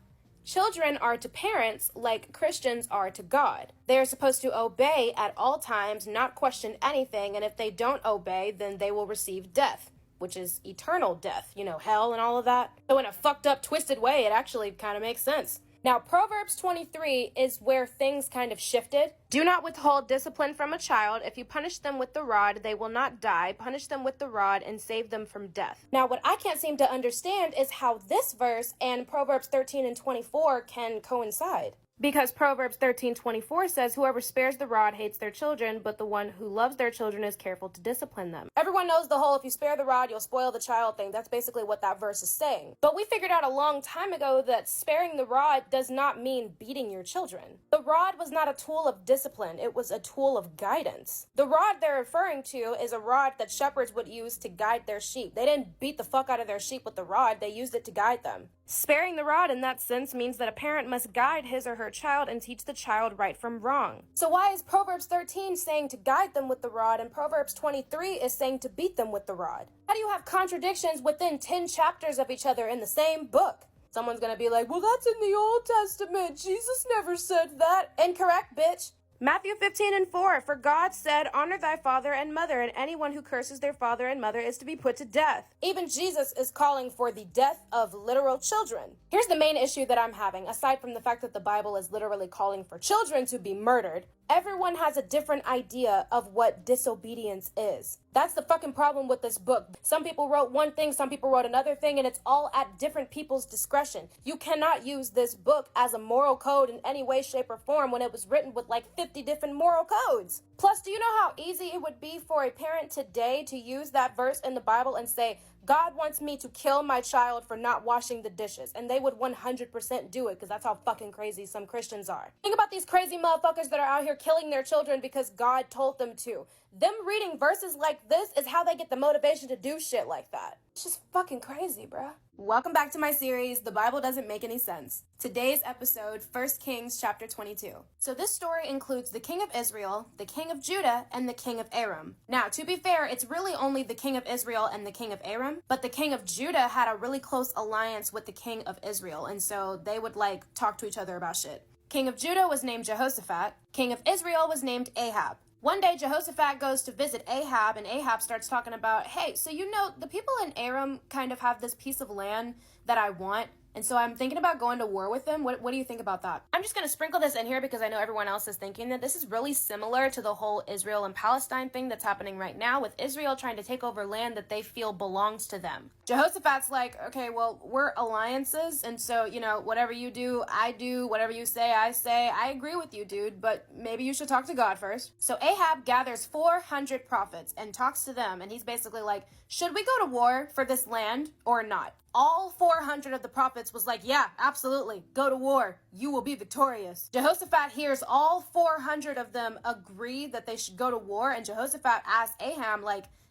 children are to parents like Christians are to God. They are supposed to obey at all times, not question anything, and if they don't obey, then they will receive death, which is eternal death, hell and all of that. So in a fucked up, twisted way, it actually kind of makes sense. Now, Proverbs 23 is where things kind of shifted. Do not withhold discipline from a child. If you punish them with the rod, they will not die. Punish them with the rod and save them from death. Now, what I can't seem to understand is how this verse and Proverbs 13 and 24 can coincide. Because Proverbs 13:24 says, whoever spares the rod hates their children, but the one who loves their children is careful to discipline them. Everyone knows the whole if you spare the rod, you'll spoil the child thing. That's basically what that verse is saying. But we figured out a long time ago that sparing the rod does not mean beating your children. The rod was not a tool of discipline. It was a tool of guidance. The rod they're referring to is a rod that shepherds would use to guide their sheep. They didn't beat the fuck out of their sheep with the rod. They used it to guide them. Sparing the rod in that sense means that a parent must guide his or her child and teach the child right from wrong. So why is Proverbs 13 saying to guide them with the rod and Proverbs 23 is saying to beat them with the rod? How do you have contradictions within 10 chapters of each other in the same book? Someone's gonna be like, well, that's in the Old Testament. Jesus never said that. Incorrect, bitch. Matthew 15 and 4, for God said, honor thy father and mother, and anyone who curses their father and mother is to be put to death. Even Jesus is calling for the death of literal children. Here's the main issue that I'm having, aside from the fact that the Bible is literally calling for children to be murdered. Everyone has a different idea of what disobedience is. That's the fucking problem with this book. Some people wrote one thing, some people wrote another thing, and it's all at different people's discretion. You cannot use this book as a moral code in any way, shape, or form when it was written with like 50 different moral codes. Plus, do you know how easy it would be for a parent today to use that verse in the Bible and say, God wants me to kill my child for not washing the dishes. And they would 100% do it because that's how fucking crazy some Christians are. Think about these crazy motherfuckers that are out here killing their children because God told them to. Them reading verses like this is how they get the motivation to do shit like that. It's just fucking crazy, bruh. Welcome back to my series, The Bible Doesn't Make Any Sense. Today's episode, 1 Kings chapter 22. So this story includes the king of Israel, the king of Judah, and the king of Aram. Now, to be fair, it's really only the king of Israel and the king of Aram, but the king of Judah had a really close alliance with the king of Israel, and so they would, talk to each other about shit. King of Judah was named Jehoshaphat. King of Israel was named Ahab. One day, Jehoshaphat goes to visit Ahab, and Ahab starts talking about, hey, so the people in Aram kind of have this piece of land that I want, and so I'm thinking about going to war with them. What do you think about that? I'm just going to sprinkle this in here because I know everyone else is thinking that this is really similar to the whole Israel and Palestine thing that's happening right now, with Israel trying to take over land that they feel belongs to them. Jehoshaphat's like, okay, well, we're alliances, and so, whatever you do, I do, whatever you say, I agree with you, dude, but maybe you should talk to God first. So Ahab gathers 400 prophets and talks to them, and he's basically like, should we go to war for this land or not? All 400 of the prophets was like, yeah, absolutely, go to war. You will be victorious. Jehoshaphat hears all 400 of them agree that they should go to war, and Jehoshaphat asks Ahab,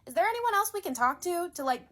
is there anyone else we can talk to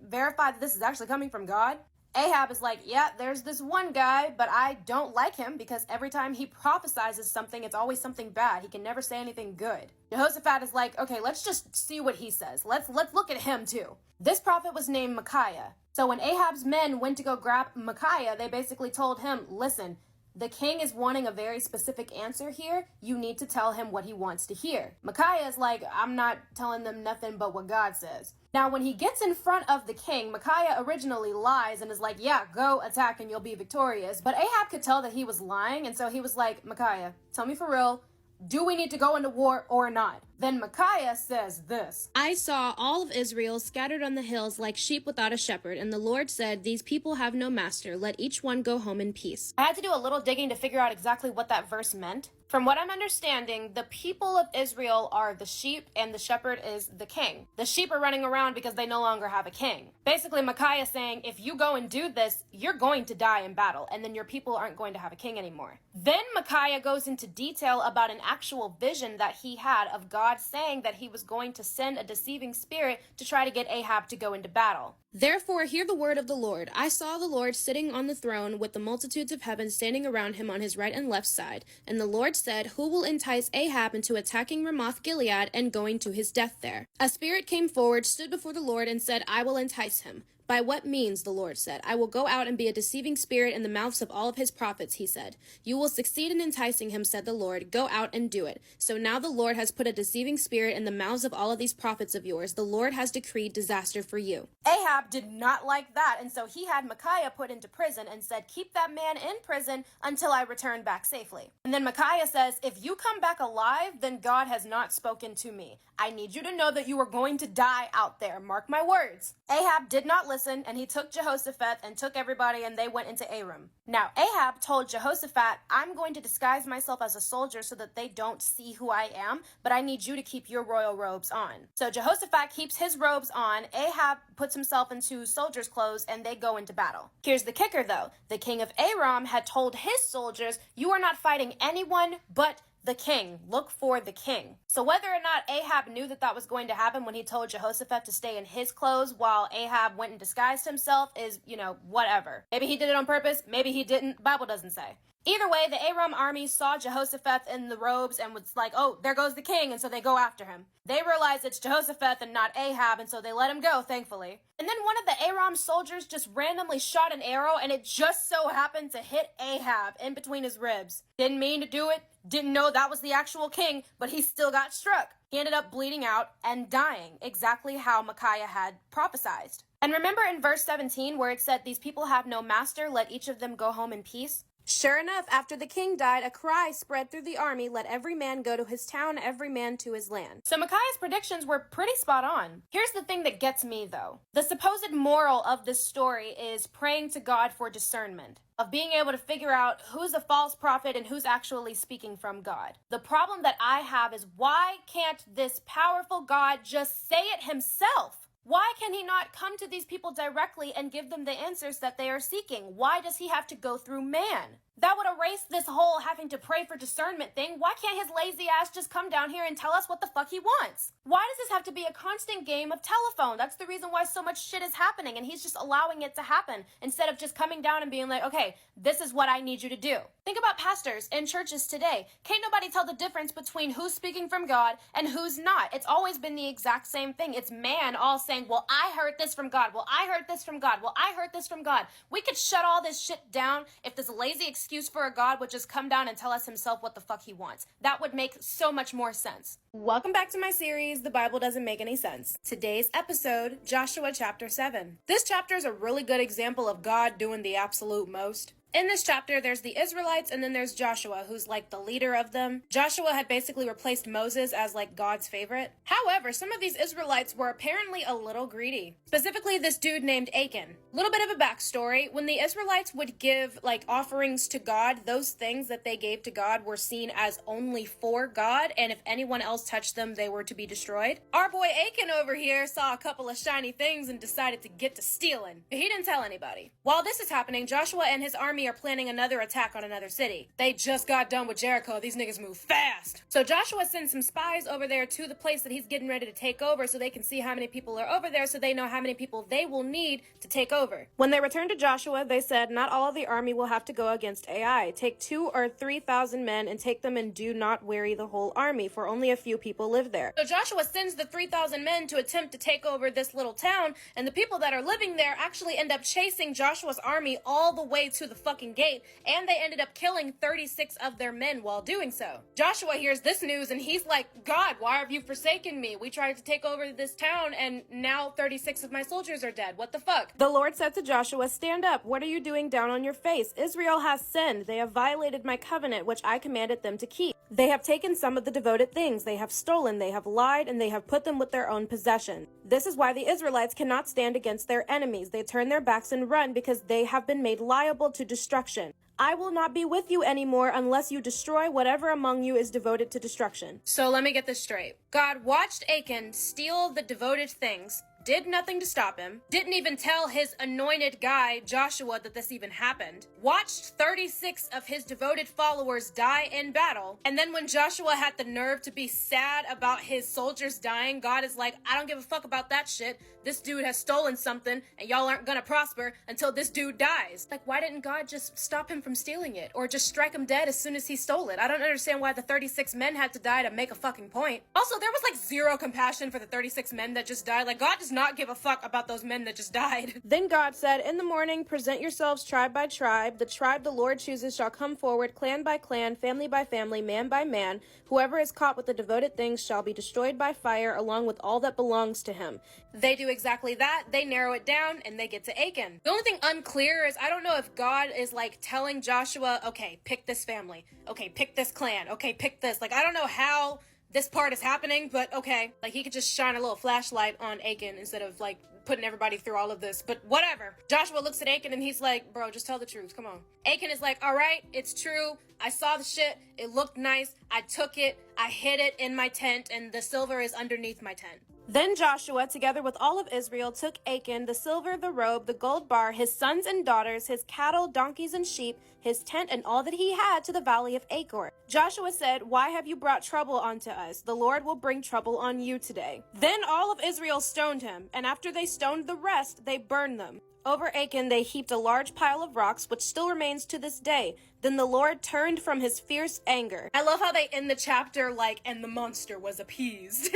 verify that this is actually coming from God? Ahab is like, yeah, there's this one guy, but I don't like him because every time he prophesizes something, it's always something bad. He can never say anything good. Jehoshaphat is like, okay, let's just see what he says. Let's look at him too. This prophet was named Micaiah. So when Ahab's men went to go grab Micaiah, they basically told him, listen, the king is wanting a very specific answer here. You need to tell him what he wants to hear. Micaiah is like, I'm not telling them nothing but what God says. Now, when he gets in front of the king, Micaiah originally lies and is like, yeah, go attack and you'll be victorious. But Ahab could tell that he was lying, and so he was like, Micaiah, tell me for real, do we need to go into war or not? Then Micaiah says this. I saw all of Israel scattered on the hills like sheep without a shepherd, and the Lord said, these people have no master. Let each one go home in peace. I had to do a little digging to figure out exactly what that verse meant. From what I'm understanding, the people of Israel are the sheep and the shepherd is the king. The sheep are running around because they no longer have a king. Basically, Micaiah saying, if you go and do this, you're going to die in battle, and then your people aren't going to have a king anymore. Then Micaiah goes into detail about an actual vision that he had of God saying that he was going to send a deceiving spirit to try to get Ahab to go into battle. Therefore, hear the word of the Lord. I saw the Lord sitting on the throne with the multitudes of heaven standing around him on his right and left side. And the Lord said, who will entice Ahab into attacking Ramoth-Gilead and going to his death there? A spirit came forward, stood before the Lord, and said, I will entice him. By what means, the Lord said. I will go out and be a deceiving spirit in the mouths of all of his prophets, he said. You will succeed in enticing him, said the Lord. Go out and do it. So now the Lord has put a deceiving spirit in the mouths of all of these prophets of yours. The Lord has decreed disaster for you. Ahab did not like that, and so he had Micaiah put into prison and said, keep that man in prison until I return back safely. And then Micaiah says, if you come back alive, then God has not spoken to me. I need you to know that you are going to die out there. Mark my words. Ahab did not listen, and he took Jehoshaphat and took everybody, and they went into Aram. Now, Ahab told Jehoshaphat, I'm going to disguise myself as a soldier so that they don't see who I am, but I need you to keep your royal robes on. So Jehoshaphat keeps his robes on, Ahab puts himself into soldier's clothes, and they go into battle. Here's the kicker, though. The king of Aram had told his soldiers, you are not fighting anyone but the king. Look for the king. So whether or not Ahab knew that that was going to happen when he told Jehoshaphat to stay in his clothes while Ahab went and disguised himself is, whatever. Maybe he did it on purpose. Maybe he didn't. Bible doesn't say. Either way, the Aram army saw Jehoshaphat in the robes and was like, oh, there goes the king, and so they go after him. They realize it's Jehoshaphat and not Ahab, and so they let him go, thankfully. And then one of the Aram soldiers just randomly shot an arrow, and it just so happened to hit Ahab in between his ribs. Didn't mean to do it, didn't know that was the actual king, but he still got struck. He ended up bleeding out and dying, exactly how Micaiah had prophesied. And remember in verse 17 where it said, these people have no master, let each of them go home in peace? Sure enough, after the king died, a cry spread through the army, let every man go to his town, every man to his land. So Micaiah's predictions were pretty spot on. Here's the thing that gets me, though. The supposed moral of this story is praying to God for discernment, of being able to figure out who's a false prophet and who's actually speaking from God. The problem that I have is, why can't this powerful God just say it himself? Why can he not come to these people directly and give them the answers that they are seeking? Why does he have to go through man? That would erase this whole having to pray for discernment thing. Why can't his lazy ass just come down here and tell us what the fuck he wants? Why does this have to be a constant game of telephone? That's the reason why so much shit is happening, and he's just allowing it to happen instead of just coming down and being like, okay, this is what I need you to do. Think about pastors in churches today. Can't nobody tell the difference between who's speaking from God and who's not. It's always been the exact same thing. It's man all saying, well, I heard this from God. Well, I heard this from God. Well, I heard this from God. We could shut all this shit down if this lazy excuse for a God would just come down and tell us himself what the fuck he wants. That would make so much more sense. Welcome back to my series, The Bible Doesn't Make Any Sense. Today's episode, Joshua chapter 7. This chapter is a really good example of God doing the absolute most. In this chapter, there's the Israelites and then there's Joshua, who's like the leader of them. Joshua had basically replaced Moses as like God's favorite. However, some of these Israelites were apparently a little greedy. Specifically, this dude named Achan. Little bit of a backstory. When the Israelites would give like offerings to God, those things that they gave to God were seen as only for God, and if anyone else touched them, they were to be destroyed. Our boy Achan over here saw a couple of shiny things and decided to get to stealing. But he didn't tell anybody. While this is happening, Joshua and his army are planning another attack on another city. They just got done with Jericho. These niggas move fast. So Joshua sends some spies over there to the place that he's getting ready to take over so they can see how many people are over there so they know how many people they will need to take over. When they returned to Joshua, they said, not all of the army will have to go against Ai. Take 2,000 or 3,000 men and take them and do not weary the whole army, for only a few people live there. So Joshua sends the 3,000 men to attempt to take over this little town, and the people that are living there actually end up chasing Joshua's army all the way to the fucking gate, and they ended up killing 36 of their men while doing so. Joshua hears this news and he's like, God, why have you forsaken me? We tried to take over this town and now 36 of my soldiers are dead. What the fuck? The Lord said to Joshua, stand up. What are you doing down on your face? Israel has sinned. They have violated my covenant, which I commanded them to keep. They have taken some of the devoted things. They have stolen, they have lied, and they have put them with their own possession. This is why the Israelites cannot stand against their enemies. They turn their backs and run because they have been made liable to destruction. I will not be with you anymore unless you destroy whatever among you is devoted to destruction. So let me get this straight. God watched Achan steal the devoted things, did nothing to stop him, didn't even tell his anointed guy, Joshua, that this even happened, watched 36 of his devoted followers die in battle, and then when Joshua had the nerve to be sad about his soldiers dying, God is like, I don't give a fuck about that shit. This dude has stolen something, and y'all aren't gonna prosper until this dude dies. Like, why didn't God just stop him from stealing it, or just strike him dead as soon as he stole it? I don't understand why the 36 men had to die to make a fucking point. Also, there was like zero compassion for the 36 men that just died. Like, God does not give a fuck about those men that just died. Then God said, in the morning, present yourselves tribe by tribe. The tribe the Lord chooses shall come forward, clan by clan, family by family, man by man. Whoever is caught with the devoted things shall be destroyed by fire, along with all that belongs to him. They do exactly that. They narrow it down, and they get to Achan. The only thing unclear is, I don't know if God is like telling Joshua, okay, pick this family. Okay, pick this clan. Okay, pick this. Like, I don't know how this part is happening, but okay. Like, he could just shine a little flashlight on Achan instead of like putting everybody through all of this, but whatever. Joshua looks at Achan and he's like, bro, just tell the truth, come on. Achan is like, all right, it's true. I saw the shit. It looked nice. I took it. I hid it in my tent, and the silver is underneath my tent. Then Joshua, together with all of Israel, took Achan, the silver, the robe, the gold bar, his sons and daughters, his cattle, donkeys, and sheep, his tent, and all that he had to the valley of Achor. Joshua said, why have you brought trouble onto us? The Lord will bring trouble on you today. Then all of Israel stoned him, and after they stoned the rest, they burned them. Over Achan they heaped a large pile of rocks, which still remains to this day. Then the Lord turned from his fierce anger. I love how they end the chapter like, and the monster was appeased.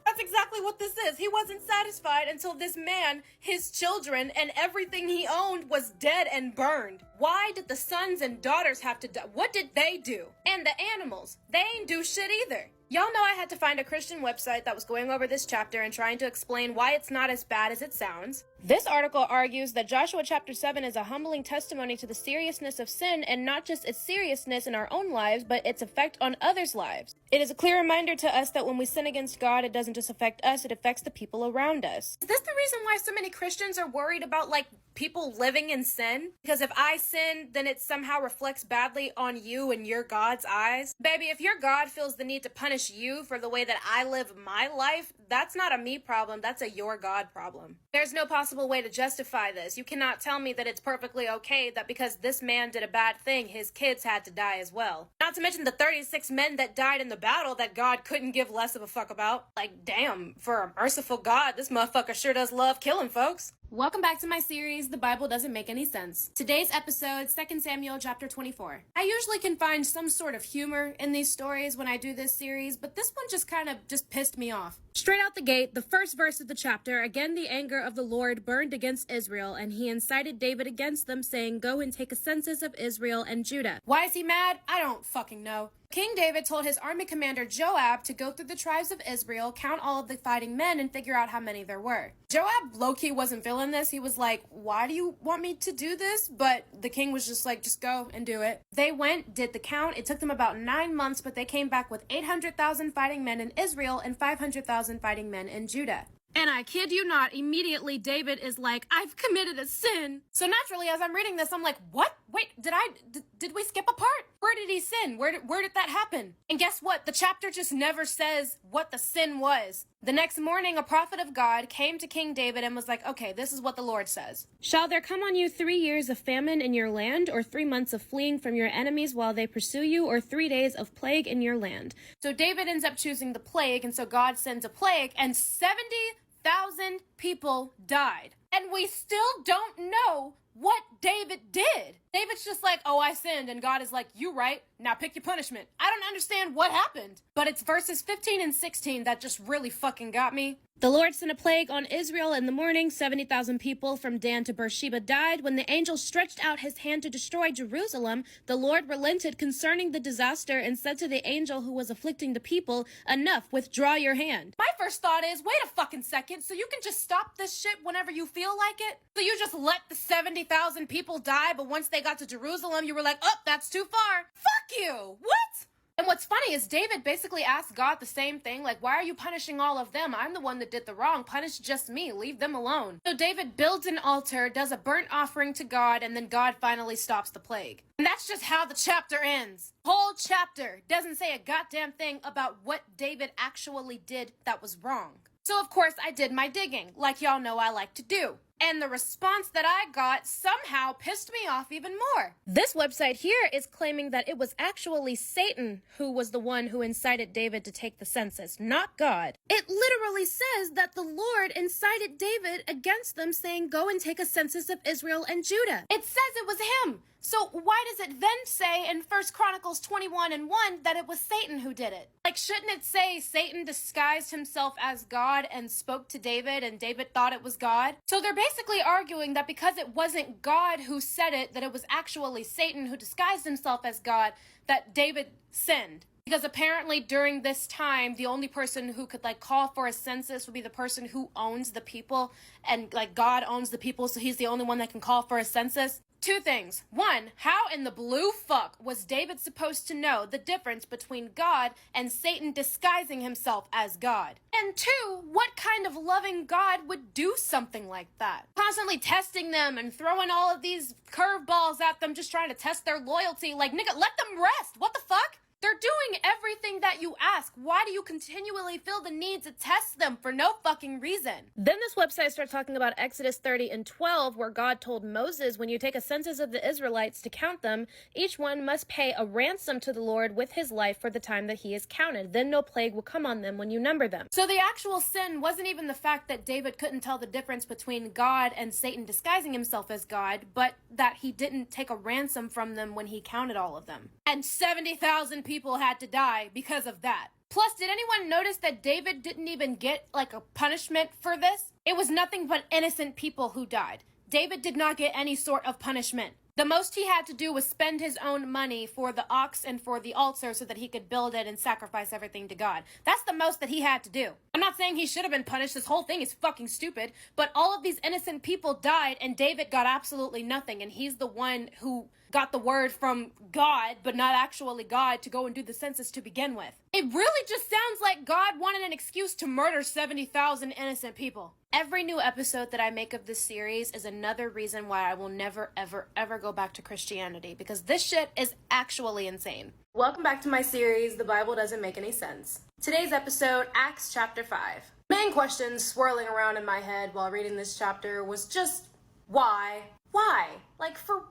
That's exactly what this is. He wasn't satisfied until this man, his children, and everything he owned was dead and burned. Why did the sons and daughters have to die? What did they do? And the animals, they ain't do shit either. Y'all know I had to find a Christian website that was going over this chapter and trying to explain why it's not as bad as it sounds. This article argues that Joshua chapter 7 is a humbling testimony to the seriousness of sin, and not just its seriousness in our own lives, but its effect on others' lives. It is a clear reminder to us that when we sin against God, it doesn't just affect us, it affects the people around us. Is this the reason why so many Christians are worried about, like, people living in sin? Because if I sin, then it somehow reflects badly on you and your God's eyes? Baby, if your God feels the need to punish you for the way that I live my life, that's not a me problem, that's a your God problem. There's no possible possible way to justify this. You cannot tell me that it's perfectly okay that because this man did a bad thing, his kids had to die as well. Not to mention the 36 men that died in the battle that God couldn't give less of a fuck about. Like, damn, for a merciful God, this motherfucker sure does love killing folks. Welcome back to my series, The Bible Doesn't Make Any Sense. Today's episode, 2 Samuel chapter 24. I usually can find some sort of humor in these stories when I do this series, but this one just kind of pissed me off. Straight out the gate, the first verse of the chapter, again the anger of the Lord burned against Israel, and he incited David against them, saying, "Go and take a census of Israel and Judah." Why is he mad? I don't fucking know. King David told his army commander Joab to go through the tribes of Israel, count all of the fighting men, and figure out how many there were. Joab low-key wasn't feeling this. He was like, why do you want me to do this? But the king was just like, just go and do it. They went, did the count. It took them about 9 months, but they came back with 800,000 fighting men in Israel and 500,000 fighting men in Judah. And I kid you not, immediately David is like, I've committed a sin. So naturally, as I'm reading this, I'm like, what? Wait, did we skip a part? Where did he sin? Where did that happen? And guess what? The chapter just never says what the sin was. The next morning, a prophet of God came to King David and was like, okay, this is what the Lord says. Shall there come on you 3 years of famine in your land, or 3 months of fleeing from your enemies while they pursue you, or 3 days of plague in your land? So David ends up choosing the plague, and so God sends a plague, and 70,000 people died. And we still don't know what David did. David's just like, oh, I sinned. And God is like, you right. Now pick your punishment. I don't understand what happened. But it's verses 15 and 16 that just really fucking got me. The Lord sent a plague on Israel in the morning. 70,000 people from Dan to Beersheba died. When the angel stretched out his hand to destroy Jerusalem, the Lord relented concerning the disaster and said to the angel who was afflicting the people, enough, withdraw your hand. My first thought is, wait a fucking second, so you can just stop this shit whenever you feel like it? So you just let the 70,000 people die, but once they got to Jerusalem, you were like, oh, that's too far. Fuck you! What? And what's funny is David basically asked God the same thing, like, why are you punishing all of them? I'm the one that did the wrong. Punish just me. Leave them alone. So David builds an altar, does a burnt offering to God, and then God finally stops the plague. And that's just how the chapter ends. Whole chapter doesn't say a goddamn thing about what David actually did that was wrong. So of course I did my digging, like y'all know I like to do. And the response that I got somehow pissed me off even more. This website here is claiming that it was actually Satan who was the one who incited David to take the census, not God. It literally says that the Lord incited David against them, saying, go and take a census of Israel and Judah. It says it was him. So why does it then say in 1 Chronicles 21 and 1 that it was Satan who did it? Like, shouldn't it say Satan disguised himself as God and spoke to David and David thought it was God? So they're basically arguing that because it wasn't God who said it, that it was actually Satan who disguised himself as God, that David sinned. Because apparently during this time, the only person who could call for a census would be the person who owns the people, and God owns the people, so he's the only one that can call for a census. Two things. One, how in the blue fuck was David supposed to know the difference between God and Satan disguising himself as God? And two, what kind of loving God would do something like that? Constantly testing them and throwing all of these curveballs at them, just trying to test their loyalty. Like, nigga, let them rest. What the fuck? They're doing everything that you ask. Why do you continually feel the need to test them for no fucking reason? Then this website starts talking about Exodus 30 and 12, where God told Moses, when you take a census of the Israelites to count them, each one must pay a ransom to the Lord with his life for the time that he is counted. Then no plague will come on them when you number them. So the actual sin wasn't even the fact that David couldn't tell the difference between God and Satan disguising himself as God, but that he didn't take a ransom from them when he counted all of them. And 70,000 people had to die because of that. Plus, did anyone notice that David didn't even get a punishment for this? It was nothing but innocent people who died. David did not get any sort of punishment. The most he had to do was spend his own money for the ox and for the altar so that he could build it and sacrifice everything to God. That's the most that he had to do. I'm not saying he should have been punished. This whole thing is fucking stupid. But all of these innocent people died and David got absolutely nothing. And he's the one who got the word from God, but not actually God, to go and do the census to begin with. It really just sounds like God wanted an excuse to murder 70,000 innocent people. Every new episode that I make of this series is another reason why I will never, ever, ever go back to Christianity, because this shit is actually insane. Welcome back to my series, The Bible Doesn't Make Any Sense. Today's episode, Acts chapter 5. Main question swirling around in my head while reading this chapter was just, why? Why? Like, for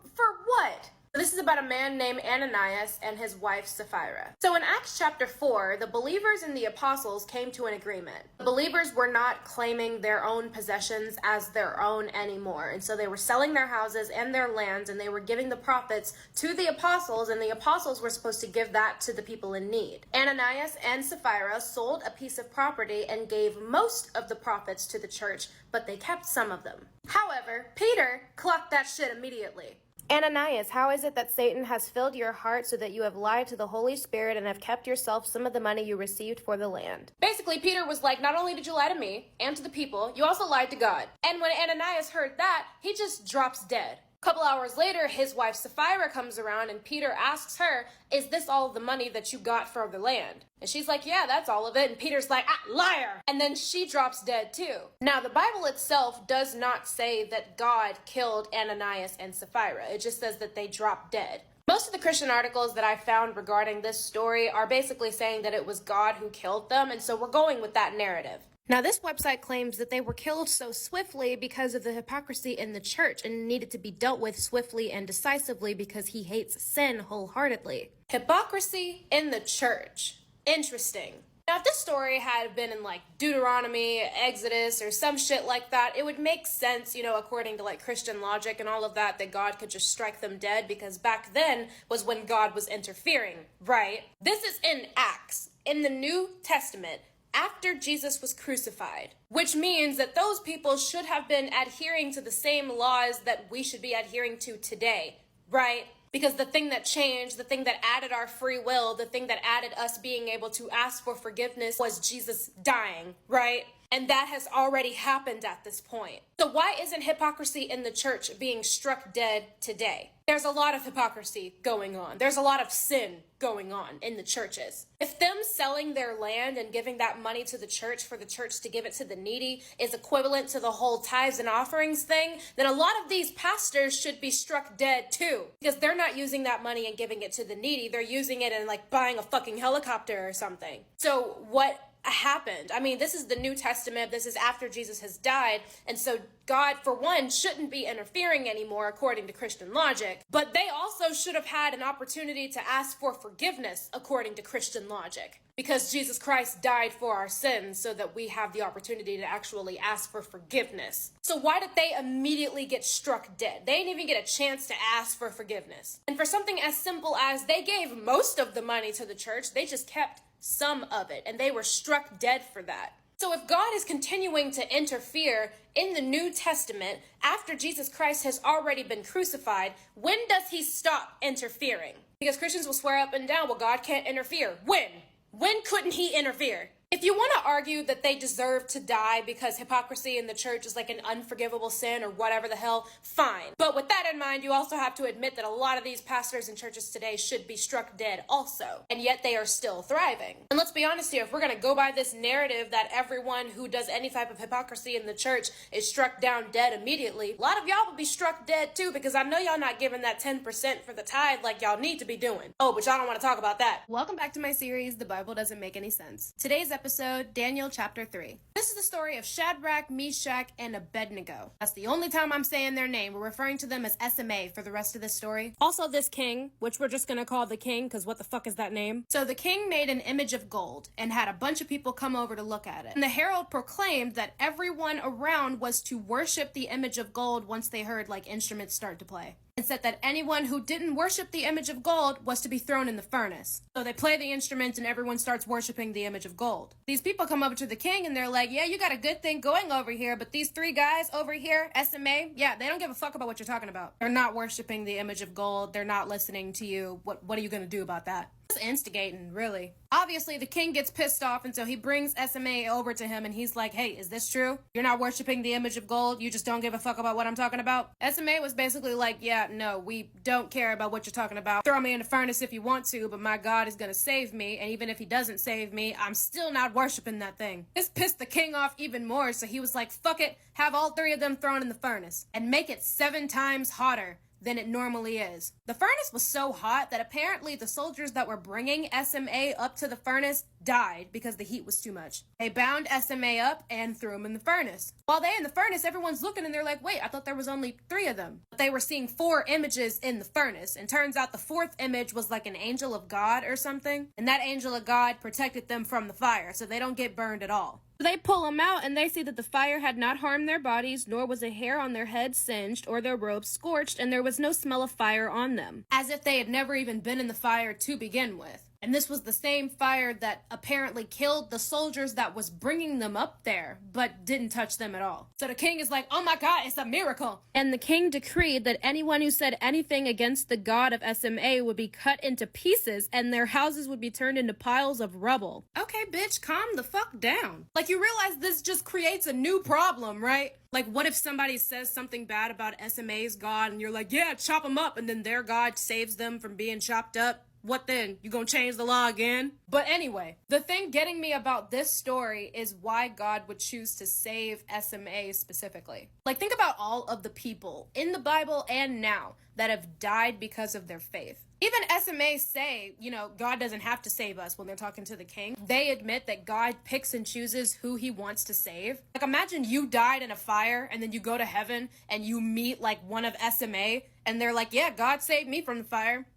what? This is about a man named Ananias and his wife Sapphira. So in Acts chapter 4, the believers and the apostles came to an agreement. The believers were not claiming their own possessions as their own anymore. And so they were selling their houses and their lands, and they were giving the profits to the apostles, and the apostles were supposed to give that to the people in need. Ananias and Sapphira sold a piece of property and gave most of the profits to the church, but they kept some of them. However, Peter clocked that shit immediately. Ananias, how is it that Satan has filled your heart so that you have lied to the Holy Spirit and have kept yourself some of the money you received for the land? Basically, Peter was like, not only did you lie to me and to the people, you also lied to God. And when Ananias heard that, he just drops dead. A couple hours later, his wife Sapphira comes around and Peter asks her, is this all of the money that you got for the land? And she's like, yeah, that's all of it. And Peter's like, liar! And then she drops dead too. Now, the Bible itself does not say that God killed Ananias and Sapphira. It just says that they dropped dead. Most of the Christian articles that I found regarding this story are basically saying that it was God who killed them, and so we're going with that narrative. Now, this website claims that they were killed so swiftly because of the hypocrisy in the church and needed to be dealt with swiftly and decisively because he hates sin wholeheartedly. Hypocrisy in the church. Interesting. Now, if this story had been in like Deuteronomy, Exodus, or some shit like that, it would make sense, according to like Christian logic and all of that, that God could just strike them dead because back then was when God was interfering, right? This is in Acts, in the New Testament, after Jesus was crucified, which means that those people should have been adhering to the same laws that we should be adhering to today, right? Because the thing that changed, the thing that added our free will, the thing that added us being able to ask for forgiveness was Jesus dying, right? And that has already happened at this point. So why isn't hypocrisy in the church being struck dead today? There's a lot of hypocrisy going on. There's a lot of sin going on in the churches. If them selling their land and giving that money to the church for the church to give it to the needy is equivalent to the whole tithes and offerings thing, then a lot of these pastors should be struck dead too. Because they're not using that money and giving it to the needy. They're using it and like buying a fucking helicopter or something. So what happened? I mean, this is the New Testament. This is after Jesus has died. And so God, for one, shouldn't be interfering anymore according to Christian logic. But they also should have had an opportunity to ask for forgiveness according to Christian logic. Because Jesus Christ died for our sins so that we have the opportunity to actually ask for forgiveness. So why did they immediately get struck dead? They didn't even get a chance to ask for forgiveness. And for something as simple as they gave most of the money to the church, they just kept some of it, and they were struck dead for that. So if God is continuing to interfere in the New Testament after Jesus Christ has already been crucified, when does he stop interfering? Because Christians will swear up and down, well, God can't interfere. When? When couldn't he interfere? If you want to argue that they deserve to die because hypocrisy in the church is like an unforgivable sin or whatever the hell, fine. But with that in mind, you also have to admit that a lot of these pastors and churches today should be struck dead also, and yet they are still thriving. And let's be honest here, if we're going to go by this narrative that everyone who does any type of hypocrisy in the church is struck down dead immediately, a lot of y'all will be struck dead too, because I know y'all not giving that 10% for the tithe like y'all need to be doing. Oh, but y'all don't want to talk about that. Welcome back to my series, The Bible Doesn't Make Any Sense. Today's episode, Daniel chapter 3. This is the story of Shadrach, Meshach, and Abednego. That's the only time I'm saying their name. We're referring to them as SMA for the rest of this story. Also, this king, which we're just gonna call the king, because what the fuck is that name? So the king made an image of gold and had a bunch of people come over to look at it. And the herald proclaimed that everyone around was to worship the image of gold once they heard like instruments start to play. and said that anyone who didn't worship the image of gold was to be thrown in the furnace. So they play the instruments and everyone starts worshiping the image of gold. These people come over to the king and they're like, yeah, you got a good thing going over here, but these three guys over here, SMA, yeah, they don't give a fuck about what you're talking about. They're not worshiping the image of gold. They're not listening to you. What are you going to do about that? It's instigating, really. Obviously, the king gets pissed off, and so he brings SMA over to him, and he's like, hey, is this true? You're not worshiping the image of gold? You just don't give a fuck about what I'm talking about? SMA was basically like, yeah, no, we don't care about what you're talking about. Throw me in the furnace if you want to, but my God is gonna save me, and even if he doesn't save me, I'm still not worshiping that thing. This pissed the king off even more, so he was like, fuck it, have all three of them thrown in the furnace, and make it 7 times hotter than it normally is. The furnace was so hot that apparently the soldiers that were bringing SMA up to the furnace died because the heat was too much. They bound SMA up and threw him in the furnace. While they're in the furnace, everyone's looking and they're like, wait, I thought there was only 3 of them. But they were seeing 4 images in the furnace, and turns out the 4th image was like an angel of God or something, and that angel of God protected them from the fire, so they don't get burned at all. They pull them out, and they see that the fire had not harmed their bodies, nor was a hair on their head singed, or their robes scorched, and there was no smell of fire on them. As if they had never even been in the fire to begin with. And this was the same fire that apparently killed the soldiers that was bringing them up there, but didn't touch them at all. So the king is like, oh my God, it's a miracle. And the king decreed that anyone who said anything against the god of SMA would be cut into pieces, and their houses would be turned into piles of rubble. Okay, bitch, calm the fuck down. Like, you realize this just creates a new problem, right? Like, what if somebody says something bad about SMA's god, and you're like, yeah, chop them up, and then their god saves them from being chopped up? What then? You gonna change the law again? But anyway, the thing getting me about this story is why God would choose to save SMA specifically. Like, think about all of the people in the Bible and now that have died because of their faith. Even SMAs say, you know, God doesn't have to save us when they're talking to the king. They admit that God picks and chooses who he wants to save. Like, imagine you died in a fire and then you go to heaven and you meet like one of SMA and they're like, yeah, God saved me from the fire.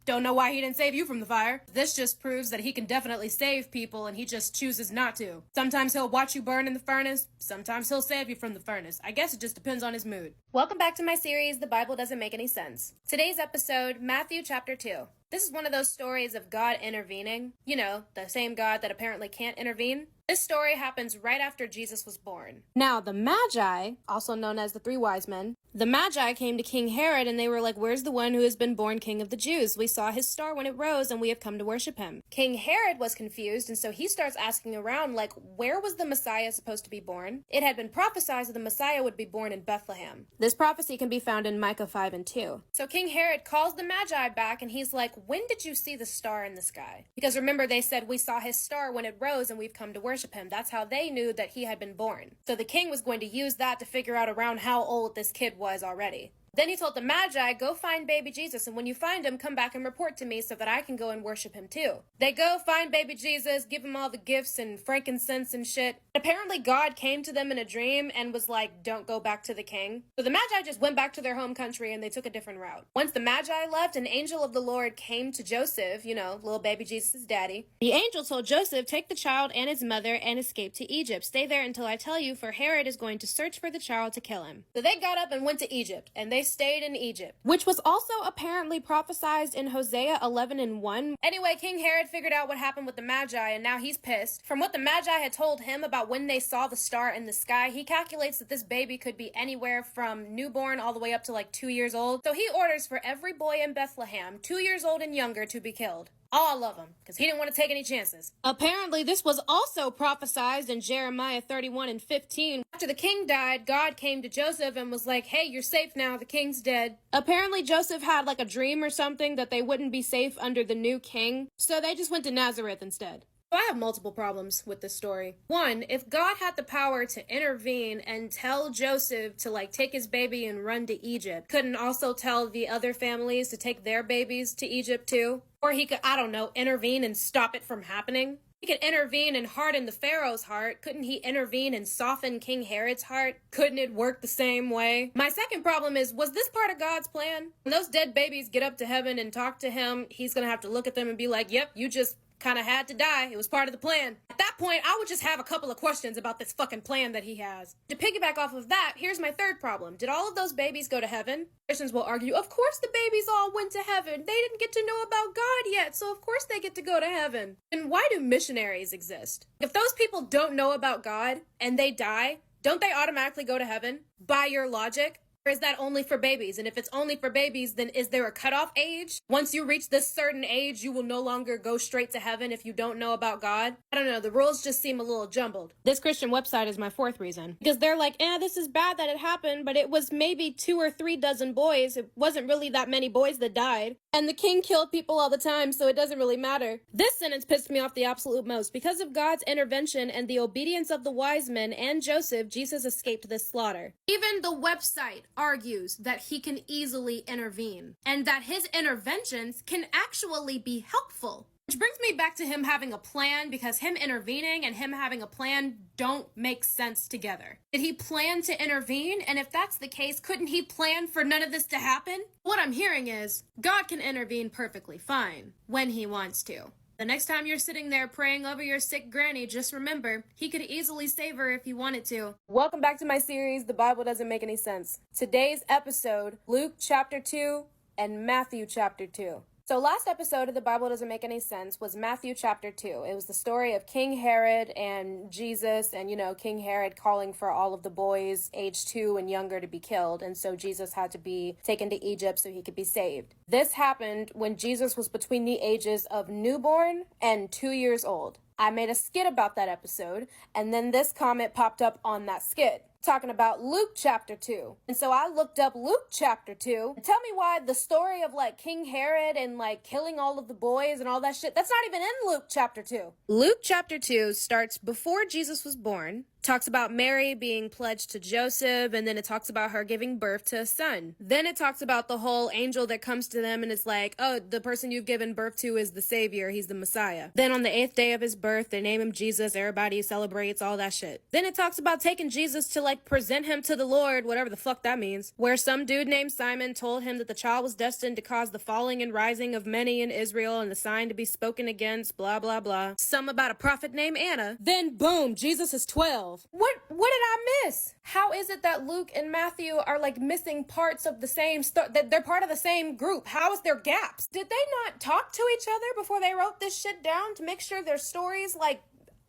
Don't know why he didn't save you from the fire. This just proves that he can definitely save people and he just chooses not to. Sometimes he'll watch you burn in the furnace. Sometimes he'll save you from the furnace. I guess it just depends on his mood. Welcome back to my series, The Bible Doesn't Make Any Sense. Today's episode, Matthew chapter 2. This is one of those stories of God intervening. You know, the same God that apparently can't intervene. This story happens right after Jesus was born. Now, the Magi, also known as the 3 wise men, the Magi came to King Herod and they were like, where's the one who has been born king of the Jews? We saw his star when it rose and we have come to worship him. King Herod was confused, and so he starts asking around like, where was the Messiah supposed to be born? It had been prophesied that the Messiah would be born in Bethlehem. This prophecy can be found in Micah 5 and 2. So King Herod calls the Magi back and he's like, when did you see the star in the sky? Because remember, they said, we saw his star when it rose and we've come to worship him. That's how they knew that he had been born. So the king was going to use that to figure out around how old this kid was already. Then he told the Magi, go find baby Jesus, and when you find him, come back and report to me so that I can go and worship him too. They go find baby Jesus, give him all the gifts and frankincense and shit. Apparently God came to them in a dream and was like, don't go back to the king. So the Magi just went back to their home country and they took a different route. Once the Magi left, an angel of the Lord came to Joseph, you know, little baby Jesus' daddy. The angel told Joseph, take the child and his mother and escape to Egypt. Stay there until I tell you, for Herod is going to search for the child to kill him. So they got up and went to Egypt, and they stayed in Egypt, which was also apparently prophesied in Hosea 11 and 1. Anyway, King Herod figured out what happened with the Magi, and now he's pissed. From what the Magi had told him about when they saw the star in the sky, he calculates that this baby could be anywhere from newborn all the way up to like 2 years old. So he orders for every boy in Bethlehem, 2 years old and younger, to be killed. All of them, because he didn't want to take any chances. Apparently, this was also prophesied in Jeremiah 31 and 15. After the king died, God came to Joseph and was like, hey, you're safe now, the king's dead. Apparently, Joseph had like a dream or something that they wouldn't be safe under the new king, so they just went to Nazareth instead. I have multiple problems with this story. One, if God had the power to intervene and tell Joseph to like take his baby and run to Egypt, couldn't also tell the other families to take their babies to Egypt too? Or he could, I don't know, intervene and stop it from happening? He could intervene and harden the Pharaoh's heart. Couldn't he intervene and soften King Herod's heart? Couldn't it work the same way? My second problem is, was this part of God's plan? When those dead babies get up to heaven and talk to him, he's gonna have to look at them and be like, yep, you just kind of had to die. It was part of the plan. At that point, I would just have a couple of questions about this fucking plan that he has. To piggyback off of that, here's my third problem. Did all of those babies go to heaven? Christians will argue, of course the babies all went to heaven. They didn't get to know about God yet, so of course they get to go to heaven. And why do missionaries exist? If those people don't know about God and they die, don't they automatically go to heaven? By your logic? Or is that only for babies? And if it's only for babies, then is there a cutoff age? Once you reach this certain age, you will no longer go straight to heaven if you don't know about God? I don't know. The rules just seem a little jumbled. This Christian website is my fourth reason. Because they're like, this is bad that it happened, but it was maybe 2 or 3 dozen boys. It wasn't really that many boys that died. And the king killed people all the time, so it doesn't really matter. This sentence pissed me off the absolute most. Because of God's intervention and the obedience of the wise men and Joseph, Jesus escaped this slaughter. Even the website argues that he can easily intervene and that his interventions can actually be helpful. Which brings me back to him having a plan, because him intervening and him having a plan don't make sense together. Did he plan to intervene? And if that's the case, couldn't he plan for none of this to happen? What I'm hearing is God can intervene perfectly fine when he wants to. The next time you're sitting there praying over your sick granny, just remember, he could easily save her if he wanted to. Welcome back to my series, The Bible Doesn't Make Any Sense. Today's episode, Luke chapter 2 and Matthew chapter 2. So last episode of The Bible Doesn't Make Any Sense was Matthew chapter 2. It was the story of King Herod and Jesus and, King Herod calling for all of the boys age 2 and younger to be killed. And so Jesus had to be taken to Egypt so he could be saved. This happened when Jesus was between the ages of newborn and 2 years old. I made a skit about that episode, and then this comment popped up on that skit, talking about Luke chapter 2. And so I looked up Luke chapter 2. Tell me why the story of King Herod and killing all of the boys and all that shit, that's not even in Luke chapter 2. Luke chapter 2 starts before Jesus was born. Talks about Mary being pledged to Joseph, and then it talks about her giving birth to a son. Then it talks about the whole angel that comes to them and is like, oh, the person you've given birth to is the Savior, he's the Messiah. Then on the 8th day of his birth, they name him Jesus, everybody celebrates, all that shit. Then it talks about taking Jesus to present him to the Lord, whatever the fuck that means, where some dude named Simon told him that the child was destined to cause the falling and rising of many in Israel and the sign to be spoken against, blah, blah, blah. Some about a prophet named Anna. Then boom, Jesus is 12. What did I miss? How is it that Luke and Matthew are missing parts of the same that they're part of the same group? How is there gaps? Did they not talk to each other before they wrote this shit down to make sure their stories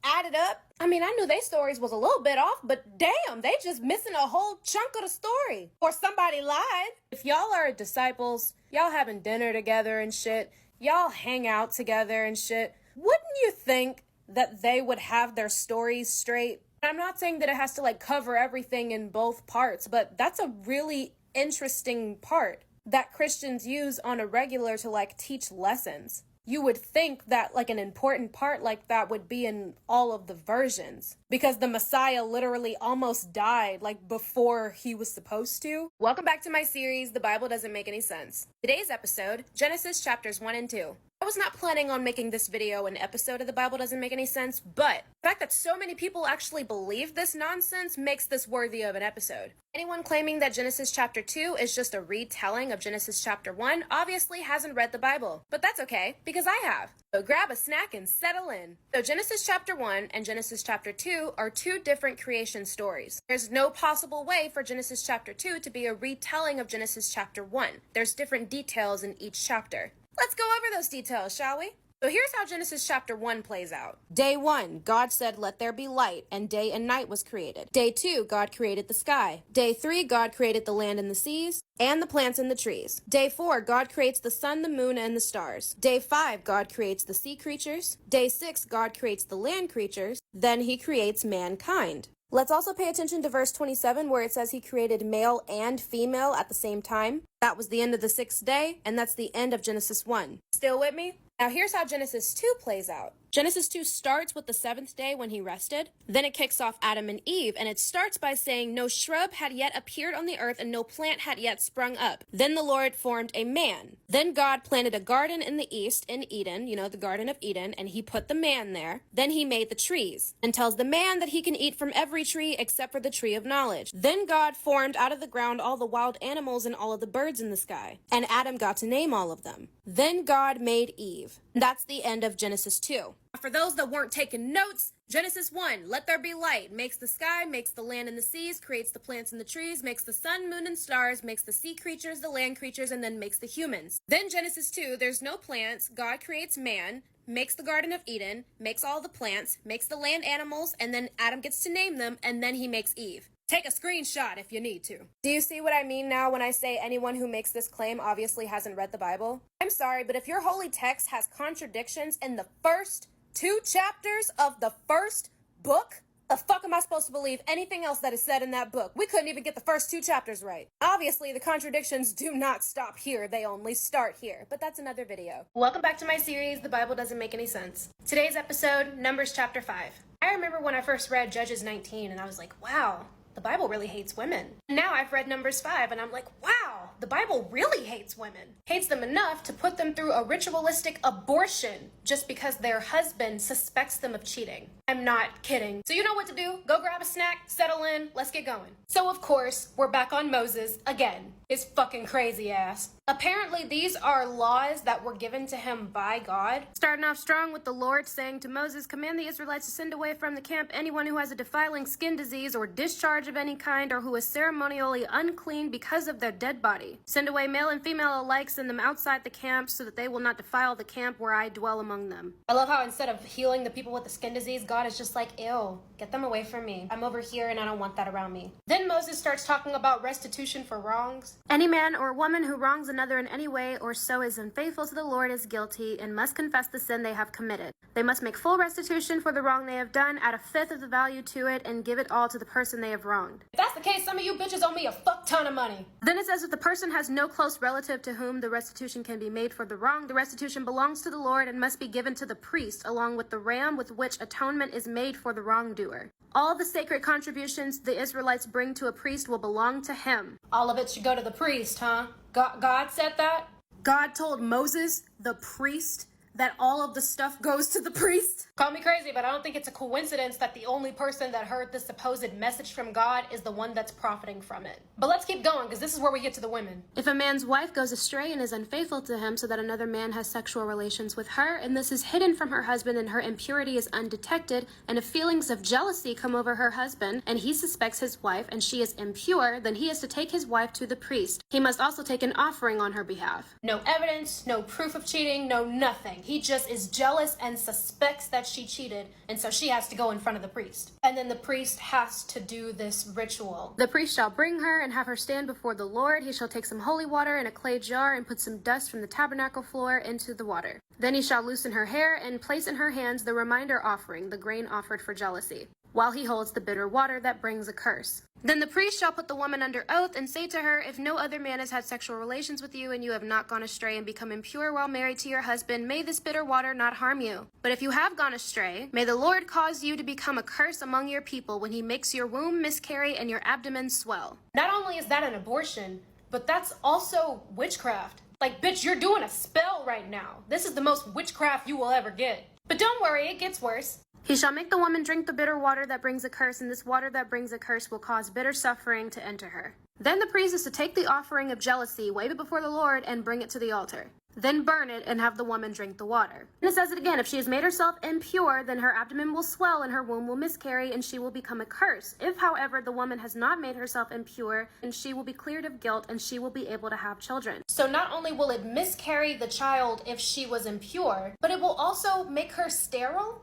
added up? I mean, I knew their stories was a little bit off, but damn, they just missing a whole chunk of the story. Or somebody lied. If y'all are disciples, y'all having dinner together and shit, y'all hang out together and shit, wouldn't you think that they would have their stories straight? I'm not saying that it has to cover everything in both parts, but that's a really interesting part that Christians use on a regular to teach lessons. You would think that an important part like that would be in all of the versions, because the Messiah literally almost died before he was supposed to. Welcome back to my series, The Bible Doesn't Make Any Sense. Today's episode, Genesis chapters 1 and 2. I was not planning on making this video an episode of The Bible Doesn't Make Any Sense, but the fact that so many people actually believe this nonsense makes this worthy of an episode. Anyone claiming that Genesis chapter 2 is just a retelling of Genesis chapter 1 obviously hasn't read the Bible. But that's okay, because I have. So grab a snack and settle in. So Genesis chapter 1 and Genesis chapter 2 are 2 different creation stories. There's no possible way for Genesis chapter 2 to be a retelling of Genesis chapter 1. There's different details in each chapter. Let's go over those details, shall we? So here's how Genesis chapter 1 plays out. Day 1, God said, "Let there be light," and day and night was created. Day 2, God created the sky. Day 3, God created the land and the seas, and the plants and the trees. Day 4, God creates the sun, the moon, and the stars. Day 5, God creates the sea creatures. Day 6, God creates the land creatures. Then he creates mankind. Let's also pay attention to verse 27 where it says he created male and female at the same time. That was the end of the 6th day, and that's the end of Genesis 1. Still with me? Now here's how Genesis 2 plays out. Genesis 2 starts with the 7th day when he rested. Then it kicks off Adam and Eve, and it starts by saying no shrub had yet appeared on the earth and no plant had yet sprung up. Then the Lord formed a man. Then God planted a garden in the east in Eden, the Garden of Eden, and he put the man there. Then he made the trees and tells the man that he can eat from every tree except for the tree of knowledge. Then God formed out of the ground all the wild animals and all of the birds in the sky, and Adam got to name all of them. Then God made Eve. That's the end of Genesis 2. For those that weren't taking notes, Genesis 1, let there be light, makes the sky, makes the land and the seas, creates the plants and the trees, makes the sun, moon, and stars, makes the sea creatures, the land creatures, and then makes the humans. Then Genesis 2, there's no plants, God creates man, makes the Garden of Eden, makes all the plants, makes the land animals, and then Adam gets to name them, and then he makes Eve. Take a screenshot if you need to. Do you see what I mean now when I say anyone who makes this claim obviously hasn't read the Bible? I'm sorry, but if your holy text has contradictions in the first 2 chapters of the first book, the fuck am I supposed to believe anything else that is said in that book? We couldn't even get the first 2 chapters right. Obviously, the contradictions do not stop here. They only start here. But that's another video. Welcome back to my series, The Bible Doesn't Make Any Sense. Today's episode, Numbers chapter 5. I remember when I first read Judges 19 and I was like, wow, the Bible really hates women. Now I've read Numbers 5 and I'm like, wow, the Bible really hates women. Hates them enough to put them through a ritualistic abortion just because their husband suspects them of cheating. I'm not kidding. So you know what to do. Go grab a snack, settle in, let's get going. So of course, we're back on Moses again. His fucking crazy ass. Apparently these are laws that were given to him by God. Starting off strong with the Lord saying to Moses, command the Israelites to send away from the camp anyone who has a defiling skin disease or discharge of any kind or who is ceremonially unclean because of their dead body. Send away male and female alike, send them outside the camp so that they will not defile the camp where I dwell among them. I love how instead of healing the people with the skin disease, God is just like, ew, get them away from me. I'm over here and I don't want that around me. Then Moses starts talking about restitution for wrongs. Any man or woman who wrongs another in any way or so is unfaithful to the Lord is guilty and must confess the sin they have committed. They must make full restitution for the wrong they have done, add 1/5 of the value to it, and give it all to the person they have wronged. If that's the case, some of you bitches owe me a fuck ton of money. Then it says if the person has no close relative to whom the restitution can be made for the wrong, the restitution belongs to the Lord and must be given to the priest, along with the ram with which atonement is made for the wrongdoer. All the sacred contributions the Israelites bring to a priest will belong to him. All of it should go to the priest, huh? God said that? God told Moses, the priest, that all of the stuff goes to the priest? Call me crazy, but I don't think it's a coincidence that the only person that heard the supposed message from God is the one that's profiting from it. But let's keep going, because this is where we get to the women. If a man's wife goes astray and is unfaithful to him so that another man has sexual relations with her, and this is hidden from her husband and her impurity is undetected, and if feelings of jealousy come over her husband, and he suspects his wife and she is impure, then he is to take his wife to the priest. He must also take an offering on her behalf. No evidence, no proof of cheating, no nothing. He just is jealous and suspects that she cheated, and so she has to go in front of the priest. And then the priest has to do this ritual. The priest shall bring her and have her stand before the Lord. He shall take some holy water in a clay jar and put some dust from the tabernacle floor into the water. Then he shall loosen her hair and place in her hands the reminder offering, the grain offered for jealousy, while he holds the bitter water that brings a curse. Then the priest shall put the woman under oath and say to her, if no other man has had sexual relations with you and you have not gone astray and become impure while married to your husband, may this bitter water not harm you. But if you have gone astray, may the Lord cause you to become a curse among your people when he makes your womb miscarry and your abdomen swell. Not only is that an abortion, but that's also witchcraft. Like, bitch, you're doing a spell right now. This is the most witchcraft you will ever get. But don't worry, it gets worse. He shall make the woman drink the bitter water that brings a curse, and this water that brings a curse will cause bitter suffering to enter her. Then the priest is to take the offering of jealousy, wave it before the Lord, and bring it to the altar. Then burn it and have the woman drink the water. And it says it again, if she has made herself impure, then her abdomen will swell and her womb will miscarry and she will become a curse. If, however, the woman has not made herself impure, then she will be cleared of guilt and she will be able to have children. So not only will it miscarry the child if she was impure, but it will also make her sterile?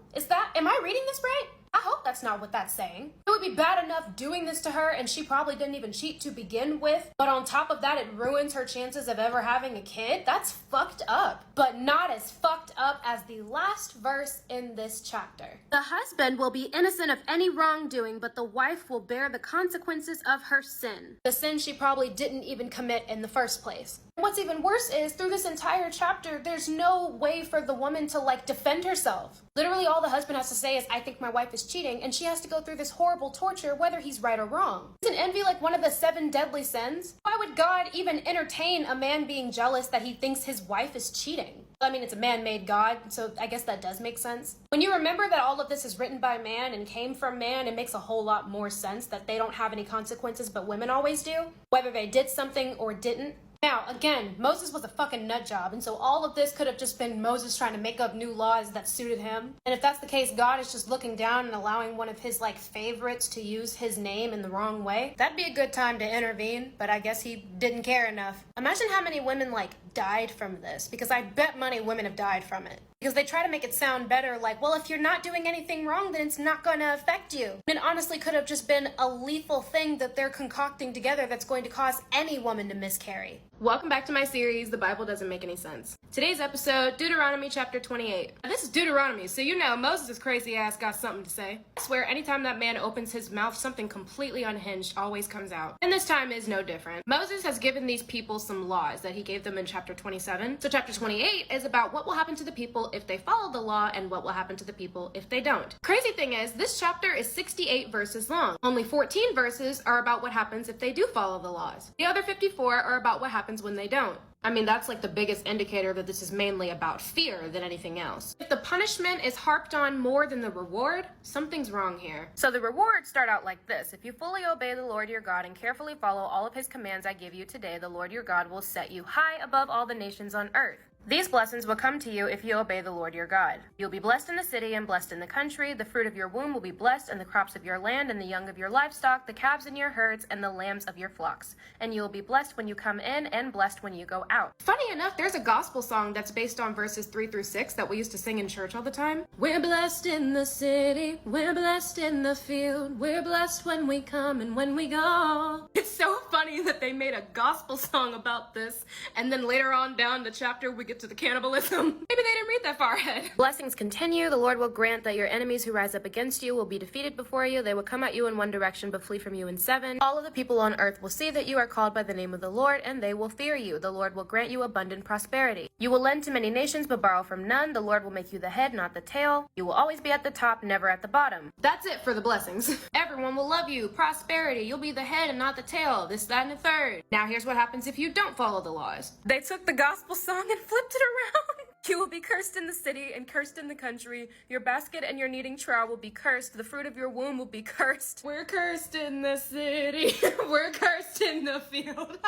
Am I reading this right? I hope that's not what that's saying. It would be bad enough doing this to her and she probably didn't even cheat to begin with, but on top of that it ruins her chances of ever having a kid? That's fucked up. But not as fucked up as the last verse in this chapter. The husband will be innocent of any wrongdoing, but the wife will bear the consequences of her sin. The sin she probably didn't even commit in the first place. What's even worse is, through this entire chapter, there's no way for the woman to, defend herself. Literally all the husband has to say is, I think my wife is cheating, and she has to go through this horrible torture whether he's right or wrong. Isn't envy like one of the 7 deadly sins? Why would God even entertain a man being jealous that he thinks his wife is cheating? I mean, it's a man-made God, so I guess that does make sense. When you remember that all of this is written by man and came from man, it makes a whole lot more sense that they don't have any consequences, but women always do, whether they did something or didn't. Now, again, Moses was a fucking nut job, and so all of this could have just been Moses trying to make up new laws that suited him. And if that's the case, God is just looking down and allowing one of his, favorites to use his name in the wrong way. That'd be a good time to intervene, but I guess he didn't care enough. Imagine how many women, died from this, because I bet money women have died from it. Because they try to make it sound better, like, well, if you're not doing anything wrong, then it's not going to affect you. And it honestly could have just been a lethal thing that they're concocting together that's going to cause any woman to miscarry. Welcome back to my series, The Bible Doesn't Make Any Sense. Today's episode, Deuteronomy chapter 28. Now, this is Deuteronomy, so you know Moses' crazy ass got something to say. I swear anytime that man opens his mouth, something completely unhinged always comes out. And this time is no different. Moses has given these people some laws that he gave them in chapter 27. So chapter 28 is about what will happen to the people if they follow the law and what will happen to the people if they don't. Crazy thing is, this chapter is 68 verses long. Only 14 verses are about what happens if they do follow the laws. The other 54 are about what happens when they don't. I mean, that's like the biggest indicator that this is mainly about fear than anything else. If the punishment is harped on more than the reward, something's wrong here. So the rewards start out like this. If you fully obey the Lord your God and carefully follow all of his commands I give you today, the Lord your God will set you high above all the nations on earth. These blessings will come to you if you obey the Lord your God. You'll be blessed in the city and blessed in the country. The fruit of your womb will be blessed, and the crops of your land, and the young of your livestock, the calves in your herds, and the lambs of your flocks. And you will be blessed when you come in, and blessed when you go out. Funny enough, there's a gospel song that's based on verses 3 through 6 that we used to sing in church all the time. We're blessed in the city, we're blessed in the field, we're blessed when we come and when we go. It's so funny that they made a gospel song about this, and then later on down the chapter we get to the cannibalism. Maybe they didn't read that far ahead. Blessings continue. The Lord will grant that your enemies who rise up against you will be defeated before you. They will come at you in one direction but flee from you in 7. All of the people on earth will see that you are called by the name of the Lord, and they will fear you. The Lord will grant you abundant prosperity. You will lend to many nations but borrow from none. The Lord will make you the head, not the tail. You will always be at the top, never at the bottom. That's it for the blessings. Everyone will love you. Prosperity. You'll be the head and not the tail. This, that, and the third. Now here's what happens if you don't follow the laws. They took the gospel song and flipped it around. You will be cursed in the city and cursed in the country. Your basket and your kneading trough will be cursed. The fruit of your womb will be cursed. We're cursed in the city. We're cursed in the field.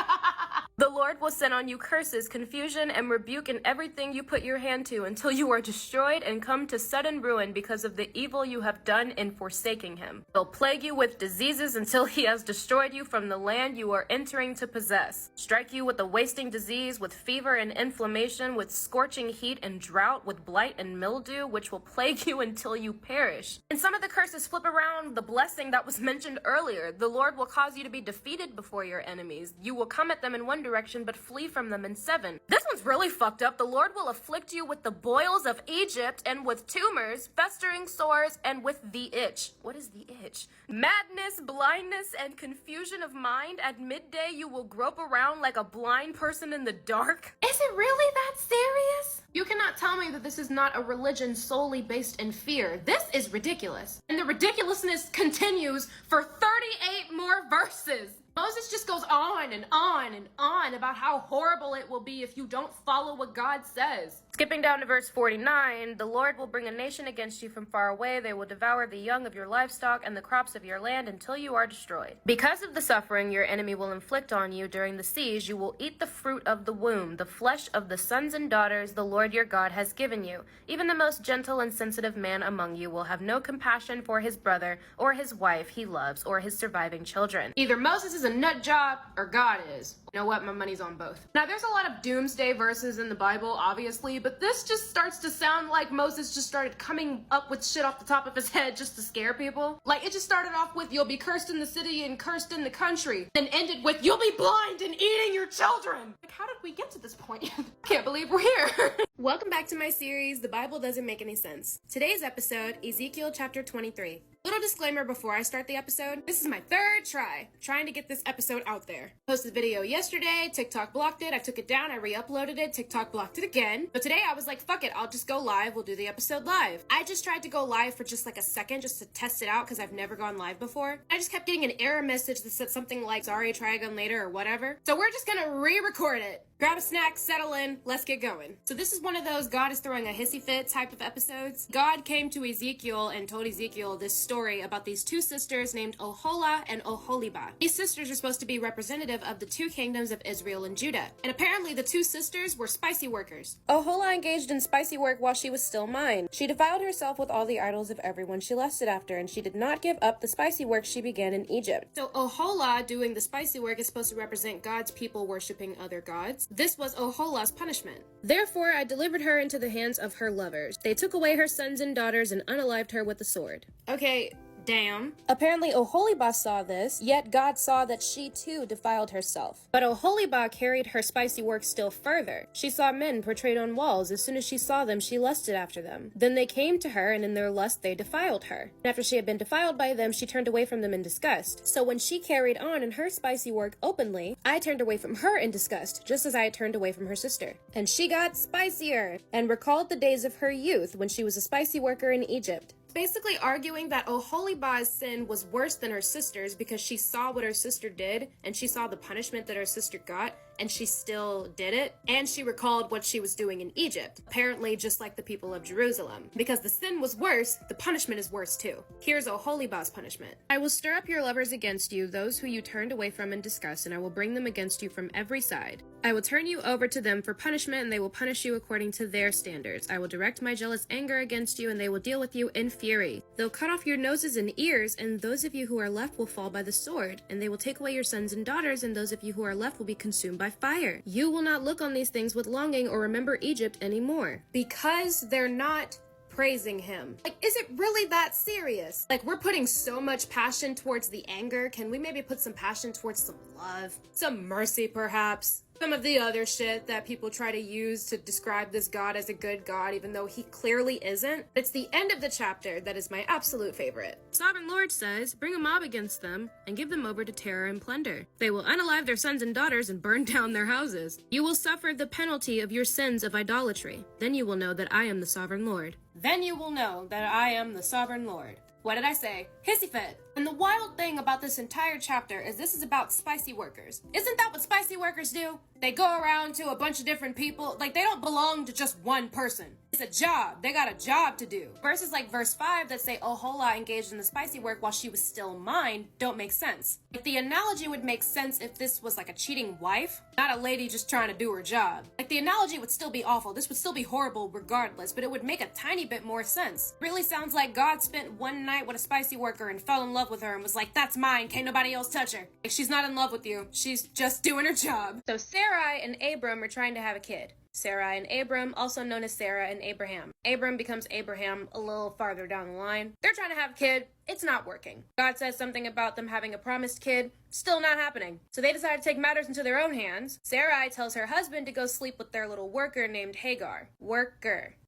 The Lord will send on you curses, confusion, and rebuke in everything you put your hand to until you are destroyed and come to sudden ruin because of the evil you have done in forsaking him. He'll plague you with diseases until he has destroyed you from the land you are entering to possess. Strike you with a wasting disease, with fever and inflammation, with scorching heat and drought, with blight and mildew, which will plague you until you perish. And some of the curses flip around the blessing that was mentioned earlier. The Lord will cause you to be defeated before your enemies. You will come at them in one direction, but flee from them in 7. This one's really fucked up. The Lord will afflict you with the boils of Egypt, and with tumors, festering sores, and with the itch. What is the itch? Madness, blindness, and confusion of mind. At midday, you will grope around like a blind person in the dark. Is it really that serious? You cannot tell me that this is not a religion solely based in fear. This is ridiculous. And the ridiculousness continues for 38 more verses. Moses just goes on and on and on about how horrible it will be if you don't follow what God says. Skipping down to verse 49, the Lord will bring a nation against you from far away. They will devour the young of your livestock and the crops of your land until you are destroyed. Because of the suffering your enemy will inflict on you during the siege, you will eat the fruit of the womb, the flesh of the sons and daughters the Lord your God has given you. Even the most gentle and sensitive man among you will have no compassion for his brother or his wife he loves or his surviving children. Either Moses is a nut job or God is. You know what? My money's on both. Now, there's a lot of doomsday verses in the Bible, obviously, but this just starts to sound like Moses just started coming up with shit off the top of his head just to scare people. Like, it just started off with, you'll be cursed in the city and cursed in the country, then ended with, you'll be blind and eating your children. Like, how did we get to this point? Can't believe we're here. Welcome back to my series, The Bible Doesn't Make Any Sense. Today's episode, Ezekiel chapter 23. Little disclaimer before I start the episode, this is my 3rd try trying to get this episode out there. Posted the video yesterday, TikTok blocked it, I took it down, I re-uploaded it, TikTok blocked it again. But today I was like, fuck it, I'll just go live, we'll do the episode live. I just tried to go live for just like a second just to test it out because I've never gone live before. I just kept getting an error message that said something like, sorry, try again later or whatever. So we're just gonna re-record it. Grab a snack, settle in, let's get going. So this is one one of those God is throwing a hissy fit type of episodes. God came to Ezekiel and told Ezekiel this story about these two sisters named Oholah and Oholibah. These sisters are supposed to be representative of the two kingdoms of Israel and Judah. And apparently the two sisters were spicy workers. Oholah engaged in spicy work while she was still mine. She defiled herself with all the idols of everyone she lusted after, and she did not give up the spicy work she began in Egypt. So Oholah doing the spicy work is supposed to represent God's people worshiping other gods. This was Oholah's punishment. Therefore I delivered her into the hands of her lovers. They took away her sons and daughters and unalived her with the sword. Okay, damn. Apparently Oholibah saw this, yet God saw that she too defiled herself. But Oholibah carried her spicy work still further. She saw men portrayed on walls. As soon as she saw them, she lusted after them. Then they came to her, and in their lust they defiled her. And after she had been defiled by them, she turned away from them in disgust. So when she carried on in her spicy work openly, I turned away from her in disgust, just as I had turned away from her sister. And she got spicier, and recalled the days of her youth when she was a spicy worker in Egypt. Basically arguing that Oholibah's sin was worse than her sister's because she saw what her sister did and she saw the punishment that her sister got and she still did it, and she recalled what she was doing in Egypt, apparently just like the people of Jerusalem. Because the sin was worse, the punishment is worse too. Here's Oholibah's punishment. I will stir up your lovers against you, those who you turned away from in disgust, and I will bring them against you from every side. I will turn you over to them for punishment, and they will punish you according to their standards. I will direct my jealous anger against you, and they will deal with you in fury. They'll cut off your noses and ears, and those of you who are left will fall by the sword. And they will take away your sons and daughters, and those of you who are left will be consumed by fire. You will not look on these things with longing or remember Egypt anymore. Because they're not praising him. Like, is it really that serious? Like, we're putting so much passion towards the anger. Can we maybe put some passion towards some love? Some mercy, perhaps? Some of the other shit that people try to use to describe this God as a good God, even though he clearly isn't. It's the end of the chapter that is my absolute favorite. Sovereign Lord says, bring a mob against them and give them over to terror and plunder. They will unalive their sons and daughters and burn down their houses. You will suffer the penalty of your sins of idolatry. Then you will know that I am the Sovereign Lord. Then you will know that I am the Sovereign Lord. What did I say? Hissy fit. And the wild thing about this entire chapter is this is about spicy workers. Isn't that what spicy workers do? They go around to a bunch of different people. Like, they don't belong to just one person. It's a job. They got a job to do. Verses like verse 5 that say Oholah engaged in the spicy work while she was still mine don't make sense. Like, the analogy would make sense if this was like a cheating wife, not a lady just trying to do her job. Like, the analogy would still be awful. This would still be horrible regardless, but it would make a tiny bit more sense. Really sounds like God spent one night with a spicy worker and fell in love with her and was like, that's mine, can't nobody else touch her. Like, she's not in love with you, she's just doing her job. So Sarai and Abram are trying to have a kid. Sarai and Abram, also known as Sarah and Abraham. Abram becomes Abraham a little farther down the line. They're trying to have a kid. It's not working. God says something about them having a promised kid. Still not happening. So they decide to take matters into their own hands. Sarai tells her husband to go sleep with their little worker named Hagar.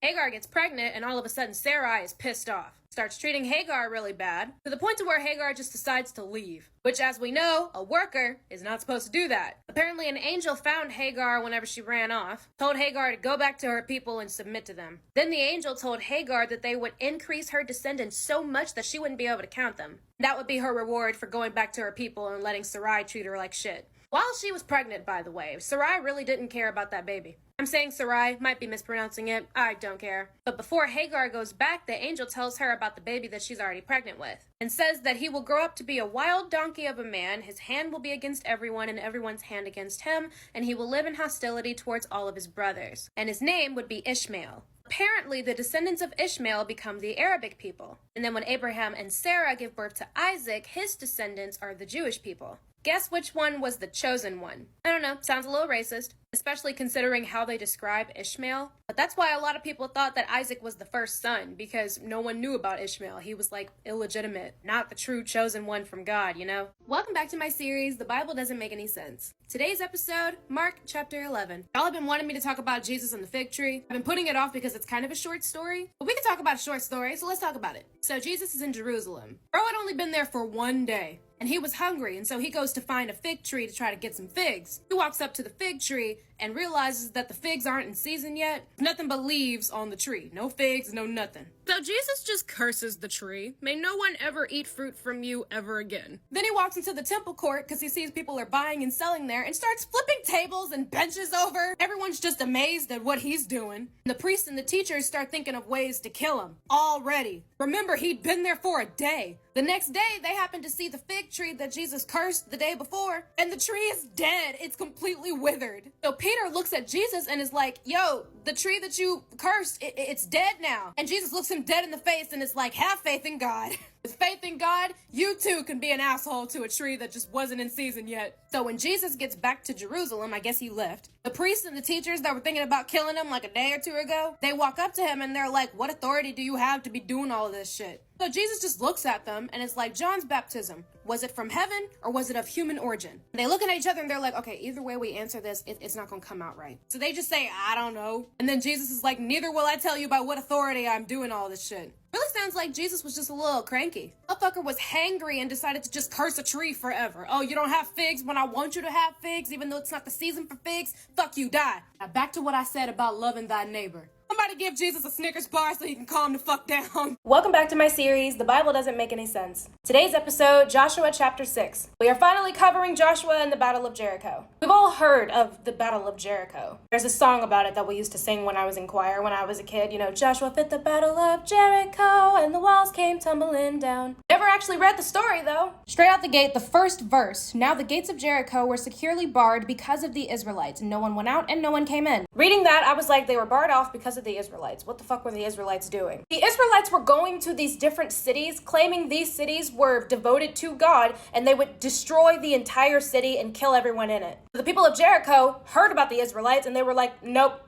Hagar gets pregnant, and all of a sudden Sarai is pissed off. Starts treating Hagar really bad, to the point to where Hagar just decides to leave. Which, as we know, a worker is not supposed to do that. Apparently an angel found Hagar whenever she ran off, told Hagar to go back to her people and submit to them. Then the angel told Hagar that they would increase her descendants so much that she wouldn't be able to count them. That would be her reward for going back to her people and letting Sarai treat her like shit. While she was pregnant, by the way, Sarai really didn't care about that baby. I'm saying Sarai, might be mispronouncing it, I don't care. But before Hagar goes back, the angel tells her about the baby that she's already pregnant with, and says that he will grow up to be a wild donkey of a man, his hand will be against everyone and everyone's hand against him, and he will live in hostility towards all of his brothers. And his name would be Ishmael. Apparently, the descendants of Ishmael become the Arabic people. And then when Abraham and Sarah give birth to Isaac, his descendants are the Jewish people. Guess which one was the chosen one? I don't know, sounds a little racist, especially considering how they describe Ishmael. But that's why a lot of people thought that Isaac was the first son, because no one knew about Ishmael. He was like illegitimate, not the true chosen one from God, you know? Welcome back to my series, The Bible Doesn't Make Any Sense. Today's episode, Mark chapter 11. Y'all have been wanting me to talk about Jesus and the fig tree. I've been putting it off because it's kind of a short story, but we can talk about a short story, so let's talk about it. So Jesus is in Jerusalem. Bro had only been there for one day, and he was hungry, and so he goes to find a fig tree to try to get some figs. He walks up to the fig tree, and realizes that the figs aren't in season yet. Nothing but leaves on the tree. No figs, no nothing. So Jesus just curses the tree. May no one ever eat fruit from you ever again. Then he walks into the temple court because he sees people are buying and selling there and starts flipping tables and benches over. Everyone's just amazed at what he's doing. The priests and the teachers start thinking of ways to kill him already. Remember, he'd been there for a day. The next day, they happen to see the fig tree that Jesus cursed the day before, and the tree is dead. It's completely withered. So Peter looks at Jesus and is like, yo, the tree that you cursed, it's dead now. And Jesus looks him dead in the face and is like, have faith in God. With faith in God, you too can be an asshole to a tree that just wasn't in season yet. So when Jesus gets back to Jerusalem, I guess he left, the priests and the teachers that were thinking about killing him like a day or two ago, they walk up to him and they're like, what authority do you have to be doing all of this shit? So Jesus just looks at them and is like, John's baptism, was it from heaven or was it of human origin? And they look at each other and they're like, okay, either way we answer this, it's not gonna come out right. So they just say, I don't know. And then Jesus is like, neither will I tell you by what authority I'm doing all this shit. Really sounds like Jesus was just a little cranky. Motherfucker was hangry and decided to just curse a tree forever. Oh, you don't have figs when I want you to have figs, even though it's not the season for figs? Fuck you, die. Now back to what I said about loving thy neighbor. Somebody give Jesus a Snickers bar so he can calm the fuck down. Welcome back to my series, The Bible Doesn't Make Any Sense. Today's episode, Joshua chapter 6. We are finally covering Joshua and the Battle of Jericho. We've all heard of the Battle of Jericho. There's a song about it that we used to sing when I was in choir when I was a kid. You know, Joshua fit the Battle of Jericho and the walls came tumbling down. Never actually read the story though. Straight out the gate, the first verse. Now the gates of Jericho were securely barred because of the Israelites. No one went out and no one came in. Reading that, I was like, they were barred off because of the Israelites. What the fuck were the Israelites doing? The Israelites were going to these different cities, claiming these cities were devoted to God, and they would destroy the entire city and kill everyone in it. The people of Jericho heard about the Israelites, and they were like, nope.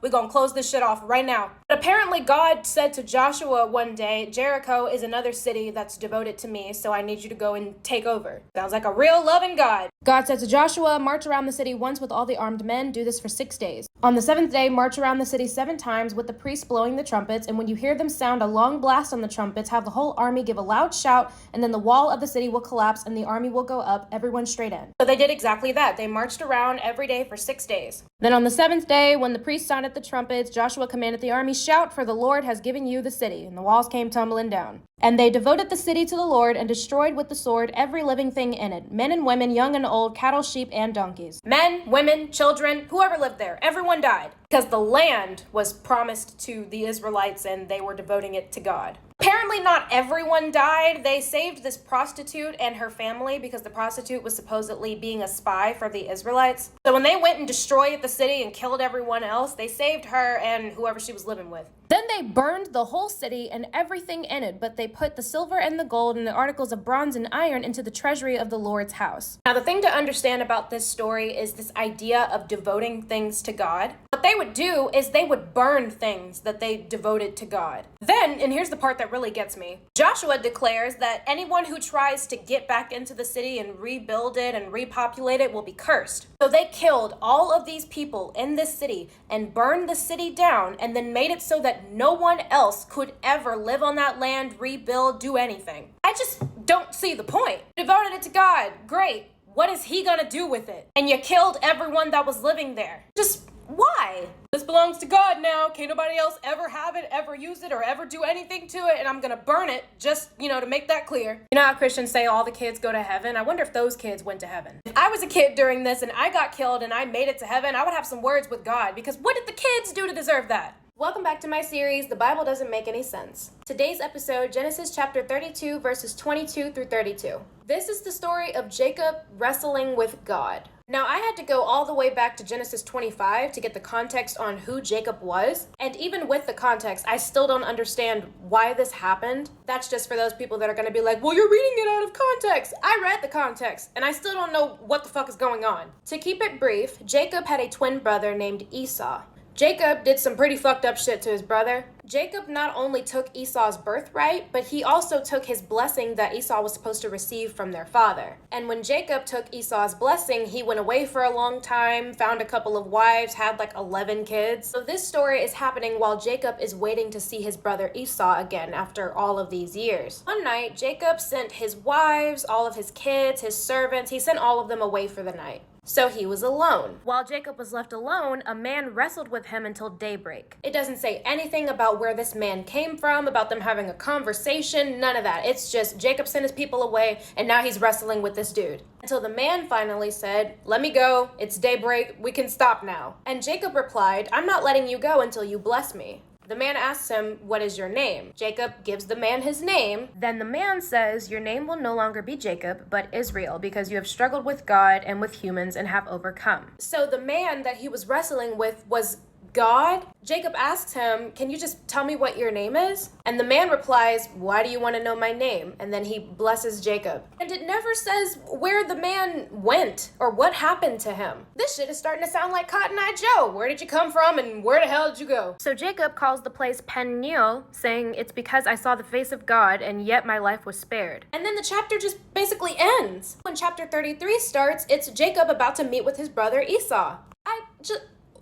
We're gonna close this shit off right now. But apparently God said to Joshua one day, Jericho is another city that's devoted to me, so I need you to go and take over. Sounds like a real loving God. God said to Joshua, march around the city once with all the armed men, do this for 6 days. On the 7th day, march around the city 7 times with the priests blowing the trumpets, and when you hear them sound a long blast on the trumpets, have the whole army give a loud shout, and then the wall of the city will collapse and the army will go up, everyone straight in. So they did exactly that. They marched around every day for 6 days. Then on the 7th day, when the priests sounded the trumpets, Joshua commanded the army, shout, for the Lord has given you the city. And the walls came tumbling down. And they devoted the city to the Lord and destroyed with the sword every living thing in it, men and women, young and old, cattle, sheep, and donkeys. Men, women, children, whoever lived there, everyone died. Because the land was promised to the Israelites and they were devoting it to God. Apparently not everyone died. They saved this prostitute and her family because the prostitute was supposedly being a spy for the Israelites. So when they went and destroyed the city and killed everyone else, they saved her and whoever she was living with. Then they burned the whole city and everything in it, but they put the silver and the gold and the articles of bronze and iron into the treasury of the Lord's house. Now the thing to understand about this story is this idea of devoting things to God. What they would do is they would burn things that they devoted to God. Then, and here's the part that really gets me, Joshua declares that anyone who tries to get back into the city and rebuild it and repopulate it will be cursed. So they killed all of these people in this city and burned the city down and then made it so that no one else could ever live on that land, rebuild, do anything. I just don't see the point. Devoted it to God, great. What is he gonna do with it? And you killed everyone that was living there. Just why? This belongs to God now. Can't nobody else ever have it, ever use it, or ever do anything to it, and I'm gonna burn it just, to make that clear. You know how Christians say all the kids go to heaven? I wonder if those kids went to heaven. If I was a kid during this and I got killed and I made it to heaven, I would have some words with God, because what did the kids do to deserve that? Welcome back to my series, The Bible Doesn't Make Any Sense. Today's episode, Genesis chapter 32, verses 22 through 32. This is the story of Jacob wrestling with God. Now, I had to go all the way back to Genesis 25 to get the context on who Jacob was. And even with the context, I still don't understand why this happened. That's just for those people that are going to be like, well, you're reading it out of context. I read the context, and I still don't know what the fuck is going on. To keep it brief, Jacob had a twin brother named Esau. Jacob did some pretty fucked up shit to his brother. Jacob not only took Esau's birthright, but he also took his blessing that Esau was supposed to receive from their father. And when Jacob took Esau's blessing, he went away for a long time, found a couple of wives, had like 11 kids. So this story is happening while Jacob is waiting to see his brother Esau again after all of these years. One night, Jacob sent his wives, all of his kids, his servants, he sent all of them away for the night. So he was alone. While Jacob was left alone, a man wrestled with him until daybreak. It doesn't say anything about where this man came from, about them having a conversation, none of that. It's just Jacob sent his people away, and now he's wrestling with this dude. Until the man finally said, "Let me go, it's daybreak, we can stop now." And Jacob replied, "I'm not letting you go until you bless me." The man asks him, "What is your name?" Jacob gives the man his name. Then the man says, "Your name will no longer be Jacob, but Israel, because you have struggled with God and with humans and have overcome." So the man that he was wrestling with was God. Jacob asks him, "Can you just tell me what your name is?" And the man replies, "Why do you want to know my name?" And then he blesses Jacob. And it never says where the man went or what happened to him. This shit is starting to sound like Cotton Eye Joe. Where did you come from and where the hell did you go? So Jacob calls the place Peniel, saying, "It's because I saw the face of God and yet my life was spared." And then the chapter just basically ends. When chapter 33 starts, it's Jacob about to meet with his brother Esau.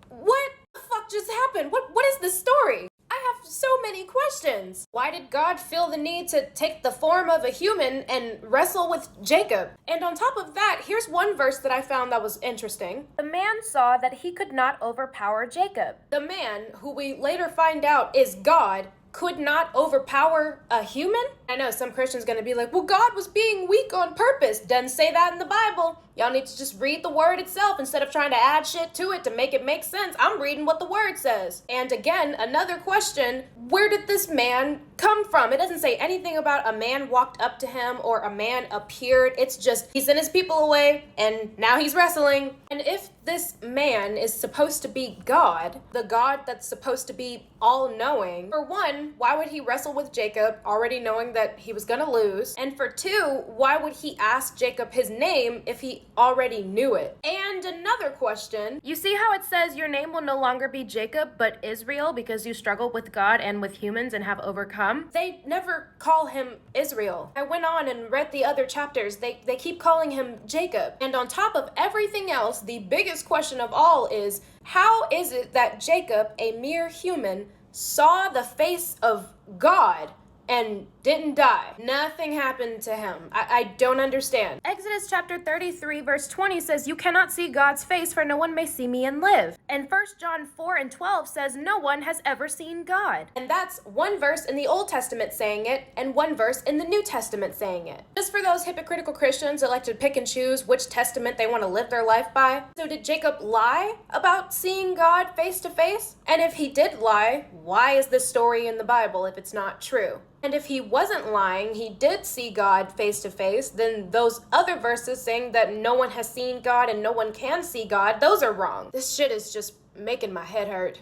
What the fuck just happened? What is this story? I have so many questions. Why did God feel the need to take the form of a human and wrestle with Jacob? And on top of that, here's one verse that I found that was interesting. The man saw that he could not overpower Jacob. The man, who we later find out is God, could not overpower a human? I know some Christians gonna be like, well, God was being weak on purpose. Doesn't say that in the Bible. Y'all need to just read the word itself instead of trying to add shit to it to make it make sense. I'm reading what the word says. And again, another question, where did this man come from? It doesn't say anything about a man walked up to him or a man appeared. It's just he sent his people away and now he's wrestling. And if this man is supposed to be God, the God that's supposed to be all-knowing, for one, why would he wrestle with Jacob already knowing that he was gonna lose? And for two, why would he ask Jacob his name if he already knew it? And another question, you see how it says your name will no longer be Jacob but Israel because you struggle with God and with humans and have overcome? They never call him Israel. I went on and read the other chapters. They keep calling him Jacob. And on top of everything else, the biggest question of all is, how is it that Jacob, a mere human, saw the face of God and didn't die? Nothing happened to him. I don't understand. Exodus chapter 33 verse 20 says, "You cannot see God's face, for no one may see me and live." And 1 John 4 and 12 says, "No one has ever seen God." And that's one verse in the Old Testament saying it, and one verse in the New Testament saying it. Just for those hypocritical Christians that like to pick and choose which testament they want to live their life by. So did Jacob lie about seeing God face to face? And if he did lie, why is this story in the Bible if it's not true? And if he wasn't lying, he did see God face to face, then those other verses saying that no one has seen God and no one can see God, those are wrong. This shit is just making my head hurt.